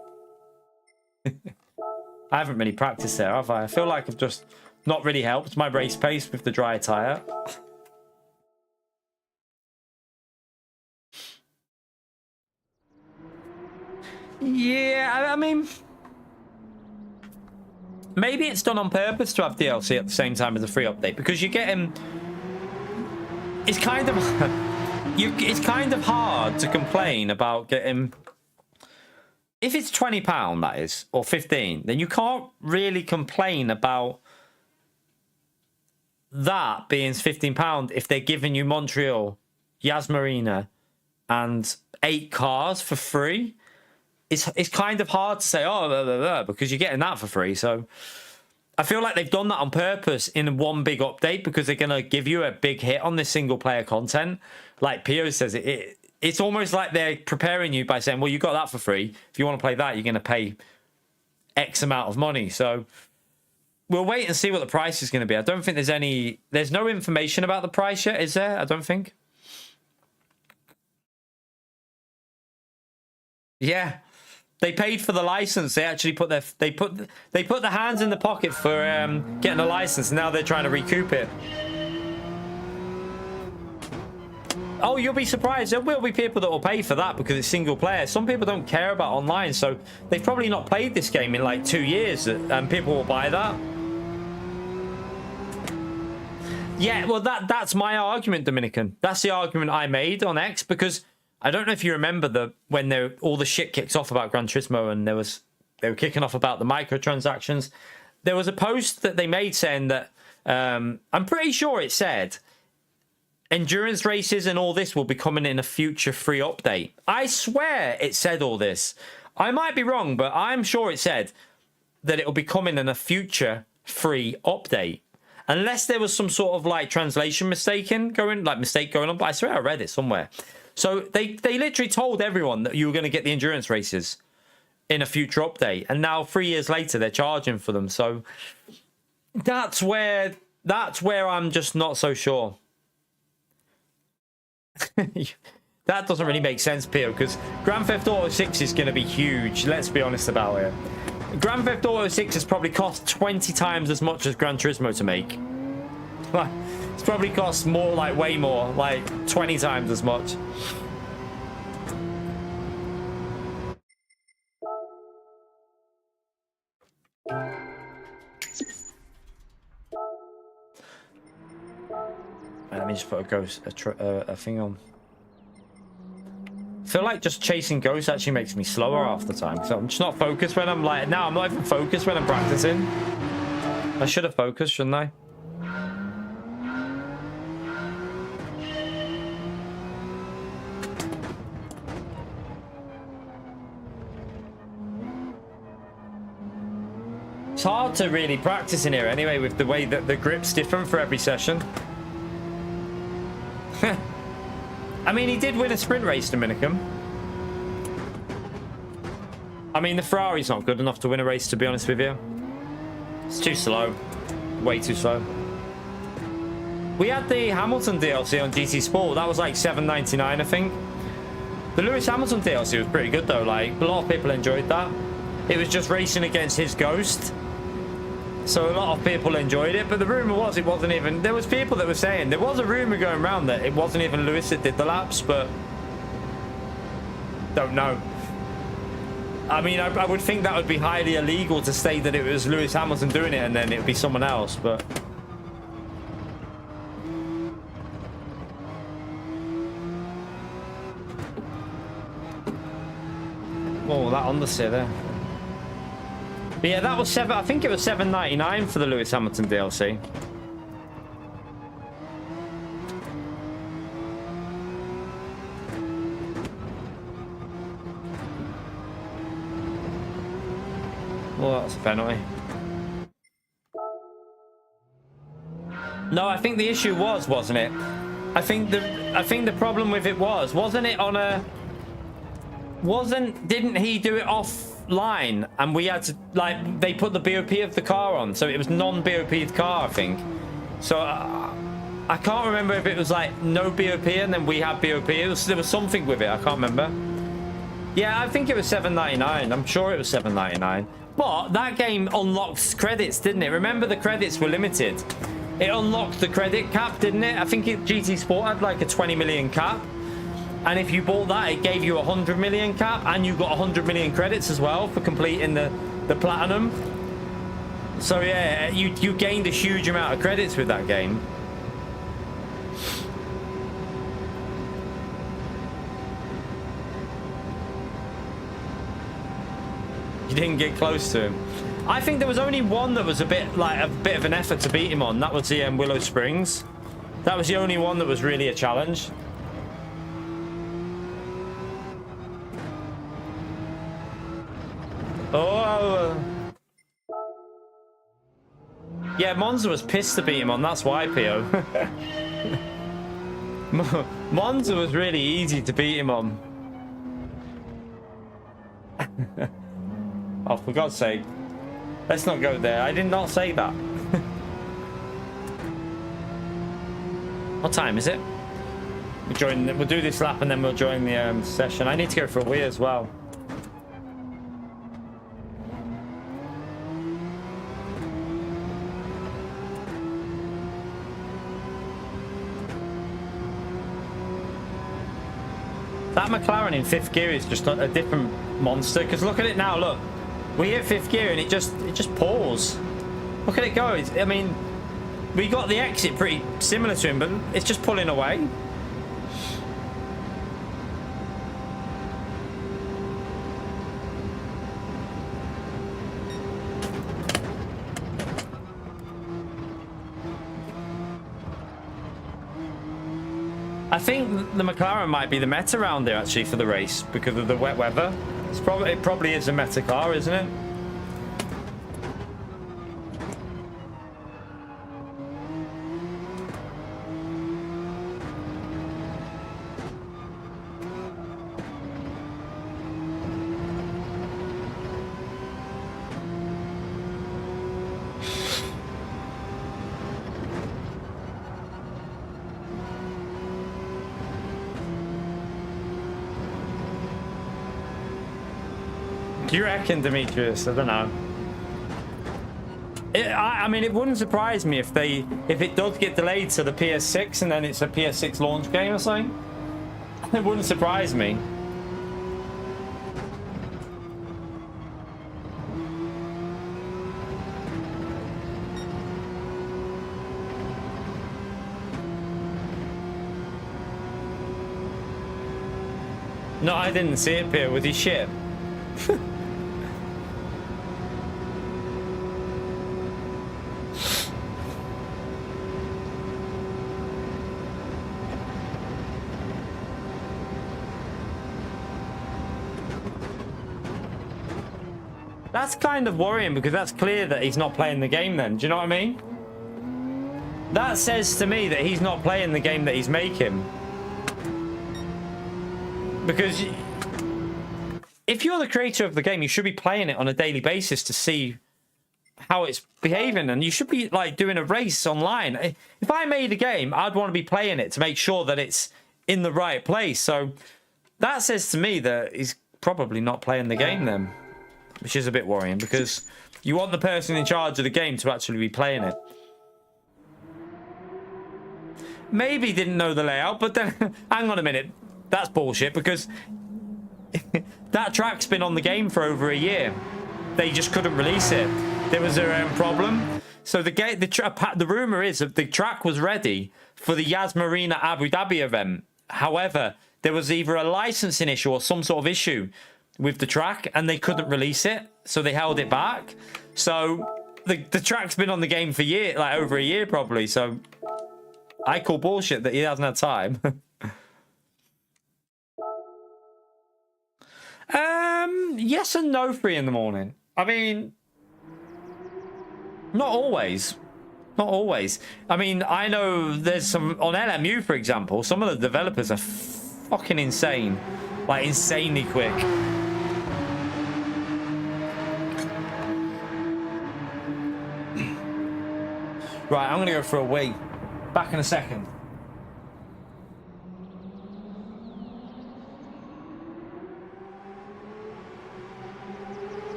S1: Yeah. I haven't really practiced there, have I? I feel like I've just not really helped my race pace with the dry tyre. Yeah, I mean, maybe it's done on purpose to have DLC at the same time as a free update because you're getting. It's kind of it's kind of hard to complain about getting. If it's £20, that is, or 15, then you can't really complain about that being £15 if they're giving you Montreal, Yas Marina, and 8 cars for free. It's kind of hard to say, oh, blah, blah, blah, because you're getting that for free. So I feel like they've done that on purpose in one big update because they're going to give you a big hit on this single player content. Like Pio says, it's almost like they're preparing you by saying, well, you got that for free. If you want to play that, you're going to pay X amount of money. So we'll wait and see what the price is going to be. I don't think there's no information about the price yet, is there? I don't think. Yeah. They paid for the license. They actually put their hands in the pocket for getting a license. Now they're trying to recoup it. Oh, you'll be surprised. There will be people that will pay for that because it's single player. Some people don't care about online, so they've probably not played this game in like 2 years, and people will buy that. Yeah, well, that's my argument, Dominican. That's the argument I made on X because I don't know if you remember when all the shit kicks off about Gran Turismo and they were kicking off about the microtransactions. There was a post that they made saying that I'm pretty sure it said endurance races and all this will be coming in a future free update. I swear it said all this. I might be wrong, but I'm sure it said that it will be coming in a future free update. Unless there was some sort of like translation mistake going on, but I swear I read it somewhere. So they literally told everyone that you were going to get the endurance races in a future update, and now 3 years later they're charging for them. So that's where I'm just not so sure. That doesn't really make sense, Pio, because Grand Theft Auto 6 is going to be huge. Let's be honest about it. Grand Theft Auto 6 has probably cost 20 times as much as Gran Turismo to make. Like, it's probably cost more, like way more, like 20 times as much. Let me just put a thing on. I feel like just chasing ghosts actually makes me slower half the time. So I'm just not focused when I'm like, now I'm not even focused when I'm practicing. I should have focused, shouldn't I? It's hard to really practice in here anyway with the way that the grip's different for every session. I mean, he did win a sprint race, Dominicum. I mean, the Ferrari's not good enough to win a race, to be honest with you. It's too slow. Way too slow. We had the Hamilton DLC on GT Sport. That was like $7.99, I think. The Lewis Hamilton DLC was pretty good, though. Like, a lot of people enjoyed that. It was just racing against his ghost. So a lot of people enjoyed it, but the rumor was it wasn't even... There was people that were saying... There was a rumor going around that it wasn't even Lewis that did the laps, but... Don't know. I mean, I would think that would be highly illegal to say that it was Lewis Hamilton doing it and then it would be someone else, but... Oh, that understeer there. But yeah, that was I think it was $7.99 for the Lewis Hamilton DLC. Well, that's a penalty. No, I think the issue wasn't it? I think the problem with it wasn't it on a... Didn't he do it offline and we had to, like, they put the BOP of the car on, so it was non-BOP'd car, I think. So I can't remember if it was like no BOP and then we had BOP. There was something with it, I can't remember. Yeah, I think it was $7.99. I'm sure it was $7.99. But that game unlocked credits, didn't it? Remember, the credits were limited. It unlocked the credit cap, didn't it? I think GT Sport had like a 20 million cap. And if you bought that, it gave you 100 million cap, and you got 100 million credits as well for completing the platinum. So yeah, you gained a huge amount of credits with that game. You didn't get close to him. I think there was only one that was a bit of an effort to beat him on. That was the Willow Springs. That was the only one that was really a challenge. Oh. Yeah, Monza was pissed to beat him on. That's why, Pio. Monza was really easy to beat him on. Oh, for God's sake. Let's not go there. I did not say that. What time is it? We'll do this lap and then we'll join the session. I need to go for a wee as well. That McLaren in 5th gear is just a different monster. Because look at it now. Look, we hit 5th gear and it just paused. Look at it go. I mean, we got the exit pretty similar to him, but it's just pulling away. I think the McLaren might be the meta round there actually for the race because of the wet weather. It probably is a meta car, isn't it? Do you reckon, Demetrius? I don't know. I mean, it wouldn't surprise me if it does get delayed to the PS6 and then it's a PS6 launch game or something. It wouldn't surprise me. No, I didn't see it, Pierre. Was he shit? That's kind of worrying because that's clear that he's not playing the game then. Do you know what I mean? That says to me that he's not playing the game that he's making. Because if you're the creator of the game, you should be playing it on a daily basis to see how it's behaving. And you should be like doing a race online. If I made a game, I'd want to be playing it to make sure that it's in the right place. So that says to me that he's probably not playing the game then. Which is a bit worrying because you want the person in charge of the game to actually be playing it. Maybe didn't know the layout, but then hang on a minute. That's bullshit because that track's been on the game for over a year. They just couldn't release it. There was a problem. So the rumor is that the track was ready for the Yas Marina Abu Dhabi event. However, there was either a licensing issue or some sort of issue with the track and they couldn't release it, so they held it back. So the track's been on the game for over a year probably. So I call bullshit that he hasn't had time. Yes and no, 3 in the morning. I mean, not always. Not always. I mean, I know there's some on LMU, for example, some of the developers are fucking insane. Like insanely quick. Right, I'm gonna go for a wee. Back in a second.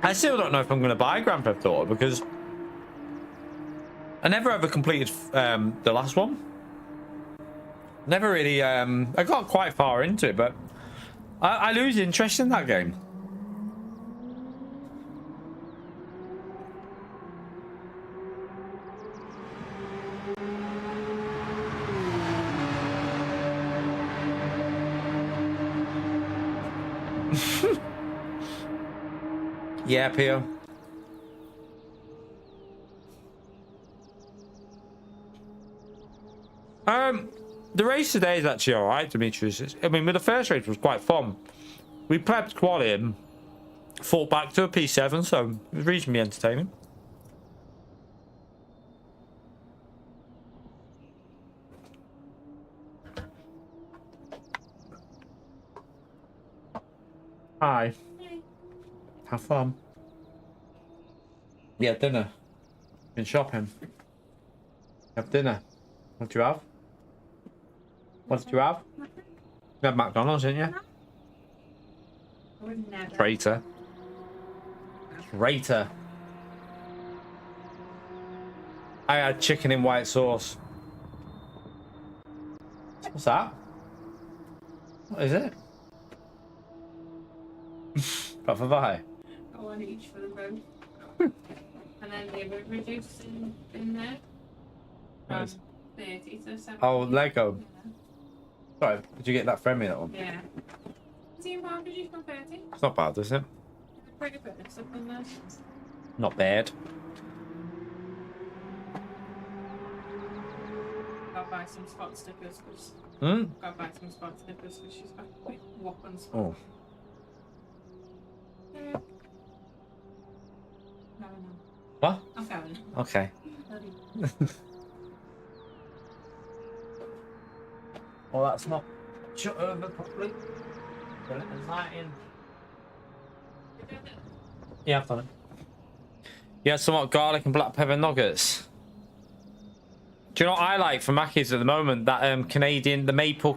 S1: I still don't know if I'm going to buy Grand Theft Auto because I never ever completed the last one. Never really, I got quite far into it, but I lose interest in that game. Yeah, Pio. The race today is actually all right, Demetrius. I mean, the first race was quite fun. We prepped quad in, fought back to a P7, so it was reasonably entertaining. Hi. Have fun. Yeah, dinner. Been shopping. Have dinner. What do you have? What do you have? You had McDonald's, didn't you? Traitor. Traitor. I had chicken in white sauce. What's that? What is it? Got for Vi.
S2: One each for the both. And then they were reduced in there.
S1: Nice.
S2: 30 to 70.
S1: Oh, Lego.
S2: Yeah.
S1: Sorry, did you get that from me, that one?
S2: Yeah. Is he about reduced from 30?
S1: It's not bad, is it?
S2: Pretty good stuff in there.
S1: Not bad.
S2: Gotta buy some spot stickers because gotta buy some spot stickers because she's got quite whopping spot.
S1: Oh.
S2: Yeah. No.
S1: What?
S2: I'm going.
S1: Okay. Well, that's not shut over properly. Put it in light in. Yeah, I've done it. You had some garlic and black pepper nuggets. Do you know what I like from Mackey's at the moment? That Canadian, the maple,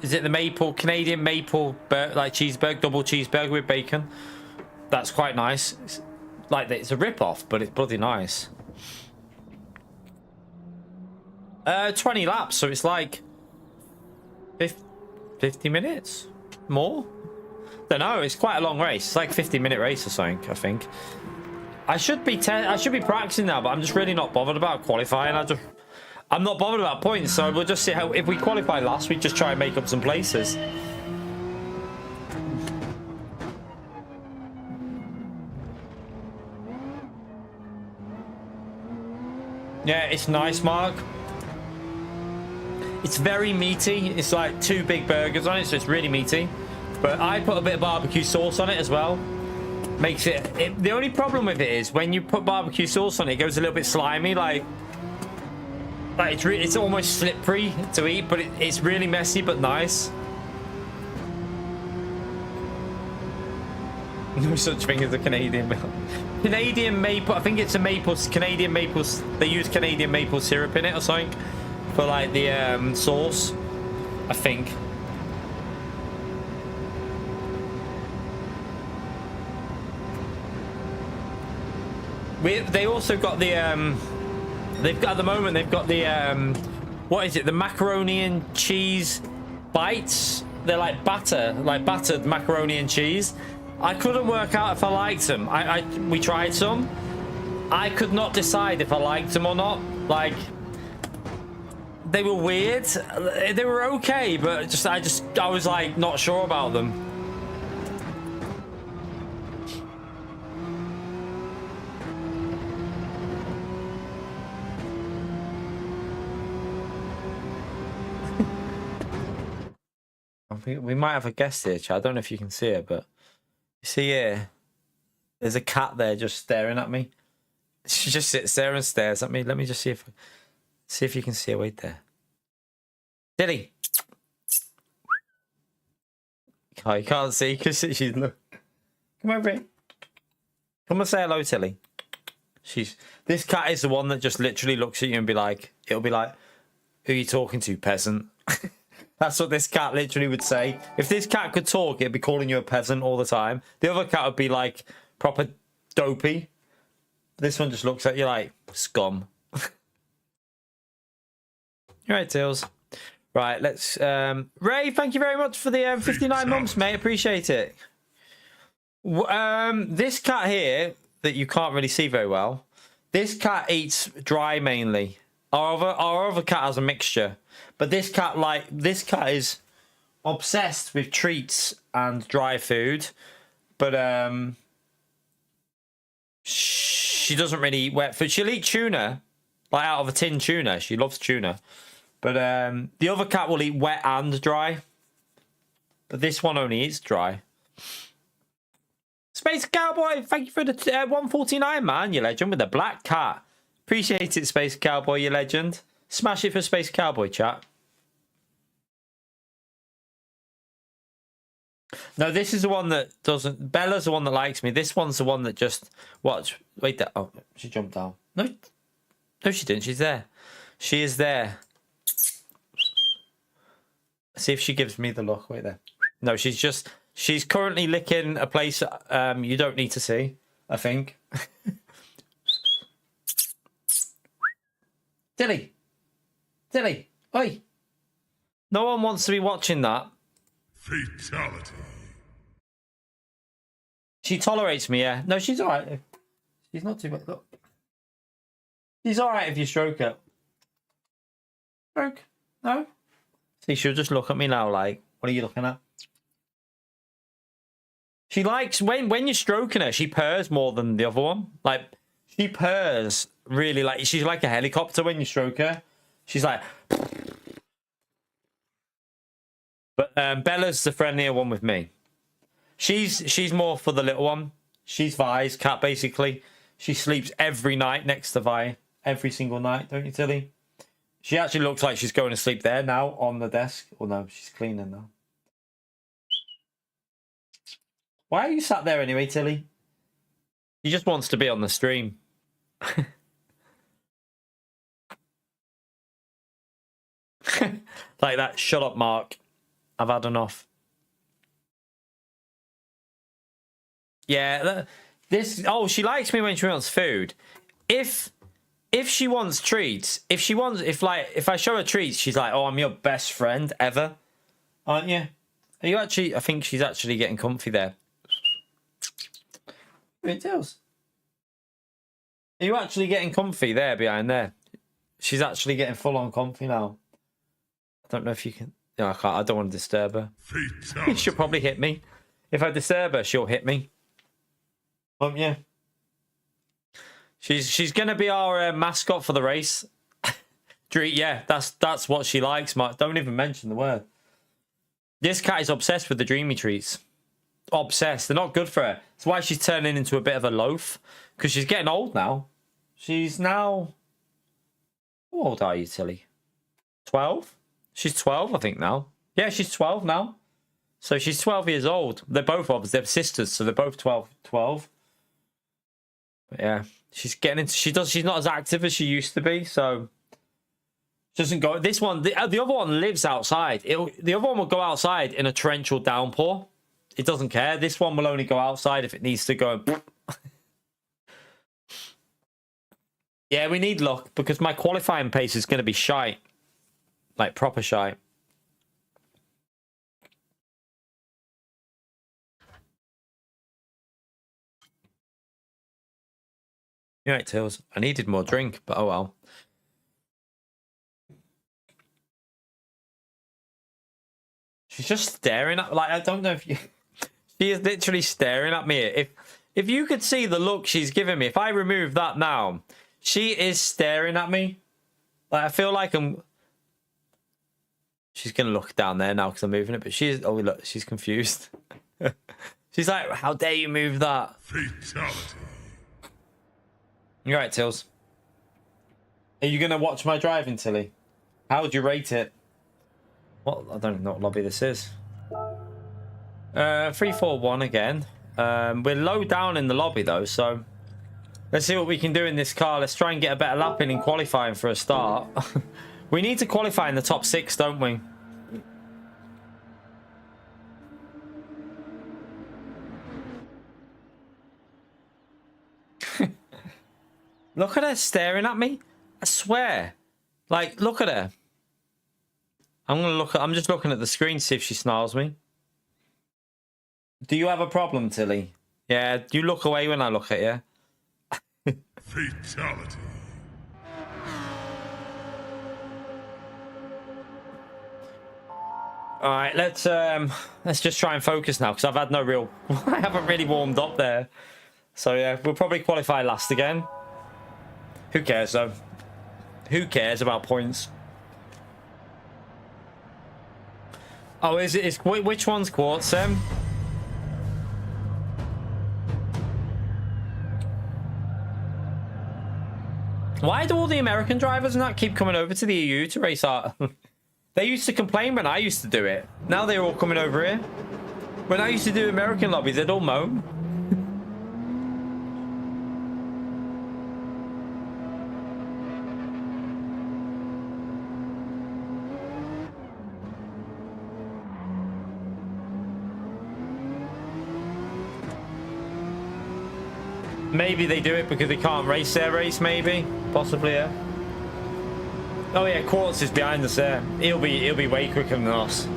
S1: is it the maple, Canadian maple, like cheeseburger, double cheeseburger with bacon? That's quite nice. It's like, it's a rip-off, but it's bloody nice. 20 laps, so it's like 50 minutes? More? Don't know, it's quite a long race. It's like a 50-minute race or something, I think. I should be practicing now, but I'm just really not bothered about qualifying. I'm not bothered about points, so we'll just see how, if we qualify last, we just try and make up some places. Yeah, it's nice, Mark. It's very meaty. It's like 2 big burgers on it, so it's really meaty. But I put a bit of barbecue sauce on it as well. Makes it the only problem with it is when you put barbecue sauce on it, it goes a little bit slimy, like it's almost slippery to eat, but it's really messy but nice. No such thing as a Canadian maple. I think it's a Canadian maple. They use Canadian maple syrup in it or something for like the sauce, I think. They also got the they've got at the moment they've got the what is it, the macaroni and cheese bites. They're like battered macaroni and cheese. I couldn't work out if I liked them. We tried some. I could not decide if I liked them or not. Like, they were weird. They were okay, but I was like not sure about them. I think we might have a guest here, Chad. I don't know if you can see it, but you see here, there's a cat there just staring at me. She just sits there and stares at me. Let me just see if you can see her. Wait there. Tilly. Oh, you can't see because she's look. Come over here. Come and say hello, Tilly. This cat is the one that just literally looks at you and it'll be like, who are you talking to, peasant? That's what this cat literally would say. If this cat could talk, it'd be calling you a peasant all the time. The other cat would be like proper dopey. This one just looks at you like scum. You're right, Tails. Right, let's Ray, thank you very much for the 59 months, mate. Appreciate it. This cat here that you can't really see very well, this cat eats dry mainly. Our other cat has a mixture, but this cat is obsessed with treats and dry food. But She doesn't really eat wet food. She'll eat tuna, like out of a tin tuna. She loves tuna. But the other cat will eat wet and dry. But this one only eats dry. Space Cowboy, thank you for the 149, man. You legend with the black cat. Appreciate it, Space Cowboy, you legend. Smash it for Space Cowboy, chat. No, this is the one that doesn't... Bella's the one that likes me. This one's the one that just... Watch. Wait there. Oh, she jumped down. No, she didn't. She's there. She is there. See if she gives me the look. Wait there. No, she's just... She's currently licking a place you don't need to see, I think. Dilly. Dilly. Oi. No one wants to be watching that.
S3: Fatality.
S1: She tolerates me, yeah. No, she's alright. She's not too bad. Look. She's alright if you stroke her. Stroke? No? See, she'll just look at me now like, what are you looking at? She likes, when you're stroking her, she purrs more than the other one. Like, she purrs really like, she's like a helicopter when you stroke her. She's like... But Bella's the friendlier one with me. She's more for the little one. She's Vi's cat, basically. She sleeps every night next to Vi. Every single night, don't you, Tilly? She actually looks like she's going to sleep there now on the desk. Oh, no, she's cleaning now. Why are you sat there anyway, Tilly? She just wants to be on the stream. Like that. Shut up, Mark. I've had enough. Yeah, this... Oh, she likes me when she wants food. If she wants treats, if I show her treats, she's like, oh, I'm your best friend ever. Aren't you? Are you actually... I think she's actually getting comfy there. It does. Are you actually getting comfy there behind there? She's actually getting full on comfy now. I don't know if you can... No, I can't. I don't want to disturb her. She'll probably hit me. If I disturb her, she'll hit me. Won't you? She's going to be our mascot for the race. Yeah, that's what she likes, Mark. Don't even mention the word. This cat is obsessed with the dreamy treats. Obsessed. They're not good for her. That's why she's turning into a bit of a loaf. Because she's getting old now. She's now... How old are you, Tilly? 12? She's 12, I think, now. Yeah, she's 12 now. So she's 12 years old. They're both obviously, they're sisters, so they're both 12. But yeah, she's getting into... She's not as active as she used to be, so... She doesn't go... This one... The other one lives outside. The other one will go outside in a torrential downpour. It doesn't care. This one will only go outside if it needs to go... Yeah, we need luck, because my qualifying pace is going to be shite. Like, proper shite. You're right, Tails. I needed more drink, but oh well. She's just staring at... Like, I don't know if you... She is literally staring at me. If you could see the look she's giving me, if I remove that now, she is staring at me. Like, I feel like I'm... She's going to look down there now because I'm moving it, but she's... Oh, look, she's confused. She's like, how dare you move that?
S3: Fatality.
S1: You're right, Tills. Are you going to watch my driving, Tilly? How would you rate it? Well, I don't know what lobby this is. 3-4-1 again. We're low down in the lobby, though, so... Let's see what we can do in this car. Let's try and get a better lap in qualifying for a start. We need to qualify in the top 6, don't we? Look at her staring at me. I swear. Like, look at her. I'm just looking at the screen to see if she snarls me. Do you have a problem, Tilly? Yeah, you look away when I look at you.
S3: Fatality.
S1: All right, let's just try and focus now because I've had no real... I haven't really warmed up there. So yeah, we'll probably qualify last again. Who cares though? Who cares about points? Oh, which one's quartz, Sam? Why do all the American drivers not keep coming over to the EU to race art? They used to complain when I used to do it. Now they're all coming over here. When I used to do American lobbies, they'd all moan. Maybe they do it because they can't race their race, maybe. Possibly, yeah. Oh yeah, Quartz is behind us there. He'll be way quicker than us.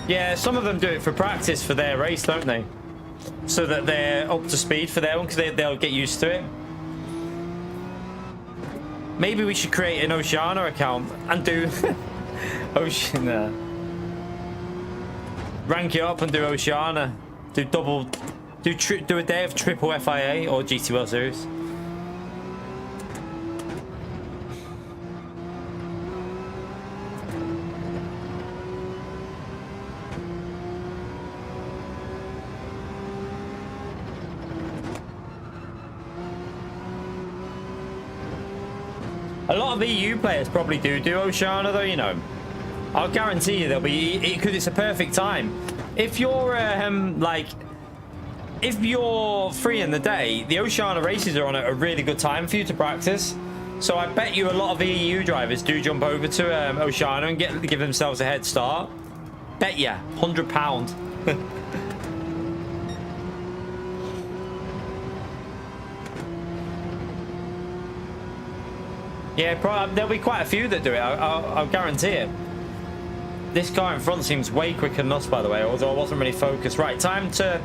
S1: Yeah, some of them do it for practice for their race, don't they? So that they're up to speed for their one, because they'll get used to it. Maybe we should create an Oceana account and do Oceana. Rank it up and do Oceana. Do a day of triple FIA or GTWS series. A lot of EU players probably do Oceana though, you know. I'll guarantee you there'll be, because it's a perfect time. If you're if you're free in the day, the Oceana races are on at a really good time for you to practice. So I bet you a lot of the EU drivers do jump over to Oceana and give themselves a head start. Bet ya, £100. Yeah, probably, there'll be quite a few that do it. I'll guarantee it. This car in front seems way quicker than us, by the way, although I wasn't really focused. Right, time to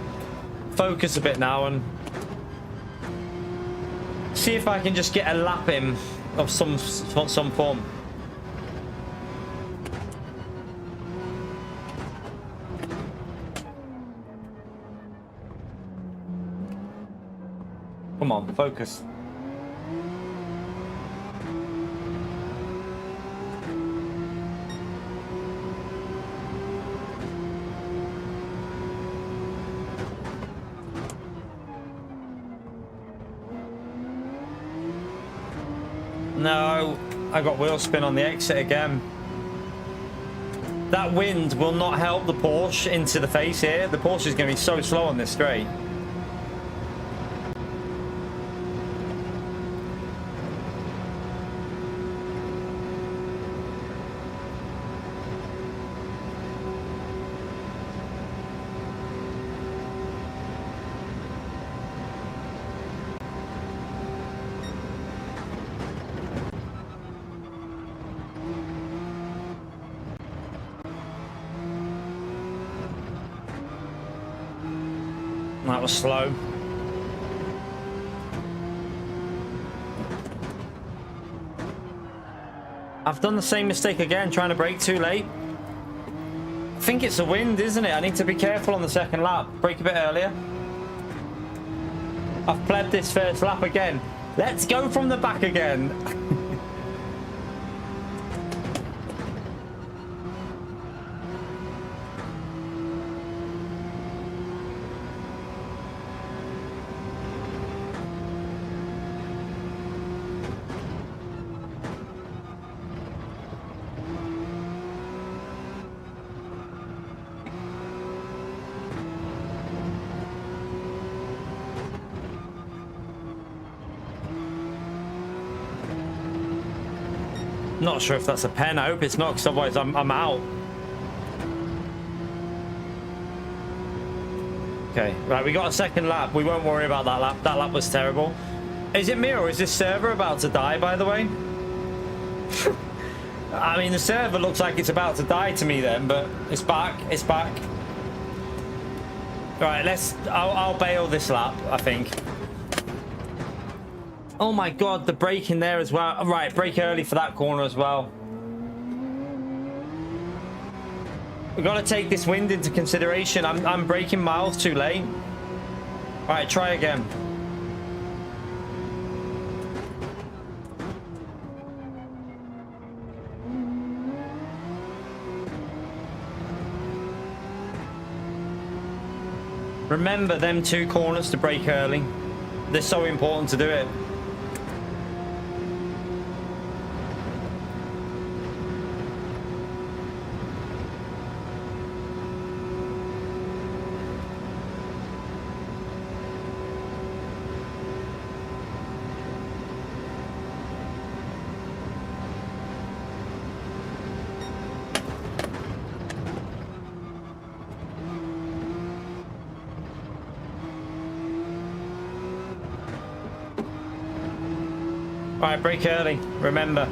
S1: focus a bit now and see if I can just get a lap in of some form. Come on, focus. No, I got wheel spin on the exit again. That wind will not help the Porsche into the face here. The Porsche is going to be so slow on this straight. That was slow. I've done the same mistake again, trying to brake too late. I think it's the wind, isn't it? I need to be careful on the second lap. Brake a bit earlier. I've pled this first lap again. Let's go from the back again. Not sure if that's a pen. I hope it's not, because otherwise I'm out. Okay, right, we got a second lap. We won't worry about that lap. That lap was terrible. Is it me or is this server about to die, by the way? I mean, the server looks like it's about to die to me then, but it's back. It's back. Right, I'll bail this lap, I think. Oh my god, the brake in there as well. Right, brake early for that corner as well. We've got to take this wind into consideration. I'm braking miles too late. Right, try again. Remember them 2 corners to brake early. They're so important to do it. Alright, brake early, remember.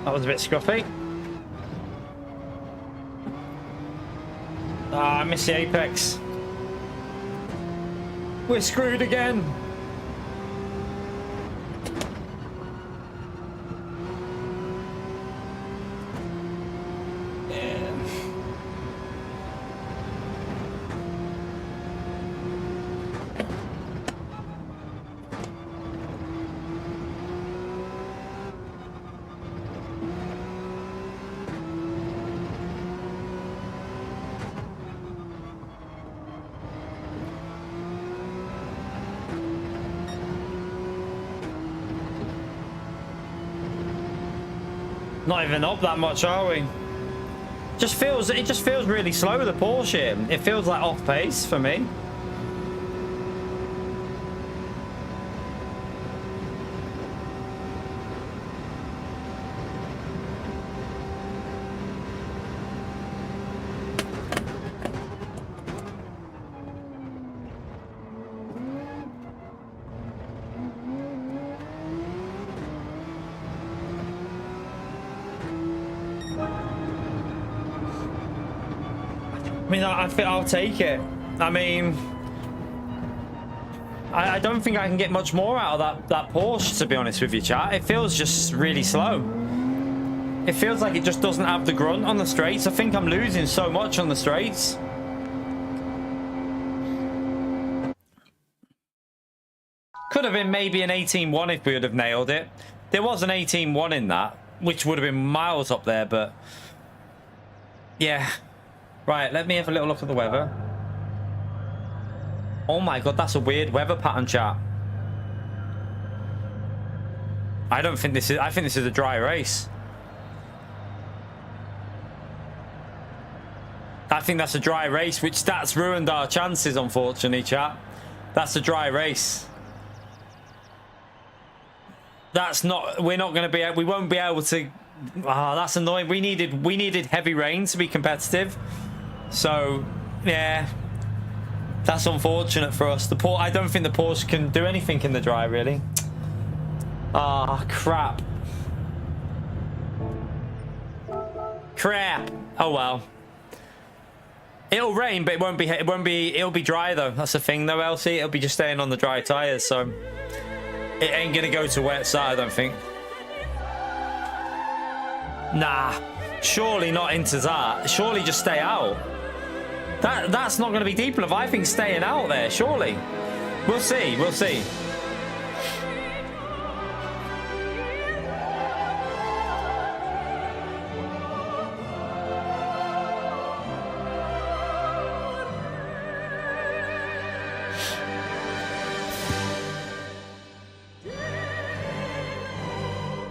S1: That was a bit scruffy. Ah, I missed the apex. We're screwed again. Not even up that much, are we? It just feels really slow, the Porsche. It feels like off pace for me. I mean, I think I'll take it. I mean, I don't think I can get much more out of that Porsche, to be honest with you, chat. It feels just really slow. It feels like it just doesn't have the grunt on the straights. I think I'm losing so much on the straights. Could have been maybe an 18-1 if we would have nailed it. There was an 18-1 in that, which would have been miles up there, but yeah. Right, let me have a little look at the weather. Oh my god, that's a weird weather pattern, chat. I think this is a dry race. I think that's a dry race, which that's ruined our chances, unfortunately, chat. That's a dry race. That's not, we're not going to be, we won't be able to, that's annoying. We needed heavy rain to be competitive. So, yeah, that's unfortunate for us. I don't think the Porsche can do anything in the dry, really. Ah, crap. Crap. Oh well. It'll rain, but it'll be dry though. That's the thing though, Elsie. It'll be just staying on the dry tires, so it ain't gonna go to wet side, I don't think. Nah, surely not into that. Surely just stay out. That's not going to be deep enough. I think staying out there, surely. We'll see. We'll see.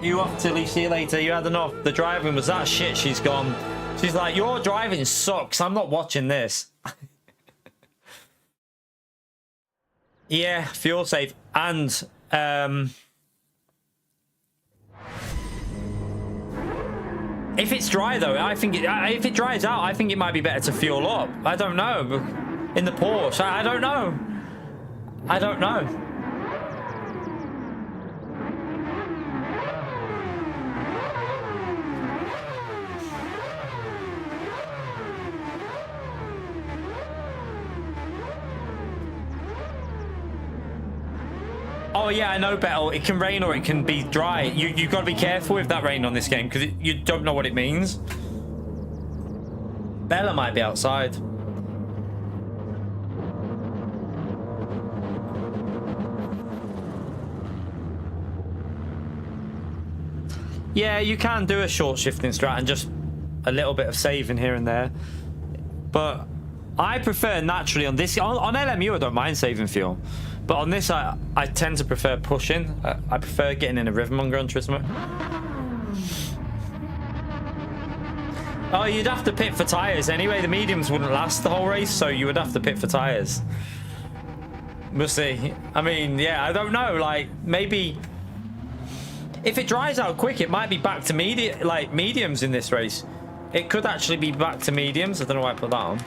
S1: You off, Tilly. See you later. You had enough. The driving was that shit. She's gone. She's like, your driving sucks. I'm not watching this. Yeah, fuel safe. And if it's dry though, I think if it dries out, I think it might be better to fuel up. I don't know. In the Porsche, I don't know. I don't know. Oh yeah, I know, Beto. It can rain or it can be dry. You've got to be careful with that rain on this game because you don't know what it means. Bella might be outside. Yeah, you can do a short shifting strat and just a little bit of saving here and there. But I prefer naturally on this. On LMU, I don't mind saving fuel. But on this, I tend to prefer pushing. I prefer getting in a rhythm on Gran Turismo. Oh, you'd have to pit for tyres anyway. The mediums wouldn't last the whole race, so you would have to pit for tyres. We'll see. I mean, yeah, I don't know. Like, maybe... If it dries out quick, it might be back to mediums in this race. It could actually be back to mediums. I don't know why I put that on.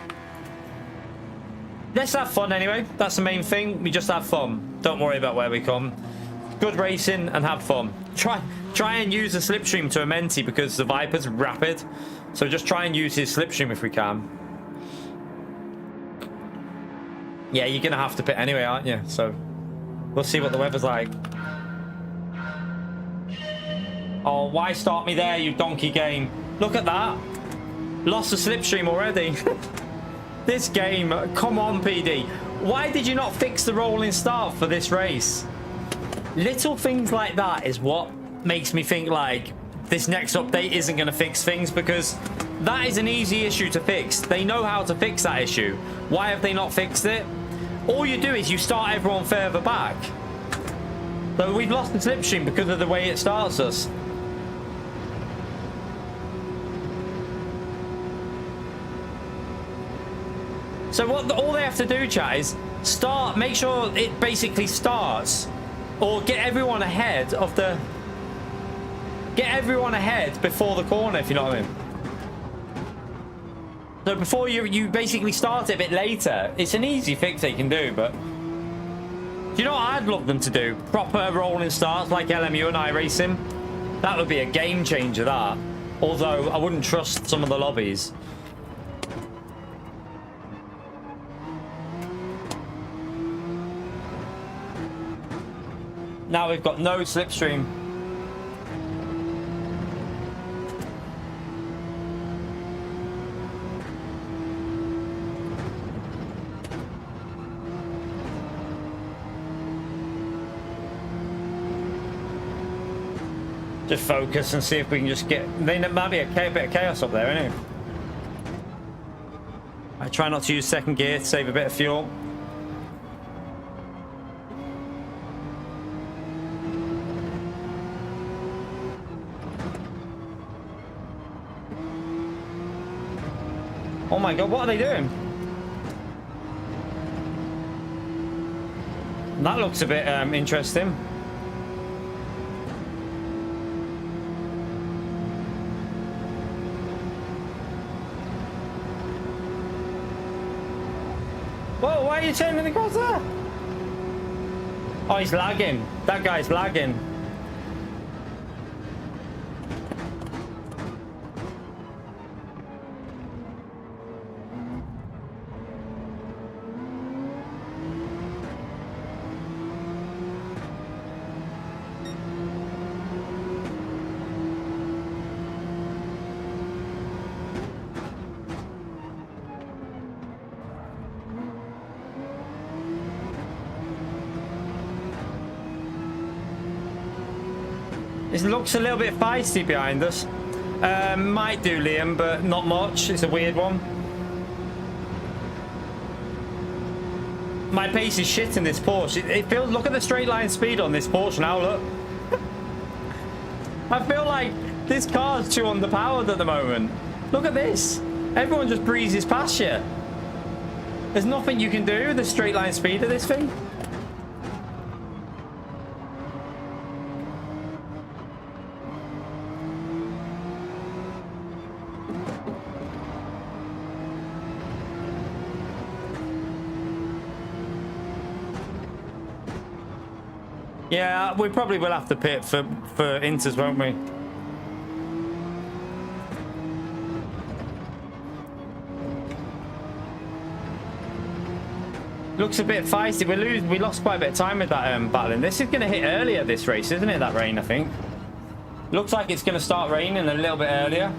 S1: Let's have fun anyway. That's the main thing. We just have fun. Don't worry about where we come. Good racing and have fun. Try and use the slipstream to a Menti because the Viper's rapid. So just try and use his slipstream if we can. Yeah, you're going to have to pit anyway, aren't you? So we'll see what the weather's like. Oh, why start me there, you donkey game? Look at that. Lost the slipstream already. This game, come on, PD. Why did you not fix the rolling start for this race? Little things like that is what makes me think like this next update isn't going to fix things, because that is an easy issue to fix. They know how to fix that issue. Why have they not fixed it? All you do is you start everyone further back. So we've lost the slipstream because of the way it starts us. So all they have to do, chat, is start, make sure it basically starts, or get everyone ahead of the... Get everyone ahead before the corner, if you know what I mean. So before you basically start it a bit later, it's an easy fix they can do, but... Do you know what I'd love them to do? Proper rolling starts like LMU and iRacing. That would be a game changer, that. Although I wouldn't trust some of the lobbies. Now we've got no slipstream. Just focus and see if we can just get... There might be a bit of chaos up there, isn't it? I try not to use second gear to save a bit of fuel. Oh my god, what are they doing? That looks a bit interesting. Whoa, why are you turning across there? Oh, he's lagging. That guy's lagging. It looks a little bit feisty behind us. Might do, Liam, but not much. It's a weird one. My pace is shit in this Porsche. It feels... Look at the straight line speed on this Porsche now, look. I feel like this car's too underpowered at the moment. Look at this. Everyone just breezes past you. There's nothing you can do with the straight line speed of this thing. Yeah, we probably will have to pit for Inters, won't we? Looks a bit feisty. We lost quite a bit of time with that battling. This is going to hit earlier, this race, isn't it? That rain, I think. Looks like it's going to start raining a little bit earlier.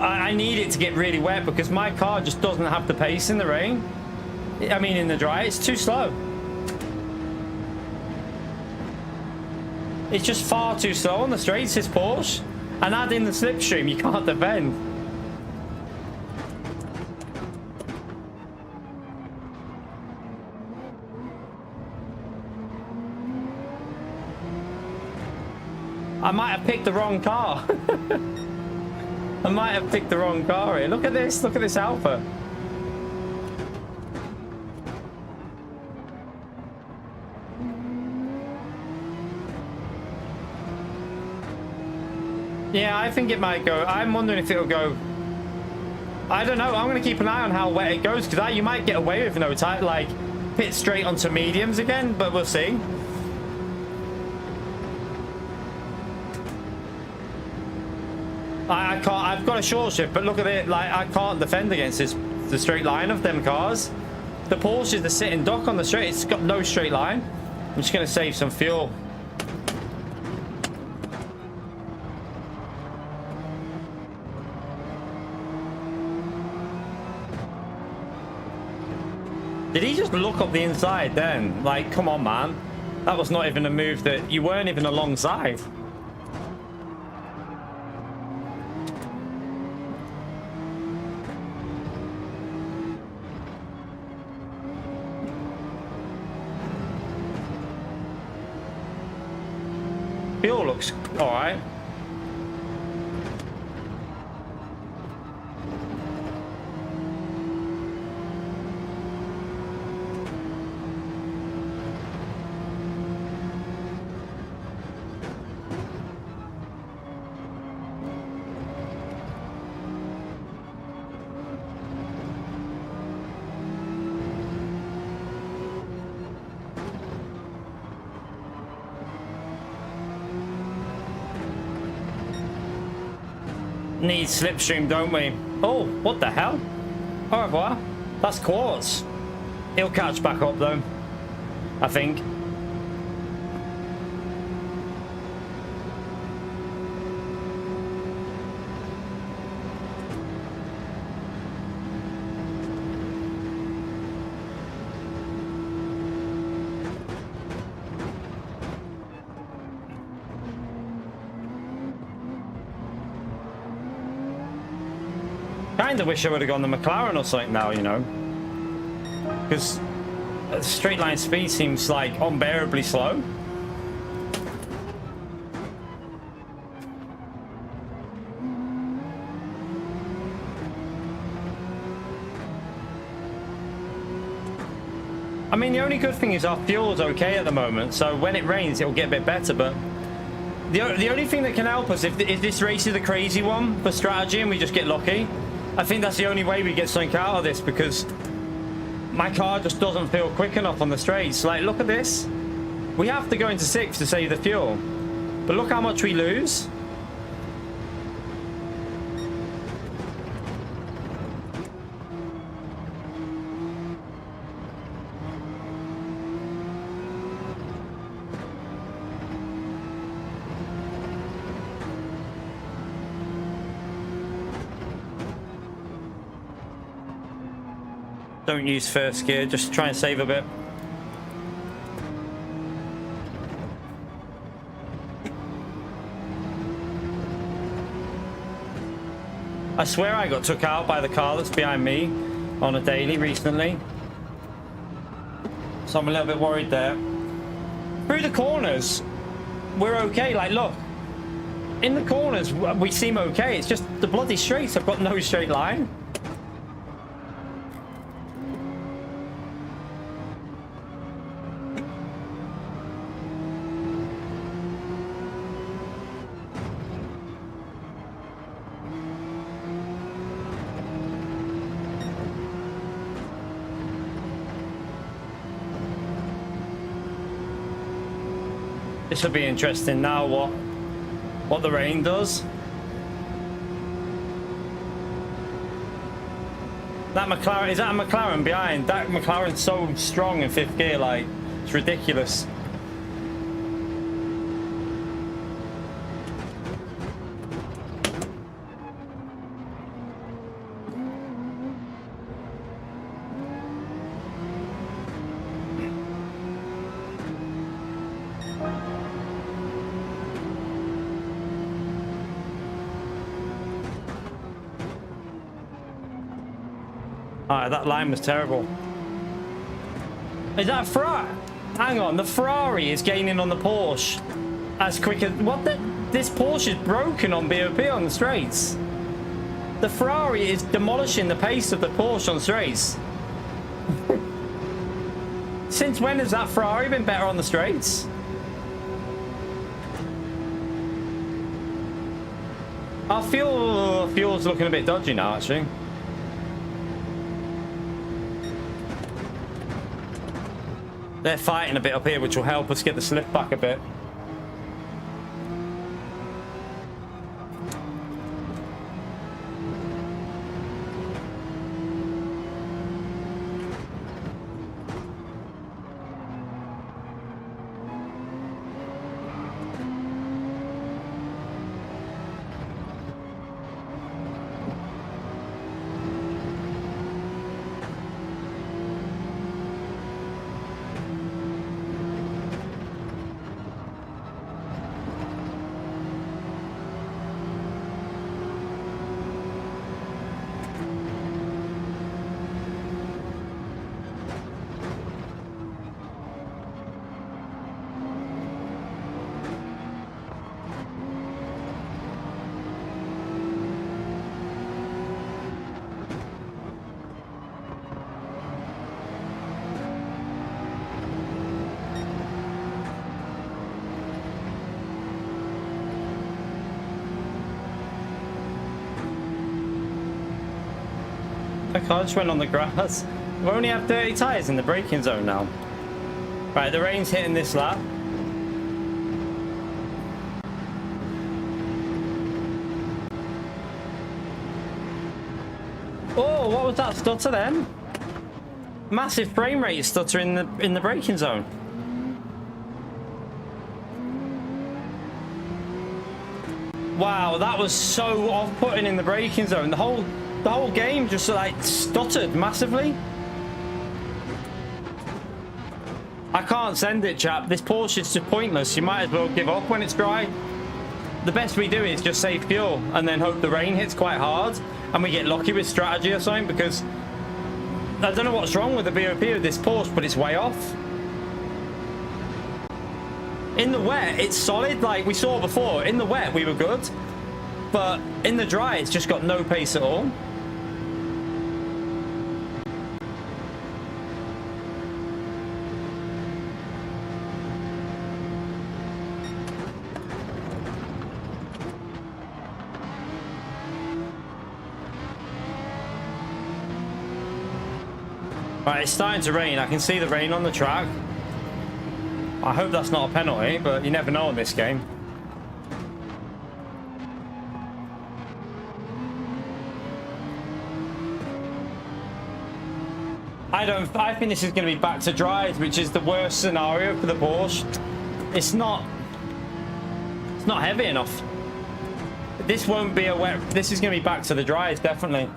S1: I need it to get really wet because my car just doesn't have the pace in the rain. I mean, in the dry, it's too slow. It's just far too slow on the straights, this Porsche. And add in the slipstream, you can't defend. I might have picked the wrong car. I might have picked the wrong car here. Look at this Alpha. Yeah, I think it might go. I'm wondering if it'll go. I don't know. I'm going to keep an eye on how wet it goes because you might get away with no type, like pit straight onto mediums again, but we'll see. I can't. I've got a short shift, but look at it. Like I can't defend against the straight line of them cars. The Porsche is the sitting duck on the straight. It's got no straight line. I'm just going to save some fuel. Did he just look up the inside then? Like, come on, man. That was not even a move that you weren't even alongside. Fuel looks all right. Need slipstream, don't we? Oh, what the hell? Au revoir. That's quartz. He'll catch back up though, I think. Kinda wish I would have gone the McLaren or something now, you know, because straight line speed seems like unbearably slow. I mean, the only good thing is our fuel's okay at the moment, so when it rains it'll get a bit better, but the only thing that can help us if this race is the crazy one for strategy and we just get lucky, I think that's the only way we get something out of this, because my car just doesn't feel quick enough on the straights. Like, look at this. We have to go into 6th to save the fuel, but look how much we lose. Don't use first gear, just try and save a bit. I swear I got took out by the car that's behind me on a daily recently. So I'm a little bit worried there. Through the corners, we're okay. Like, look. In the corners, we seem okay. It's just the bloody straights have got no straight line. This will be interesting now. What the rain does. That McLaren, is that a McLaren behind? That McLaren's so strong in 5th gear, like, it's ridiculous. Alright, that line was terrible. Is that a Ferrari? Hang on, the Ferrari is gaining on the Porsche as quick as... What the... This Porsche is broken on BOP on the straights. The Ferrari is demolishing the pace of the Porsche on straights. Since when has that Ferrari been better on the straights? Our fuel's looking a bit dodgy now, actually. They're fighting a bit up here, which will help us get the slip back a bit. I just went on the grass. We only have 30 tyres in the braking zone now. Right, the rain's hitting this lap. Oh, what was that stutter then? Massive frame rate stutter in the braking zone. Wow, that was so off-putting in the braking zone. The whole game just like stuttered massively. I can't send it, chap. This Porsche is just pointless. You might as well give up when it's dry. The best we do is just save fuel and then hope the rain hits quite hard and we get lucky with strategy or something, because I don't know what's wrong with the BOP of this Porsche, but it's way off. In the wet, it's solid, like we saw before. In the wet, we were good, but in the dry, it's just got no pace at all. Right, it's starting to rain. I can see the rain on the track. I hope that's not a penalty, but you never know in this game. I think this is going to be back to dries, which is the worst scenario for the Porsche. It's not heavy enough. This won't be a wet. This is going to be back to the dries, definitely.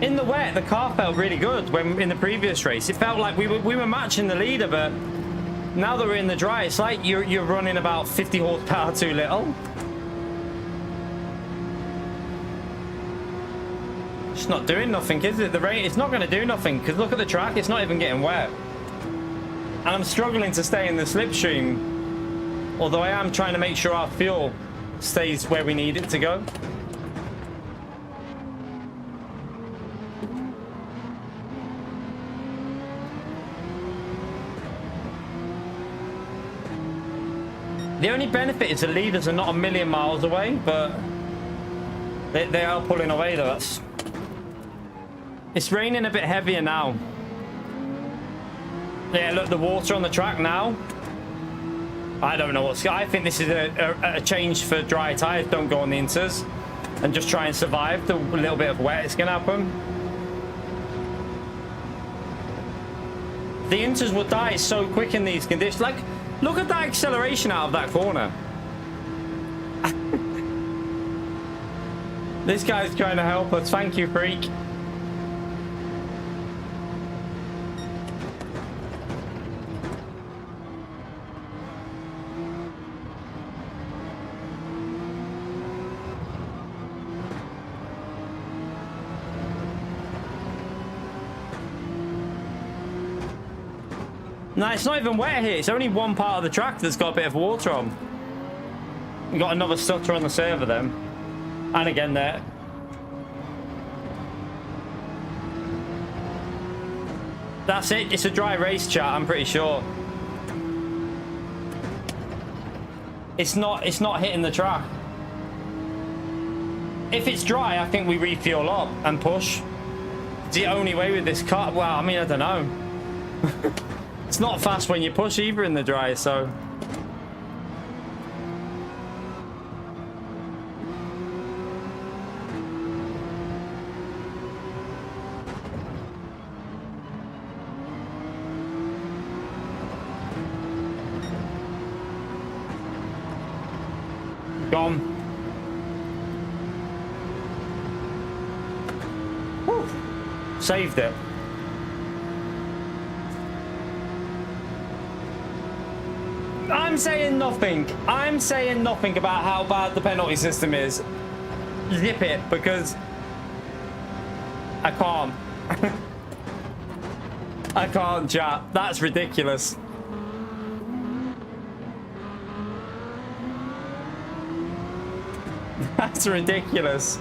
S1: In the wet, the car felt really good when in the previous race. It felt like we were matching the leader, but now that we're in the dry, it's like you're running about 50 horsepower too little. It's not doing nothing, is it? The rain, it's not going to do nothing, because look at the track, it's not even getting wet. And I'm struggling to stay in the slipstream, although I am trying to make sure our fuel stays where we need it to go. The only benefit is the leaders are not a million miles away, but they are pulling away though. It's raining a bit heavier now. Yeah, look, the water on the track now. I don't know what's... I think this is a change for dry tyres. Don't go on the inters and just try and survive the little bit of wet it's going to happen. The inters will die so quick in these conditions. Like, look at that acceleration out of that corner. This guy's trying to help us. Thank you, freak. No, it's not even wet here. It's only one part of the track that's got a bit of water on. We got another stutter on the server then. And again there. That's it. It's a dry race, chat, I'm pretty sure. It's not hitting the track. If it's dry, I think we refuel up and push. It's the only way with this car. Well, I mean, I don't know. It's not fast when you push either in the dry, so... Gone. Woo. Saved it. I'm saying nothing. I'm saying nothing about how bad the penalty system is. Zip it, because I can't. I can't, chat. That's ridiculous. That's ridiculous.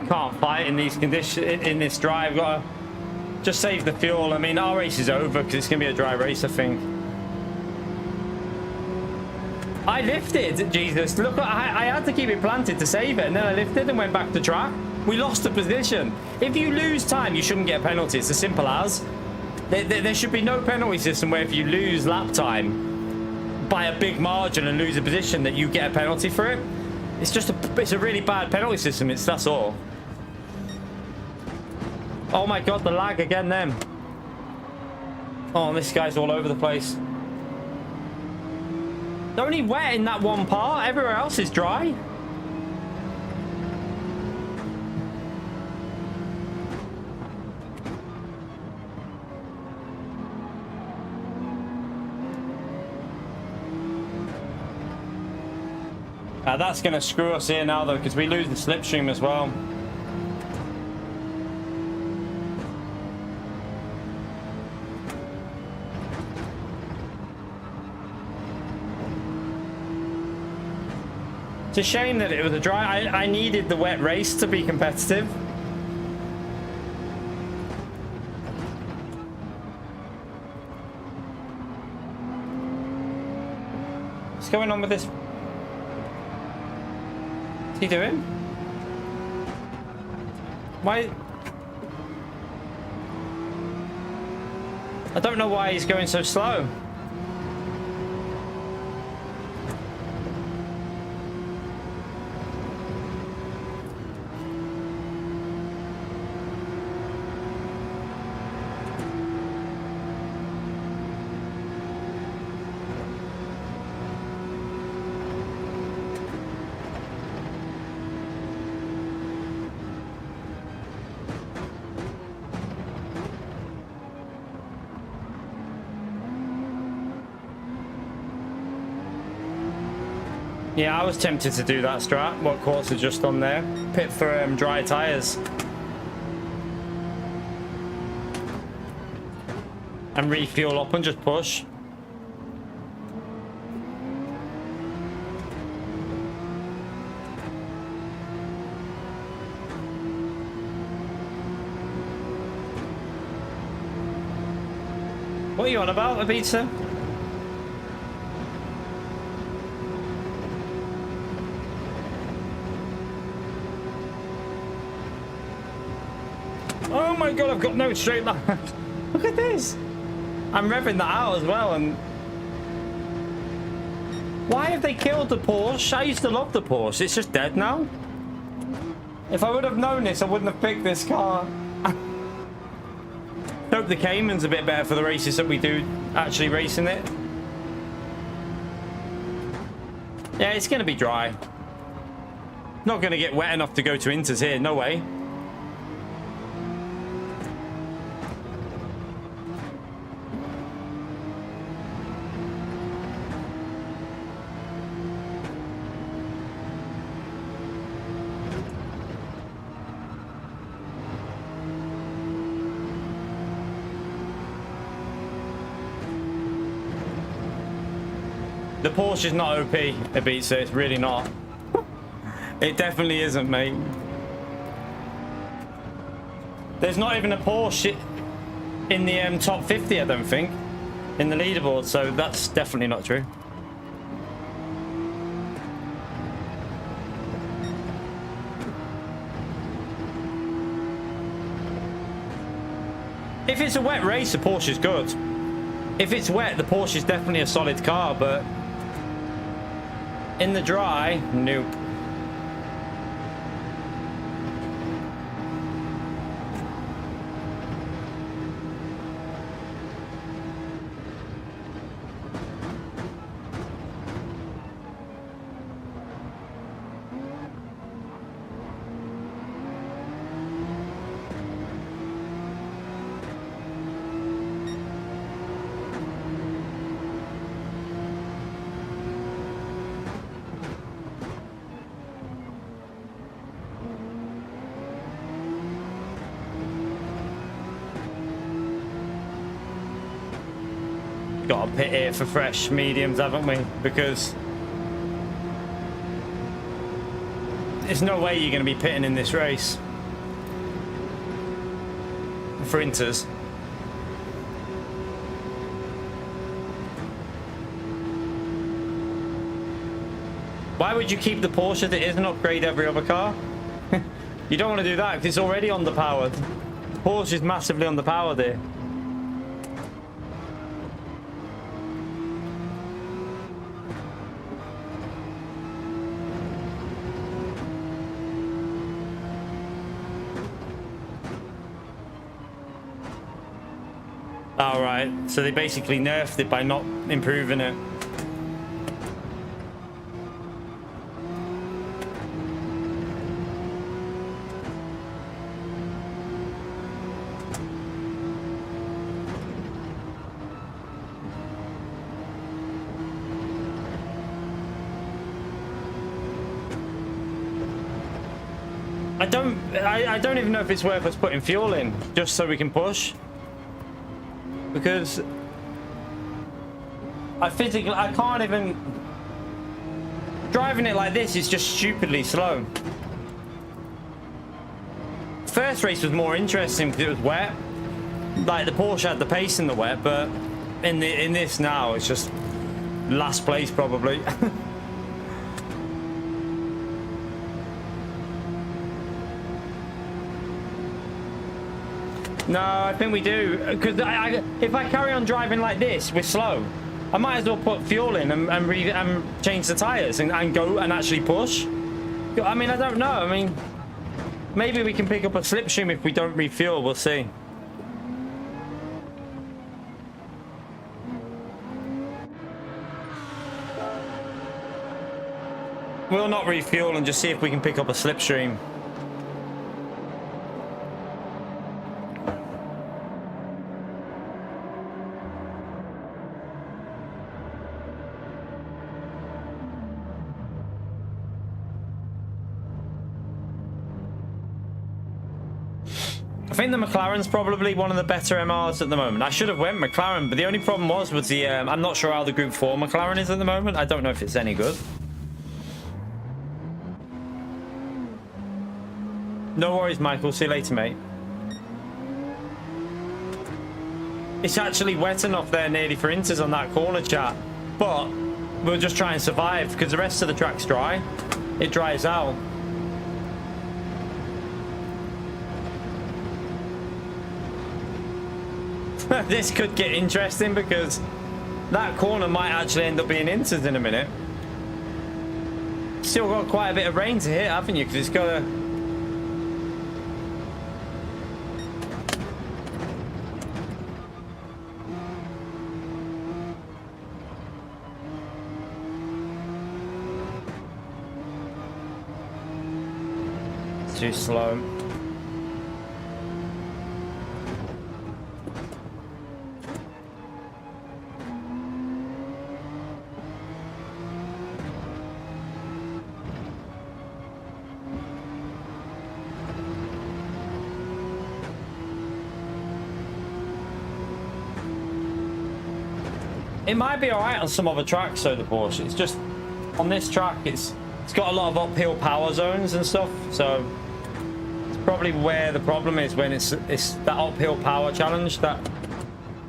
S1: Can't fight in these conditions, in this drive. Gotta just save the fuel. I mean, our race is over because it's gonna be a dry race, I think. I lifted, Jesus. Look, I had to keep it planted to save it, and then I lifted and went back to track. We lost the position. If you lose time, you shouldn't get a penalty. It's as simple as. There should be no penalty system where if you lose lap time by a big margin and lose a position that you get a penalty for it. It's just it's a really bad penalty system. That's all. Oh my god, the lag again then. Oh, this guy's all over the place. They're only wet in that one part. Everywhere else is dry. That's going to screw us here now, though, because we lose the slipstream as well. It's a shame that it was a dry. I needed the wet race to be competitive. What's going on with this? What's he doing? Why? I don't know why he's going so slow. Yeah, I was tempted to do that strat. What course is just on there? Pit for dry tyres. And refuel up and just push. What are you on about, Ibiza? Oh my god, I've got no straight line. Look at this. I'm revving that out as well, and why have they killed the Porsche? I used to love the Porsche. It's just dead now. If I would have known this, I wouldn't have picked this car. Hope the Cayman's a bit better for the races that we do actually racing it. Yeah, it's going to be dry. Not going to get wet enough to go to Inters here. No way. The Porsche is not OP, Ibiza. It's really not. It definitely isn't, mate. There's not even a Porsche in the top 50, I don't think, in the leaderboard, so that's definitely not true. If it's a wet race, the Porsche is good. If it's wet, the Porsche is definitely a solid car, but in the dry, nope. Got to pit here for fresh mediums, haven't we? Because there's no way you're going to be pitting in this race for Inters. Why would you keep the Porsche that isn't upgrade every other car? You don't want to do that because it's already underpowered. The Porsche is massively underpowered here. All right, so they basically nerfed it by not improving it. I don't even know if it's worth us putting fuel in just so we can push. Because I can't even. Driving it like this is just stupidly slow. First race was more interesting because it was wet. Like the Porsche had the pace in the wet, but in this now it's just last place probably. No, I think we do, because if I carry on driving like this, we're slow. I might as well put fuel in and change the tyres and go and actually push. I mean, I don't know. I mean, maybe we can pick up a slipstream if we don't refuel. We'll see. We'll not refuel and just see if we can pick up a slipstream. I think the McLaren's probably one of the better MRs at the moment. I should have went McLaren, but the only problem was the I'm not sure how the Group 4 McLaren is at the moment. I don't know if it's any good. No worries, Michael. See you later, mate. It's actually wet enough there nearly for inters on that corner, chat. But we'll just try and survive because the rest of the track's dry. It dries out. This could get interesting because that corner might actually end up being inters in a minute. Still got quite a bit of rain to hit, haven't you? Because it's got a... It's too slow. It might be all right on some other tracks, though, the Porsche. It's just on this track, it's got a lot of uphill power zones and stuff, so it's probably where the problem is when it's that uphill power challenge that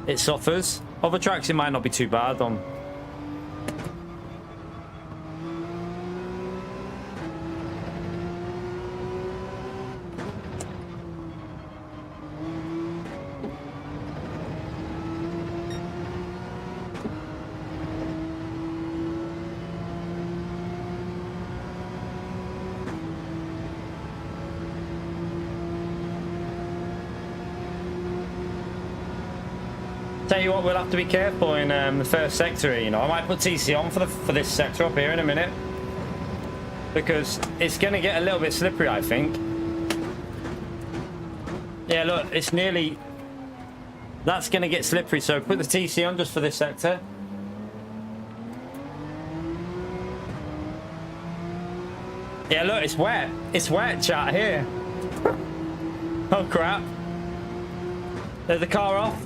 S1: it suffers. Other tracks, it might not be too bad on. Tell you what, we'll have to be careful in the first sector here, you know. I might put TC on for this sector up here in a minute because it's going to get a little bit slippery, I think. Yeah, look, it's nearly... That's going to get slippery, so put the TC on just for this sector. Yeah, look, it's wet. It's wet, chat, here. Oh, crap. There's the car off.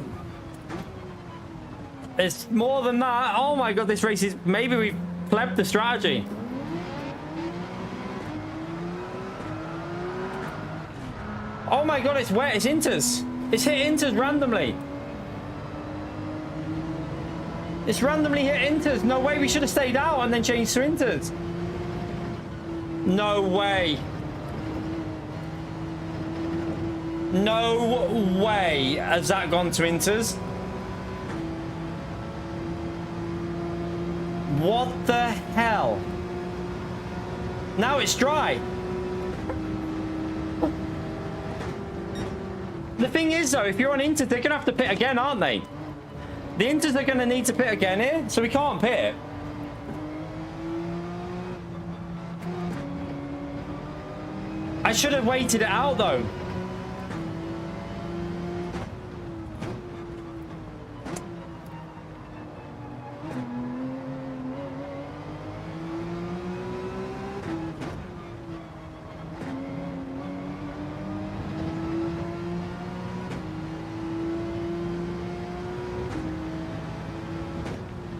S1: It's more than that. Oh my god, this race is... Maybe we've plebed the strategy. Oh my god, it's wet. It's inters. It's hit inters randomly. It's randomly hit inters. No way, we should have stayed out and then changed to inters. No way. No way has that gone to inters. What the hell? Now it's dry. The thing is though, if you're on inters, they're gonna have to pit again, aren't they? The inters are gonna need to pit again here, so we can't pit. I should have waited it out though.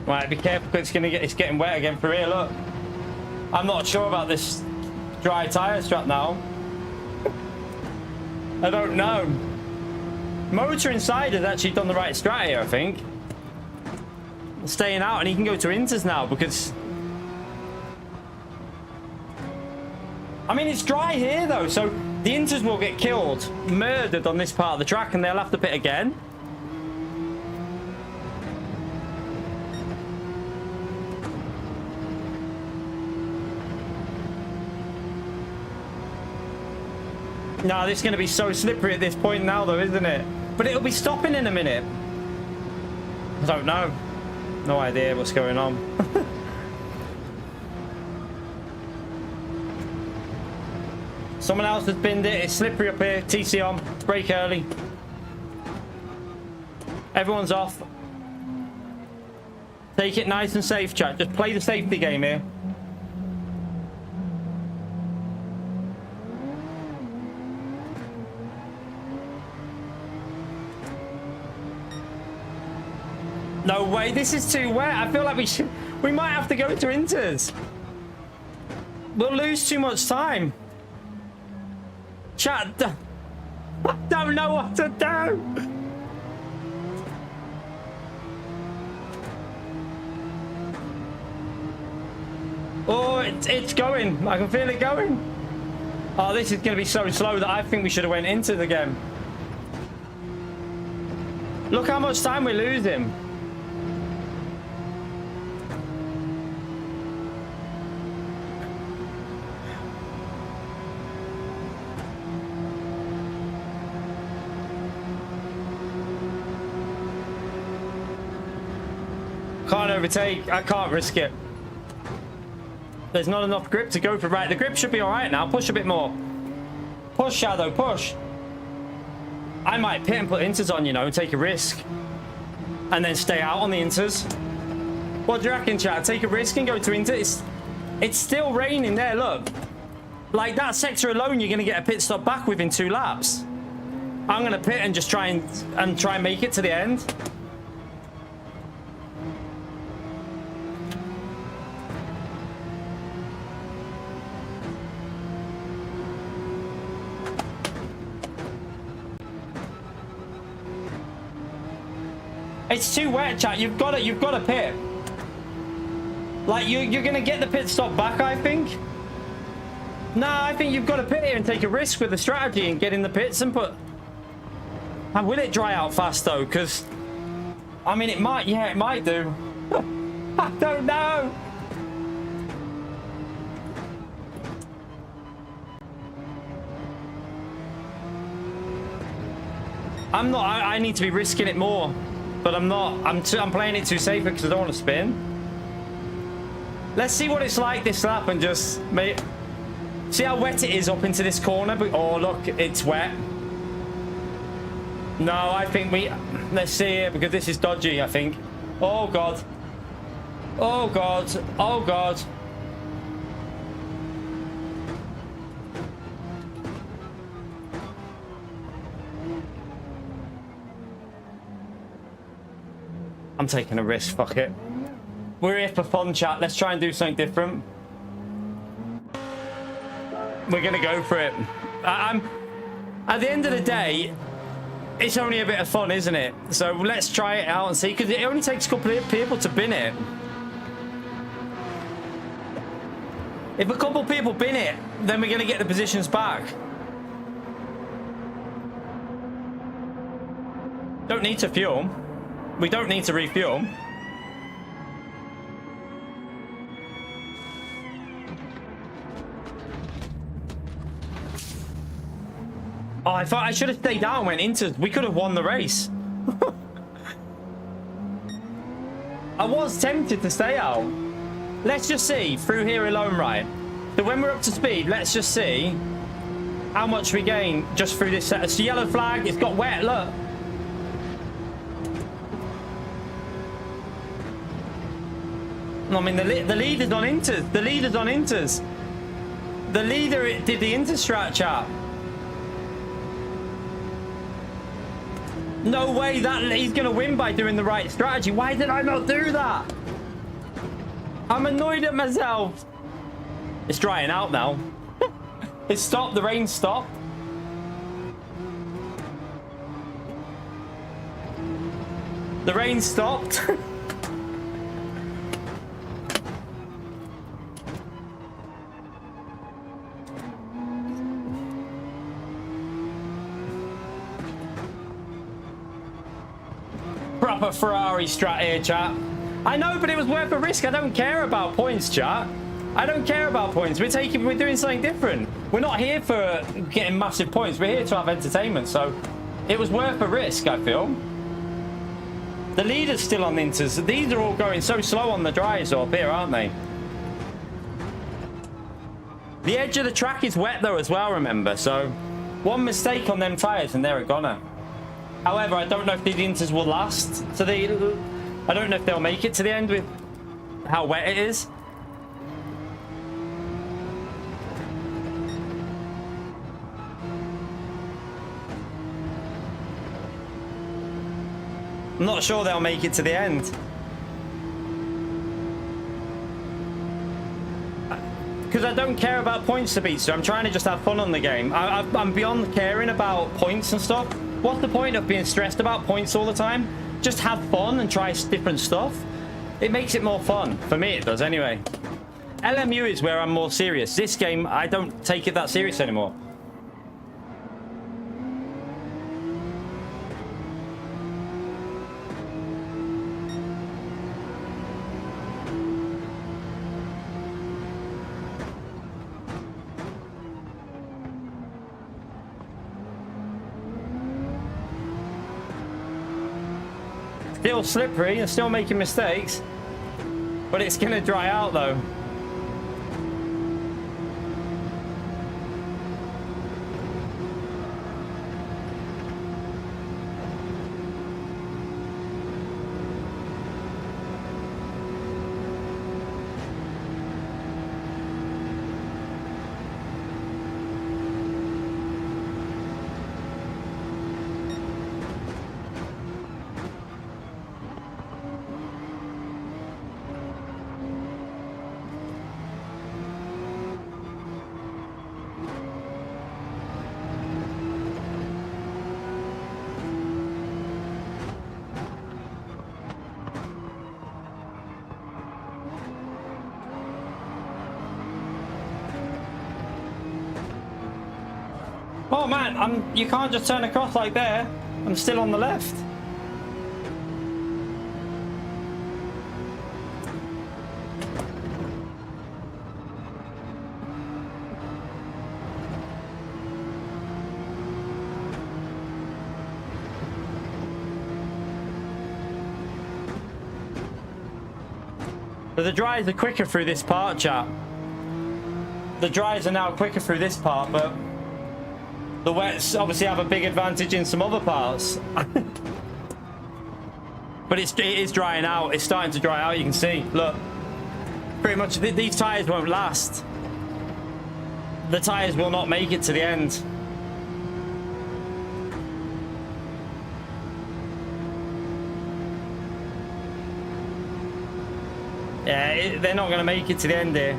S1: Right, be careful because it's getting wet again for here, look. I'm not sure about this dry tyre strap now. I don't know. Motor inside has actually done the right strat here, I think. Staying out, and he can go to inters now because... I mean, it's dry here though, so the inters will get killed, murdered on this part of the track, and they'll have to pit again. No, this is going to be so slippery at this point now, though, isn't it? But it'll be stopping in a minute. I don't know. No idea what's going on. Someone else has binned it. It's slippery up here. TC on. Brake early. Everyone's off. Take it nice and safe, chat. Just play the safety game here. No way, this is too wet. I feel like we might have to go to inters. We'll lose too much time. Chat, I don't know what to do. Oh, it's going. I can feel it going. Oh, this is going to be so slow that I think we should have went into the game. Look how much time we're losing. Can't overtake. I can't risk it. There's not enough grip to go for. Right, the grip should be all right now. Push a bit more. Push, Shadow, push. I might pit and put inters on, you know, and take a risk. And then stay out on the inters. What do you reckon, chat? Take a risk and go to inters. It's still raining there, look. Like, that sector alone, you're going to get a pit stop back within 2 laps. I'm going to pit and just try and make it to the end. It's too wet, chat. You've got to pit. Like, you're gonna get the pit stop back, I think. Nah, I think you've got to pit here and take a risk with the strategy and get in the pits and put. And will it dry out fast though? Because I mean, it might. Yeah, it might do. I don't know. I'm not. I need to be risking it more. But I'm not. I'm playing it too safe because I don't want to spin. Let's see what it's like this lap and just see how wet it is up into this corner. But oh look, it's wet. No, I think let's see here because this is dodgy. I think. Oh god. Oh god. Oh god. I'm taking a risk, fuck it. We're here for fun, chat. Let's try and do something different. We're gonna go for it. At the end of the day, it's only a bit of fun, isn't it? So let's try it out and see, because it only takes a couple of people to bin it. If a couple of people bin it, then we're gonna get the positions back. Don't need to fuel. We don't need to refuel. Oh, I thought I should have stayed out and went into. We could have won the race. I was tempted to stay out. Let's just see through here alone, right? So when we're up to speed, let's just see how much we gain just through this set. It's a yellow flag. It's got wet. Look. I mean, the leader's on inters. The leader's on inters. The leader did the inter strat, chat. No way that he's going to win by doing the right strategy. Why did I not do that? I'm annoyed at myself. It's drying out now. It stopped. The rain stopped. The rain stopped. Proper Ferrari strat here, chat. I know, but it was worth a risk. I don't care about points, chat. I don't care about points. We're doing something different. We're not here for getting massive points. We're here to have entertainment. So it was worth a risk, I feel. The leader's still on the inters. These are all going so slow on the dries up here, aren't they? The edge of the track is wet though as well, remember. So one mistake on them tyres and they're a goner. However, I don't know if the inters will last to the. I don't know if they'll make it to the end with how wet it is. I'm not sure they'll make it to the end. Because I don't care about points to beat, so I'm trying to just have fun on the game. I'm beyond caring about points and stuff. What's the point of being stressed about points all the time? Just have fun and try different stuff. It makes it more fun. For me, it does anyway. LMU is where I'm more serious. This game, I don't take it that serious anymore. Still slippery and still making mistakes, but it's gonna dry out though. Oh man, you can't just turn across like there. I'm still on the left. But the dries are quicker through this part, chat. The dries are now quicker through this part, but the wets obviously have a big advantage in some other parts. But it is drying out. It's starting to dry out, you can see. Look, pretty much these tyres won't last. The tyres will not make it to the end. Yeah, they're not going to make it to the end here.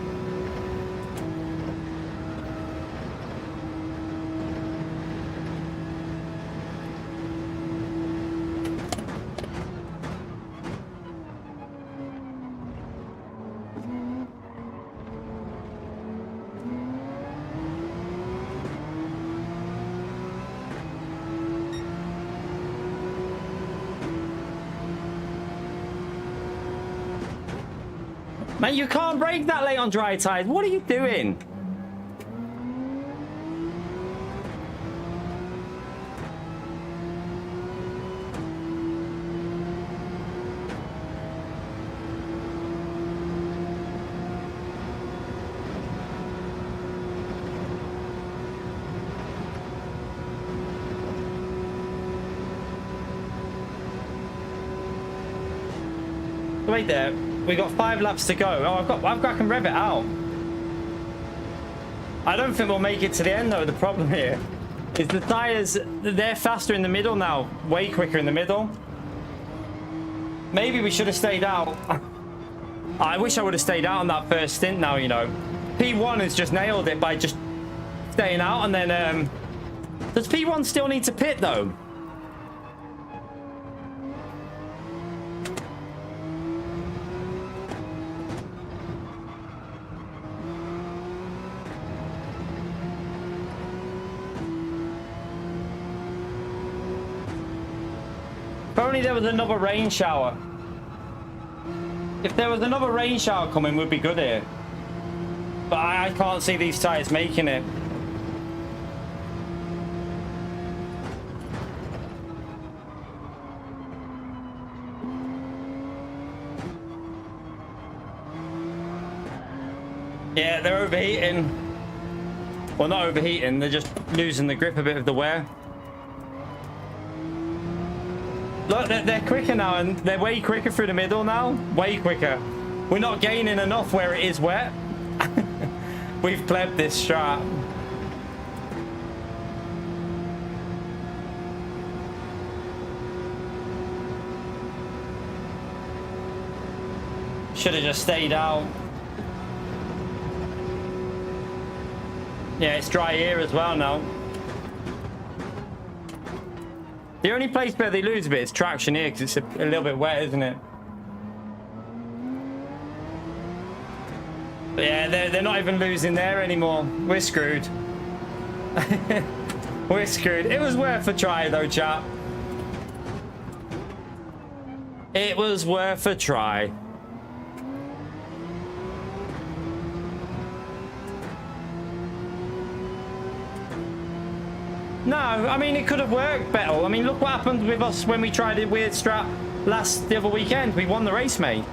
S1: Man, you can't brake that late on dry tyres. What are you doing? Wait there. We got 5 laps to go. Oh, I can rev it out. I don't think we'll make it to the end though. The problem here is the tires, they're faster in the middle now, way quicker in the middle. Maybe we should have stayed out. I wish I would have stayed out on that first stint now, you know. P1 has just nailed it by just staying out, and then does P1 still need to pit though? If only there was another rain shower. If there was another rain shower coming, we'd be good here. But I can't see these tyres making it. Yeah, they're overheating. Well, not overheating, they're just losing the grip a bit of the wear. Look, they're quicker now, and they're way quicker through the middle now. Way quicker. We're not gaining enough where it is wet. We've plebed this strat. Should have just stayed out. Yeah, it's dry here as well now. The only place where they lose a bit is traction here because it's a little bit wet, isn't it? Yeah, they're not even losing there anymore. We're screwed. We're screwed. It was worth a try though, chap. It was worth a try. No, I mean, it could have worked better. I mean, look what happened with us when we tried a weird strat the other weekend. We won the race, mate.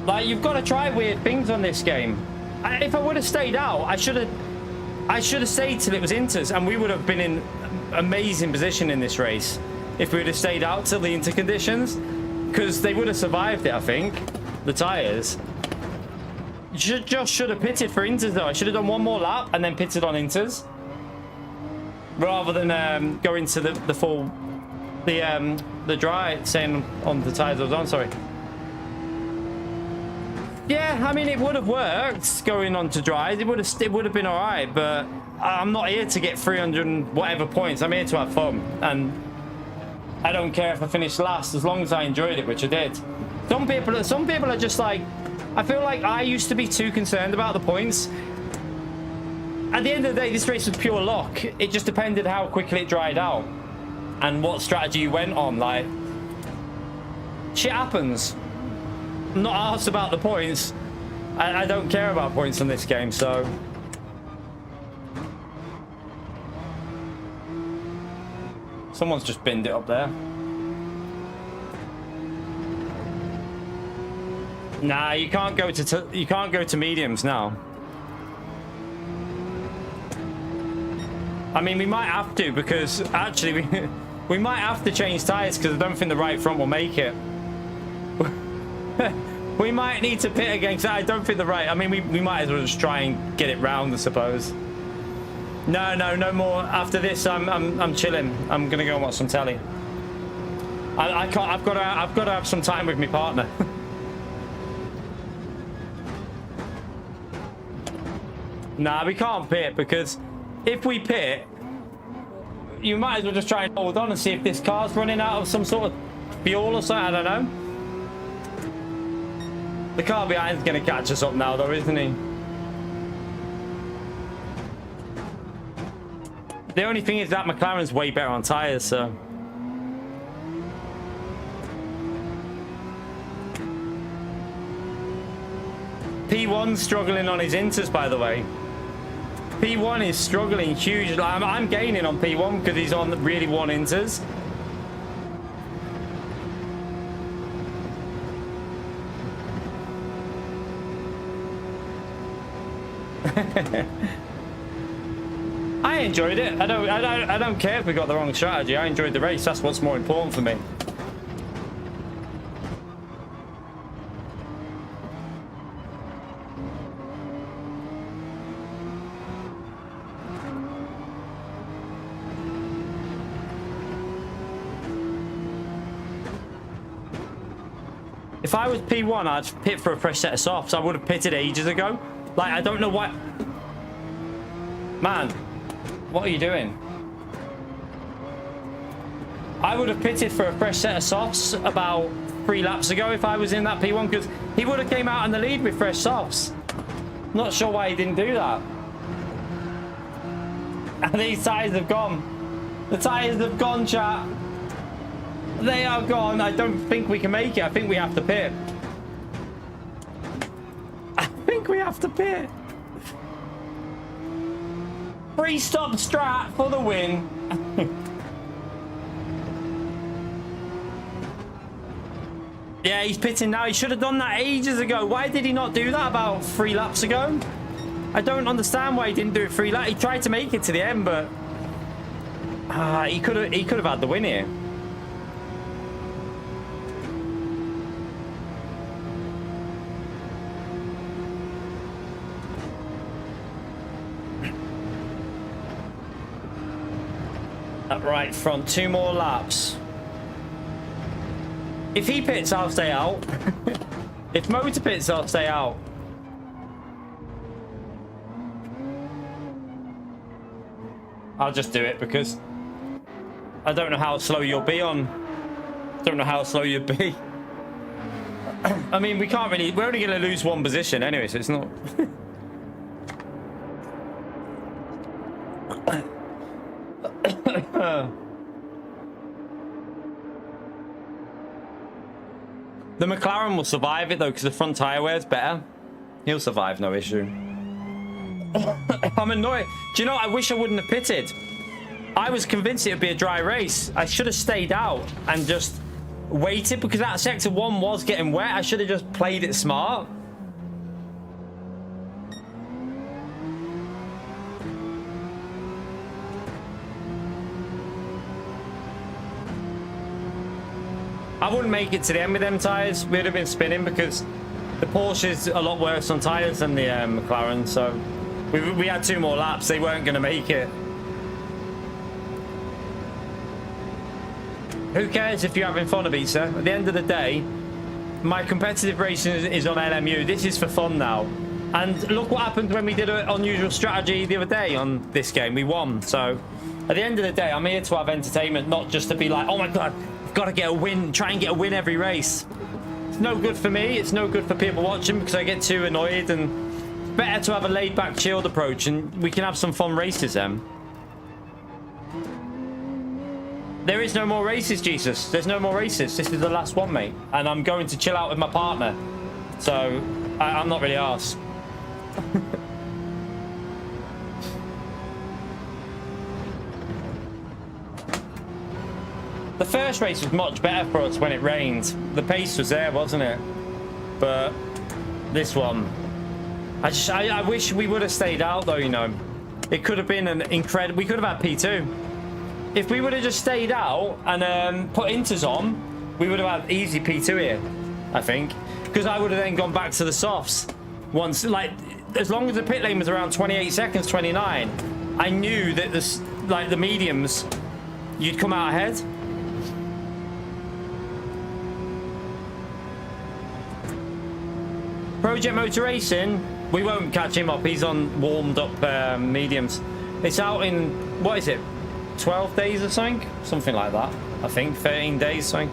S1: Like, you've got to try weird things on this game. If I would have stayed out, I should have stayed till it was inters, and we would have been in amazing position in this race if we would have stayed out till the inter conditions, because they would have survived it, I think, the tyres. Should have pitted for inters though. I should have done one more lap and then pitted on inters, rather than go into the dry, saying on the tyres I was on. Sorry. Yeah, I mean, it would have worked going on to dry. It would have been all right, but I'm not here to get 300 and whatever points. I'm here to have fun, and I don't care if I finish last as long as I enjoyed it, which I did. Some people are just like, I feel like I used to be too concerned about the points. At the end of the day, this race was pure luck. It just depended how quickly it dried out and what strategy you went on. Like, shit happens. I'm not asked about the points. I don't care about points in this game, so. Someone's just binned it up there. Nah, you can't go to mediums now. I mean, we might have to, because actually we might have to change tires, because I don't think the right front will make it. We might need to pit again, because I don't think the right. I mean, we might as well just try and get it round, I suppose. No more. After this, I'm chilling. I'm gonna go and watch some telly. I can't. I've got to have some time with my partner. Nah, we can't pit, because if we pit, you might as well just try and hold on and see if this car's running out of some sort of fuel or something. I don't know. The car behind's going to catch us up now, though, isn't he? The only thing is that McLaren's way better on tyres, so. P1's struggling on his inters, by the way. P1 is struggling huge. I'm gaining on P1 because he's on really one inters. I enjoyed it. I don't care if we got the wrong strategy. I enjoyed the race. That's what's more important for me. If I was P1, I'd pit for a fresh set of softs. I would have pitted ages ago. Like, I don't know what. Man, what are you doing? I would have pitted for a fresh set of softs about 3 laps ago if I was in that P1, because he would have came out in the lead with fresh softs. Not sure why he didn't do that. And these tyres have gone. The tyres have gone, chat. They are gone. I don't think we can make it. I think we have to pit. I think we have to pit. 3-stop strat for the win. Yeah, he's pitting now. He should have done that ages ago. Why did he not do that about 3 laps ago? I don't understand why he didn't do it 3 laps. He tried to make it to the end, but he could have had the win here. That right front, 2 more laps. If he pits, I'll stay out. If Motor pits, I'll stay out. I'll just do it because I don't know how slow you'll be on. Don't know how slow you'll be. I mean, we can't really... We're only going to lose one position anyway, so it's not... The McLaren will survive it, though, because the front tyre wear is better. He'll survive, no issue. I'm annoyed. Do you know, I wish I wouldn't have pitted. I was convinced it would be a dry race. I should have stayed out and just waited, because that sector 1 was getting wet. I should have just played it smart. I wouldn't make it to the end with them tyres. We'd have been spinning, because the Porsche is a lot worse on tyres than the McLaren. So we had 2 more laps. They weren't going to make it. Who cares if you're having fun a bit, sir? At the end of the day, my competitive racing is on LMU. This is for fun now. And look what happened when we did an unusual strategy the other day on this game. We won. So at the end of the day, I'm here to have entertainment, not just to be like, oh my God, I've got to get a win, try and get a win every race. It's no good for me. It's no good for people watching, because I get too annoyed. And it's better to have a laid back, chilled approach, and we can have some fun races then. There is no more races, Jesus. There's no more races. This is the last one, mate. And I'm going to chill out with my partner. So, I'm not really arsed. The first race was much better for us when it rained. The pace was there, wasn't it? But this one... I wish we would have stayed out, though, you know. It could have been an incredible... We could have had P2. If we would have just stayed out and put inters on, we would have had easy P2 here, I think. Because I would have then gone back to the softs. Once, like, as long as the pit lane was around 28 seconds, 29, I knew that this, like, the mediums, you'd come out ahead. Project Motor Racing, we won't catch him up. He's on warmed up mediums. It's out in, what is it? 12 days or something like that. I think 13 days something.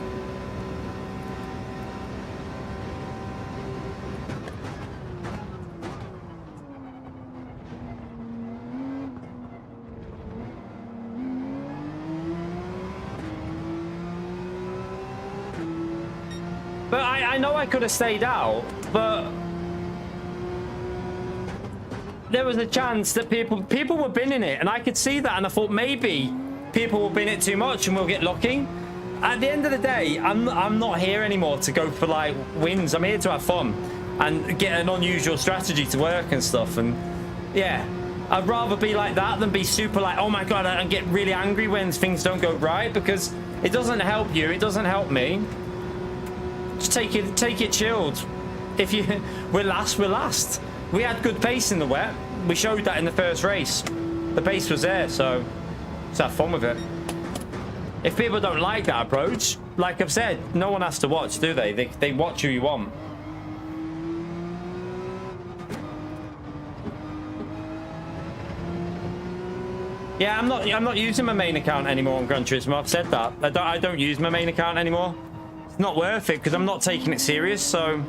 S1: But I know I could have stayed out, but there was a chance that people were binning it, and I could see that, and I thought maybe people will bin it too much and we'll get lucky. At the end of the day, I'm not here anymore to go for like wins. I'm here to have fun and get an unusual strategy to work and stuff. And yeah, I'd rather be like that than be super like, oh my God, and get really angry when things don't go right, because it doesn't help you. It doesn't help me. Just take it chilled. If we're last, we're last. We had good pace in the wet. We showed that in the first race. The pace was there, so let's have fun with it. If people don't like that approach, like I've said, no one has to watch, do they? They watch who you want. Yeah, I'm not using my main account anymore on Gran Turismo. I've said that. I don't use my main account anymore. It's not worth it because I'm not taking it serious, so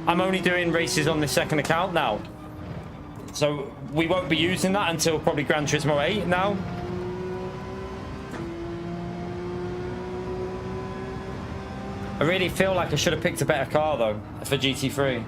S1: I'm only doing races on this second account now. So we won't be using that until probably Gran Turismo 8 now. I really feel like I should have picked a better car though for GT3.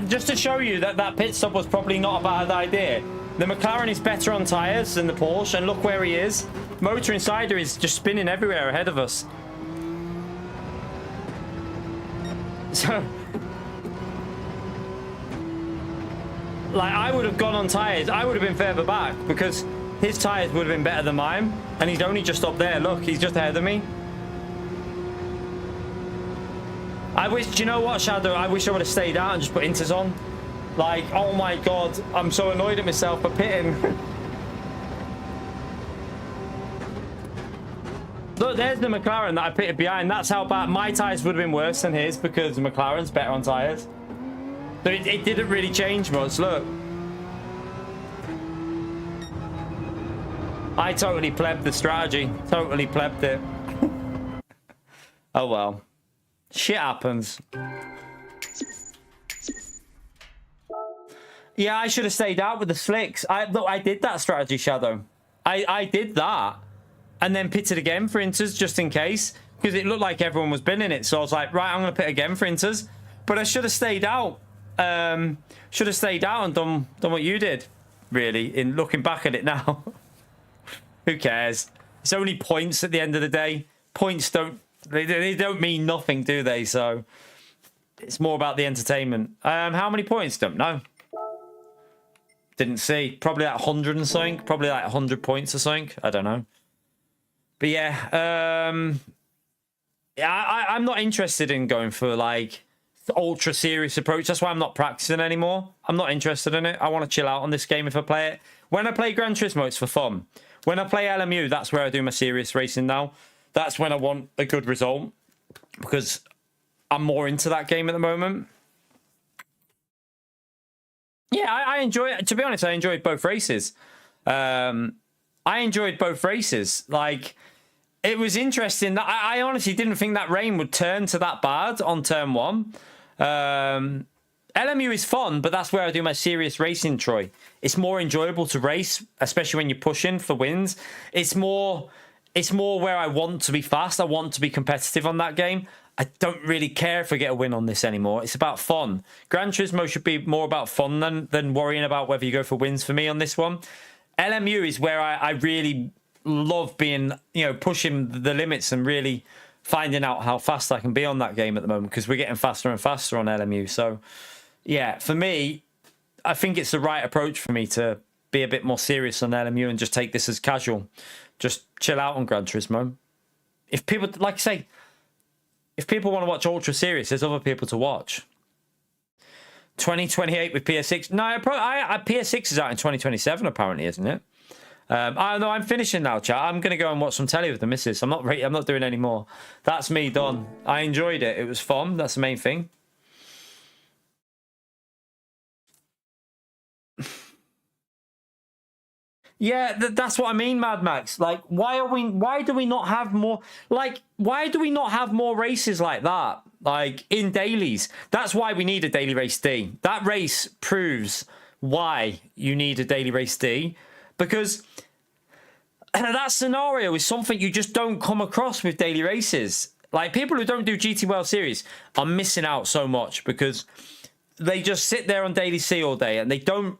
S1: Just to show you that pit stop was probably not a bad idea. The McLaren is better on tyres than the Porsche, and look where he is. Motor Insider is just spinning everywhere ahead of us. So, like, I would have gone on tyres. I would have been further back because his tyres would have been better than mine, and he's only just up there. Look, he's just ahead of me. I wish, do you know what, Shadow? I wish I would have stayed out and just put inters on. Like, oh my God, I'm so annoyed at myself for pitting. Look, there's the McLaren that I pitted behind. That's how bad my tyres would have been worse than his because the McLaren's better on tyres. So it didn't really change much. Look. I totally plebbed the strategy. Totally plebbed it. Oh well. Shit happens. Yeah, I should have stayed out with the slicks. Look, I did that strategy, Shadow. I did that. And then pitted again for inters just in case. Because it looked like everyone was binning it. So I was like, right, I'm going to pit again for inters. But I should have stayed out. Should have stayed out and done what you did. Really, in looking back at it now. Who cares? It's only points at the end of the day. Points don't mean nothing, do they? So it's more about the entertainment. How many points? Don't know. Didn't see. Probably like 100 and something. Probably like 100 points or something. I don't know. But yeah, I'm not interested in going for like the ultra serious approach. That's why I'm not practicing anymore. I'm not interested in it. I want to chill out on this game if I play it. When I play Gran Turismo, it's for fun. When I play LMU, that's where I do my serious racing now. That's when I want a good result because I'm more into that game at the moment. Yeah, I enjoy it. To be honest, I enjoyed both races. I enjoyed both races. Like, it was interesting. That I honestly didn't think that rain would turn to that bad on turn one. LMU is fun, but that's where I do my serious racing, Troy. It's more enjoyable to race, especially when you're pushing for wins. It's more where I want to be fast. I want to be competitive on that game. I don't really care if I get a win on this anymore. It's about fun. Gran Turismo should be more about fun than worrying about whether you go for wins for me on this one. LMU is where I really love being, pushing the limits and really finding out how fast I can be on that game at the moment because we're getting faster and faster on LMU. So, yeah, for me, I think it's the right approach for me to be a bit more serious on LMU and just take this as casual. Just chill out on Gran Turismo. If people, like I say, if people want to watch Ultra Serious, there's other people to watch. 2028 with PS6. No, PS6 is out in 2027, apparently, isn't it? I know I'm finishing now, chat. I'm going to go and watch some telly with the missus. I'm not doing any more. That's me done. I enjoyed it. It was fun. That's the main thing. Yeah, that's what I mean, Mad Max. Like, why do we not have more races like that? Like, in dailies. That's why we need a daily race D. That race proves why you need a daily race D. Because that scenario is something you just don't come across with daily races. Like, people who don't do GT World Series are missing out so much because they just sit there on daily C all day and they don't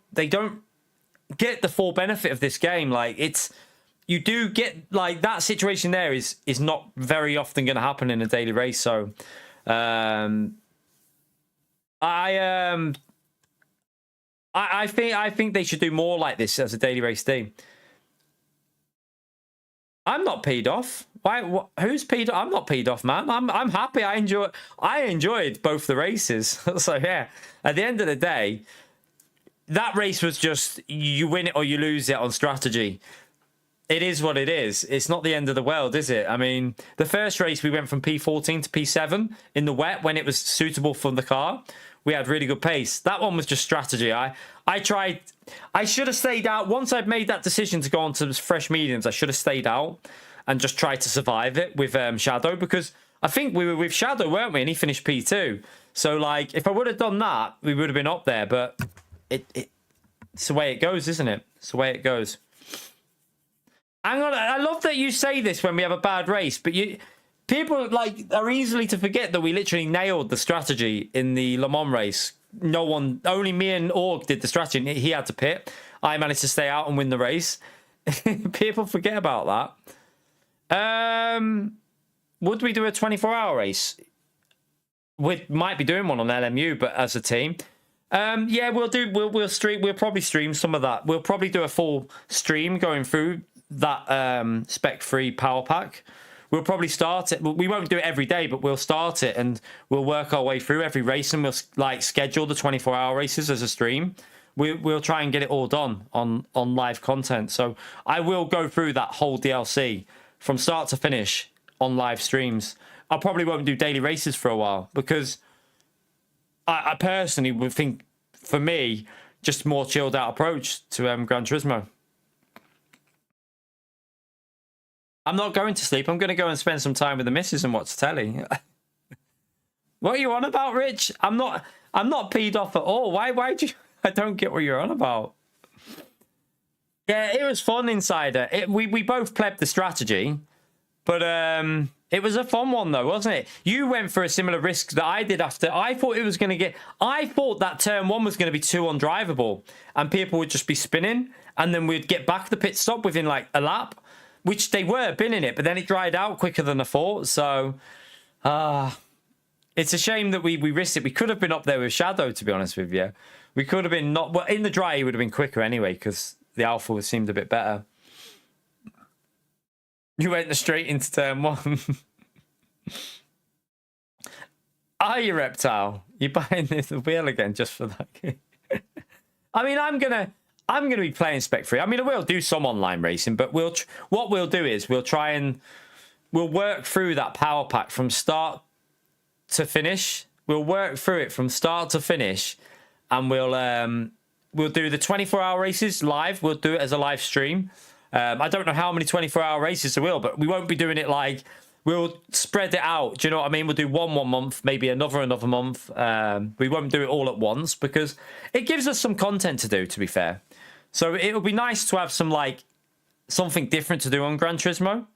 S1: get the full benefit of this game. Like, you do get, like, that situation there is not very often going to happen in a daily race. So I think they should do more like this as a daily race team. I'm not peed off. Why? Who's peed off? I'm not peed off, man. I'm happy. I enjoyed both the races. So yeah, at the end of the day, that race was just you win it or you lose it on strategy. It is what it is. It's not the end of the world, is it? I mean, the first race we went from P14 to P7 in the wet when it was suitable for the car. We had really good pace. That one was just strategy. I should have stayed out. Once I'd made that decision to go on to fresh mediums, I should have stayed out and just tried to survive it with Shadow, because I think we were with Shadow, weren't we? And he finished P2. So, like, if I would have done that, we would have been up there. But it's the way it goes, isn't it? It's the way it goes. Hang on, I love that you say this when we have a bad race, but people like are easily to forget that we literally nailed the strategy in the Le Mans race. No one, only me and Org did the strategy. He had to pit. I managed to stay out and win the race. People forget about that. Would we do a 24-hour race? We might be doing one on LMU, but as a team. Yeah, we'll stream. We'll probably stream some of that. We'll probably do a full stream going through that spec-free power pack. We'll probably start it. We won't do it every day, but we'll start it and we'll work our way through every race, and we'll like schedule the 24-hour races as a stream. We'll try and get it all done on live content. So I will go through that whole DLC from start to finish on live streams. I probably won't do daily races for a while because I personally would think, for me, just more chilled out approach to Gran Turismo. I'm not going to sleep. I'm going to go and spend some time with the missus and watch telly. What are you on about, Rich? I'm not peed off at all. Why do you... I don't get what you're on about. Yeah, it was fun, Insider. We both pled the strategy, but it was a fun one though, wasn't it? You went for a similar risk that I did after. I thought it was going to get... I thought that turn one was going to be too undrivable and people would just be spinning and then we'd get back the pit stop within like a lap, which they were binning it, but then it dried out quicker than I thought. So, it's a shame that we risked it. We could have been up there with Shadow, to be honest with you. We could have been not... Well, in the dry, he would have been quicker anyway, because the Alpha seemed a bit better. You went straight into turn one. Are you, Reptile? You're buying this wheel again just for that? I mean, I'm gonna be playing spec free. I mean, I will do some online racing, but what we'll do is we'll work through that power pack from start to finish. We'll work through it from start to finish, and we'll do the 24-hour races live. We'll do it as a live stream. I don't know how many 24-hour races there will, but we won't be doing it like... We'll spread it out. Do you know what I mean? We'll do one month, maybe another month. We won't do it all at once because it gives us some content to do, to be fair. So it'll be nice to have some, like, something different to do on Gran Turismo.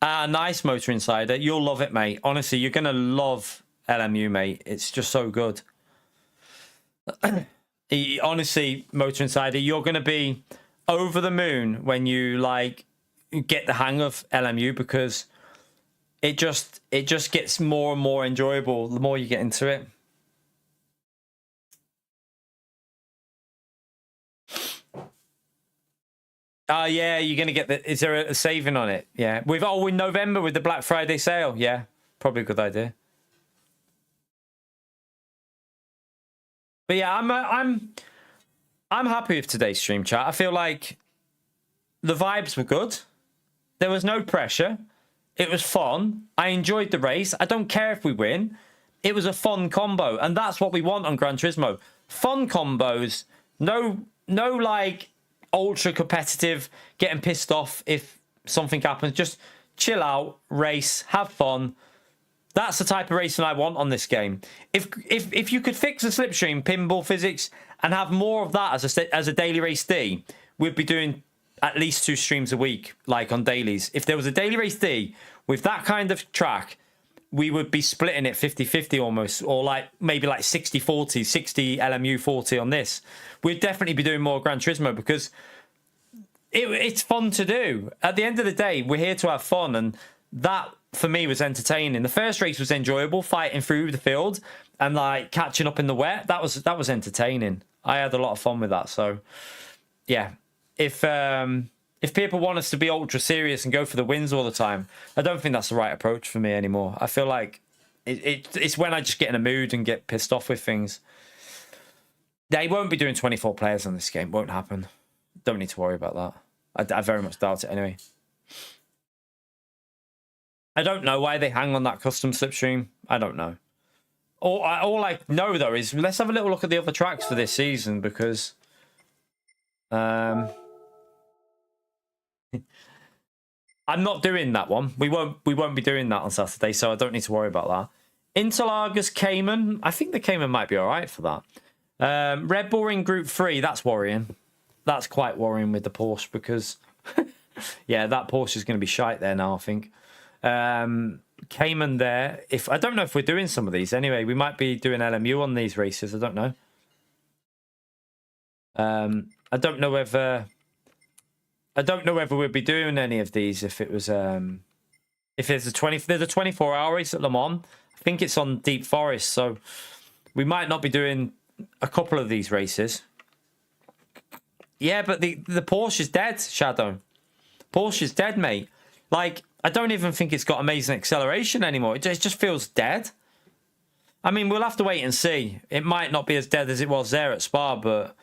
S1: Nice, Motor Insider. You'll love it, mate. Honestly, you're going to love LMU, mate. It's just so good. Honestly, Motor Insider, you're going to be over the moon when you, like, get the hang of LMU because it just gets more and more enjoyable the more you get into it. Yeah, you're going to get the... Is there a saving on it? Yeah. In November with the Black Friday sale. Yeah, probably a good idea. But yeah, I'm happy with today's stream chat. I feel like the vibes were good. There was no pressure. It was fun. I enjoyed the race. I don't care if we win. It was a fun combo, and that's what we want on Gran Turismo. Fun combos. No like ultra competitive, getting pissed off if something happens. Just chill out, race, have fun. That's the type of racing I want on this game. If you could fix the slipstream pinball physics and have more of that as a daily race D, we'd be doing at least 2 streams a week, like on dailies. If there was a daily race D with that kind of track, we would be splitting it 50-50 almost, or like maybe like 60-40, 60 LMU 40 on this. We'd definitely be doing more Gran Turismo because it's fun to do. At the end of the day, we're here to have fun, and that for me was entertaining. The first race was enjoyable, fighting through the field and like catching up in the wet. That was entertaining. I had a lot of fun with that. So yeah, if people want us to be ultra serious and go for the wins all the time, I don't think that's the right approach for me anymore. I feel like it's when I just get in a mood and get pissed off with things. They won't be doing 24 players on this game. Won't happen. Don't need to worry about that. I very much doubt it anyway. I don't know why they hang on that custom slipstream. I don't know. All I know, though, is let's have a little look at the other tracks for this season because... I'm not doing that one. We won't be doing that on Saturday, so I don't need to worry about that. Interlagos Cayman. I think the Cayman might be all right for that. Red Bull in Group 3. That's worrying. That's quite worrying with the Porsche because... yeah, that Porsche is going to be shite there now, I think. Cayman there. I don't know if we're doing some of these anyway. We might be doing LMU on these races. I don't know. I don't know whether we'd be doing any of these if it was if there's a 24-hour race at Le Mans. I think it's on Deep Forest, so we might not be doing a couple of these races. Yeah, but the Porsche is dead, Shadow. Porsche is dead, mate. Like, I don't even think it's got amazing acceleration anymore. It just feels dead. I mean, we'll have to wait and see. It might not be as dead as it was there at Spa, but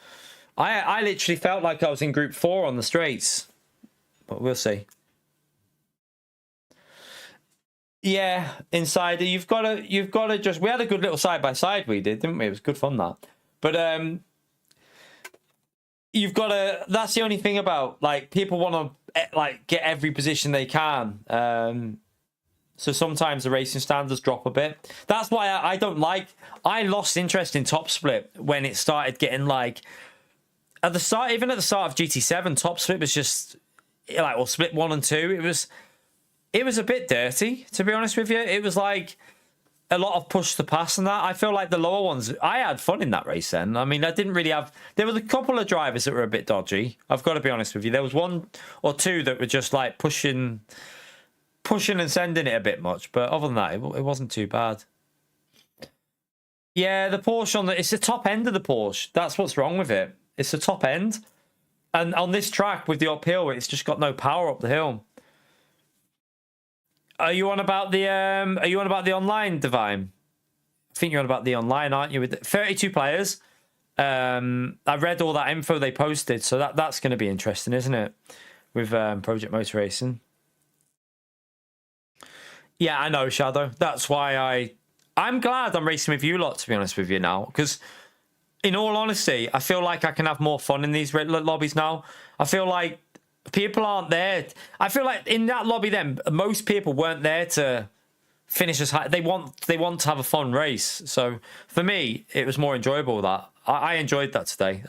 S1: I literally felt like I was in Group 4 on the straights. But we'll see. Yeah, Insider, you've got to just. We had a good little side by side. We did, didn't we? It was good fun that. But you've got to. That's the only thing about like people want to like get every position they can. So sometimes the racing standards drop a bit. That's why I don't like. I lost interest in Top Split when it started getting like at the start. Even at the start of GT7, Top Split was just like, well, Split 1 and 2. It was a bit dirty, to be honest with you. It was like a lot of push to pass and that. I feel like the lower ones, I had fun in that race then. I mean, I didn't really have... There was a couple of drivers that were a bit dodgy. I've got to be honest with you. There was one or two that were just like pushing and sending it a bit much. But other than that, it wasn't too bad. Yeah, the Porsche it's the top end of the Porsche. That's what's wrong with it. It's the top end. And on this track with the uphill, it's just got no power up the hill. Are you on about the online, Divine? I think you're on about the online, aren't you? With 32 players. I read all that info they posted, so that's going to be interesting, isn't it? With Project Motor Racing. Yeah, I know, Shadow. That's why I'm glad I'm racing with you lot, to be honest with you now, because in all honesty, I feel like I can have more fun in these lobbies now. I feel like people aren't there. I feel like in that lobby then, most people weren't there to finish as high. They want to have a fun race. So for me, it was more enjoyable that. I enjoyed that today.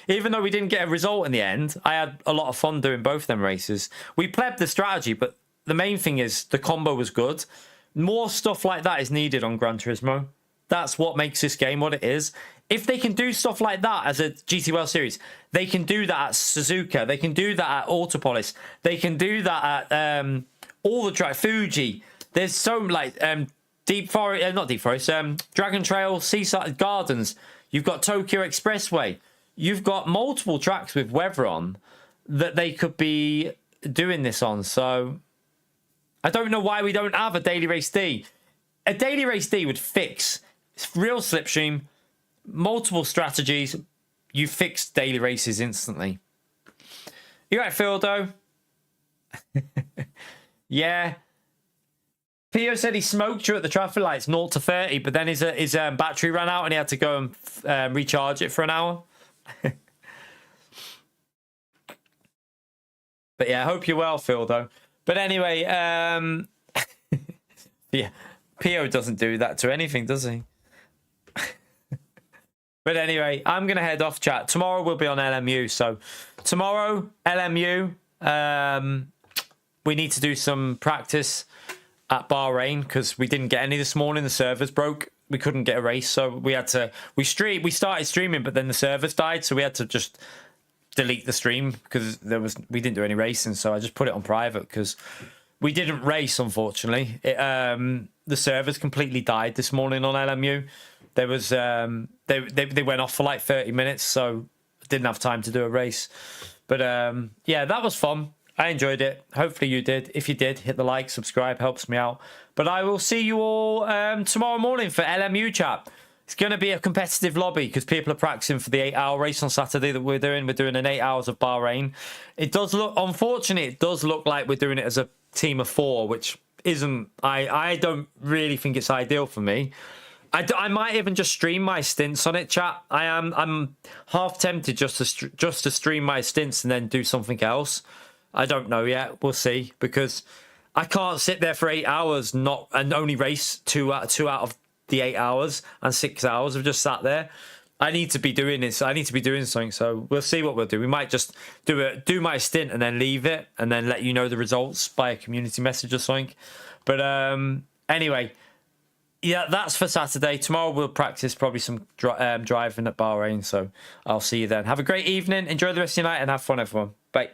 S1: Even though we didn't get a result in the end, I had a lot of fun doing both them races. We plebbed the strategy, but the main thing is the combo was good. More stuff like that is needed on Gran Turismo. That's what makes this game what it is. If they can do stuff like that as a GTWS series, they can do that at Suzuka. They can do that at Autopolis. They can do that at all the track. Fuji. There's so like Deep Forest, not Deep Forest. Dragon Trail, Seaside Gardens. You've got Tokyo Expressway. You've got multiple tracks with weather on that they could be doing this on. So I don't know why we don't have a Daily Race D. A Daily Race D would fix real slipstream, multiple strategies. You fix daily races instantly. You right, Phildo? Yeah. Pio said he smoked you at the traffic lights, 0 to 30, but then his battery ran out and he had to go and recharge it for an hour. But yeah, I hope you're well, Phildo. But anyway, yeah, Pio doesn't do that to anything, does he? But anyway, I'm going to head off, chat. Tomorrow we'll be on LMU. So tomorrow, LMU, we need to do some practice at Bahrain because we didn't get any this morning. The servers broke. We couldn't get a race. So we had to, we started streaming, but then the servers died. So we had to just delete the stream because we didn't do any racing. So I just put it on private because we didn't race, unfortunately. The servers completely died this morning on LMU. There was they went off for like 30 minutes, so didn't have time to do a race. But yeah, that was fun. I enjoyed it. Hopefully you did. If you did, hit the like, subscribe, helps me out. But I will see you all tomorrow morning for LMU chat. It's going to be a competitive lobby because people are practicing for the 8-hour race on Saturday that we're doing. We're doing an 8 hours of Bahrain. It does look, unfortunately, it does look like we're doing it as a team of 4, which isn't. I don't really think it's ideal for me. I might even just stream my stints on it, chat. I'm half tempted just to stream my stints and then do something else. I don't know yet. We'll see, because I can't sit there for 8 hours and only race two out of the 8 hours, and 6 hours of just sat there. I need to be doing this. I need to be doing something. So we'll see what we'll do. We might just do my stint and then leave it and then let you know the results by a community message or something. But anyway. Yeah, that's for Saturday. Tomorrow we'll practice probably some driving at Bahrain. So I'll see you then. Have a great evening. Enjoy the rest of your night and have fun, everyone. Bye.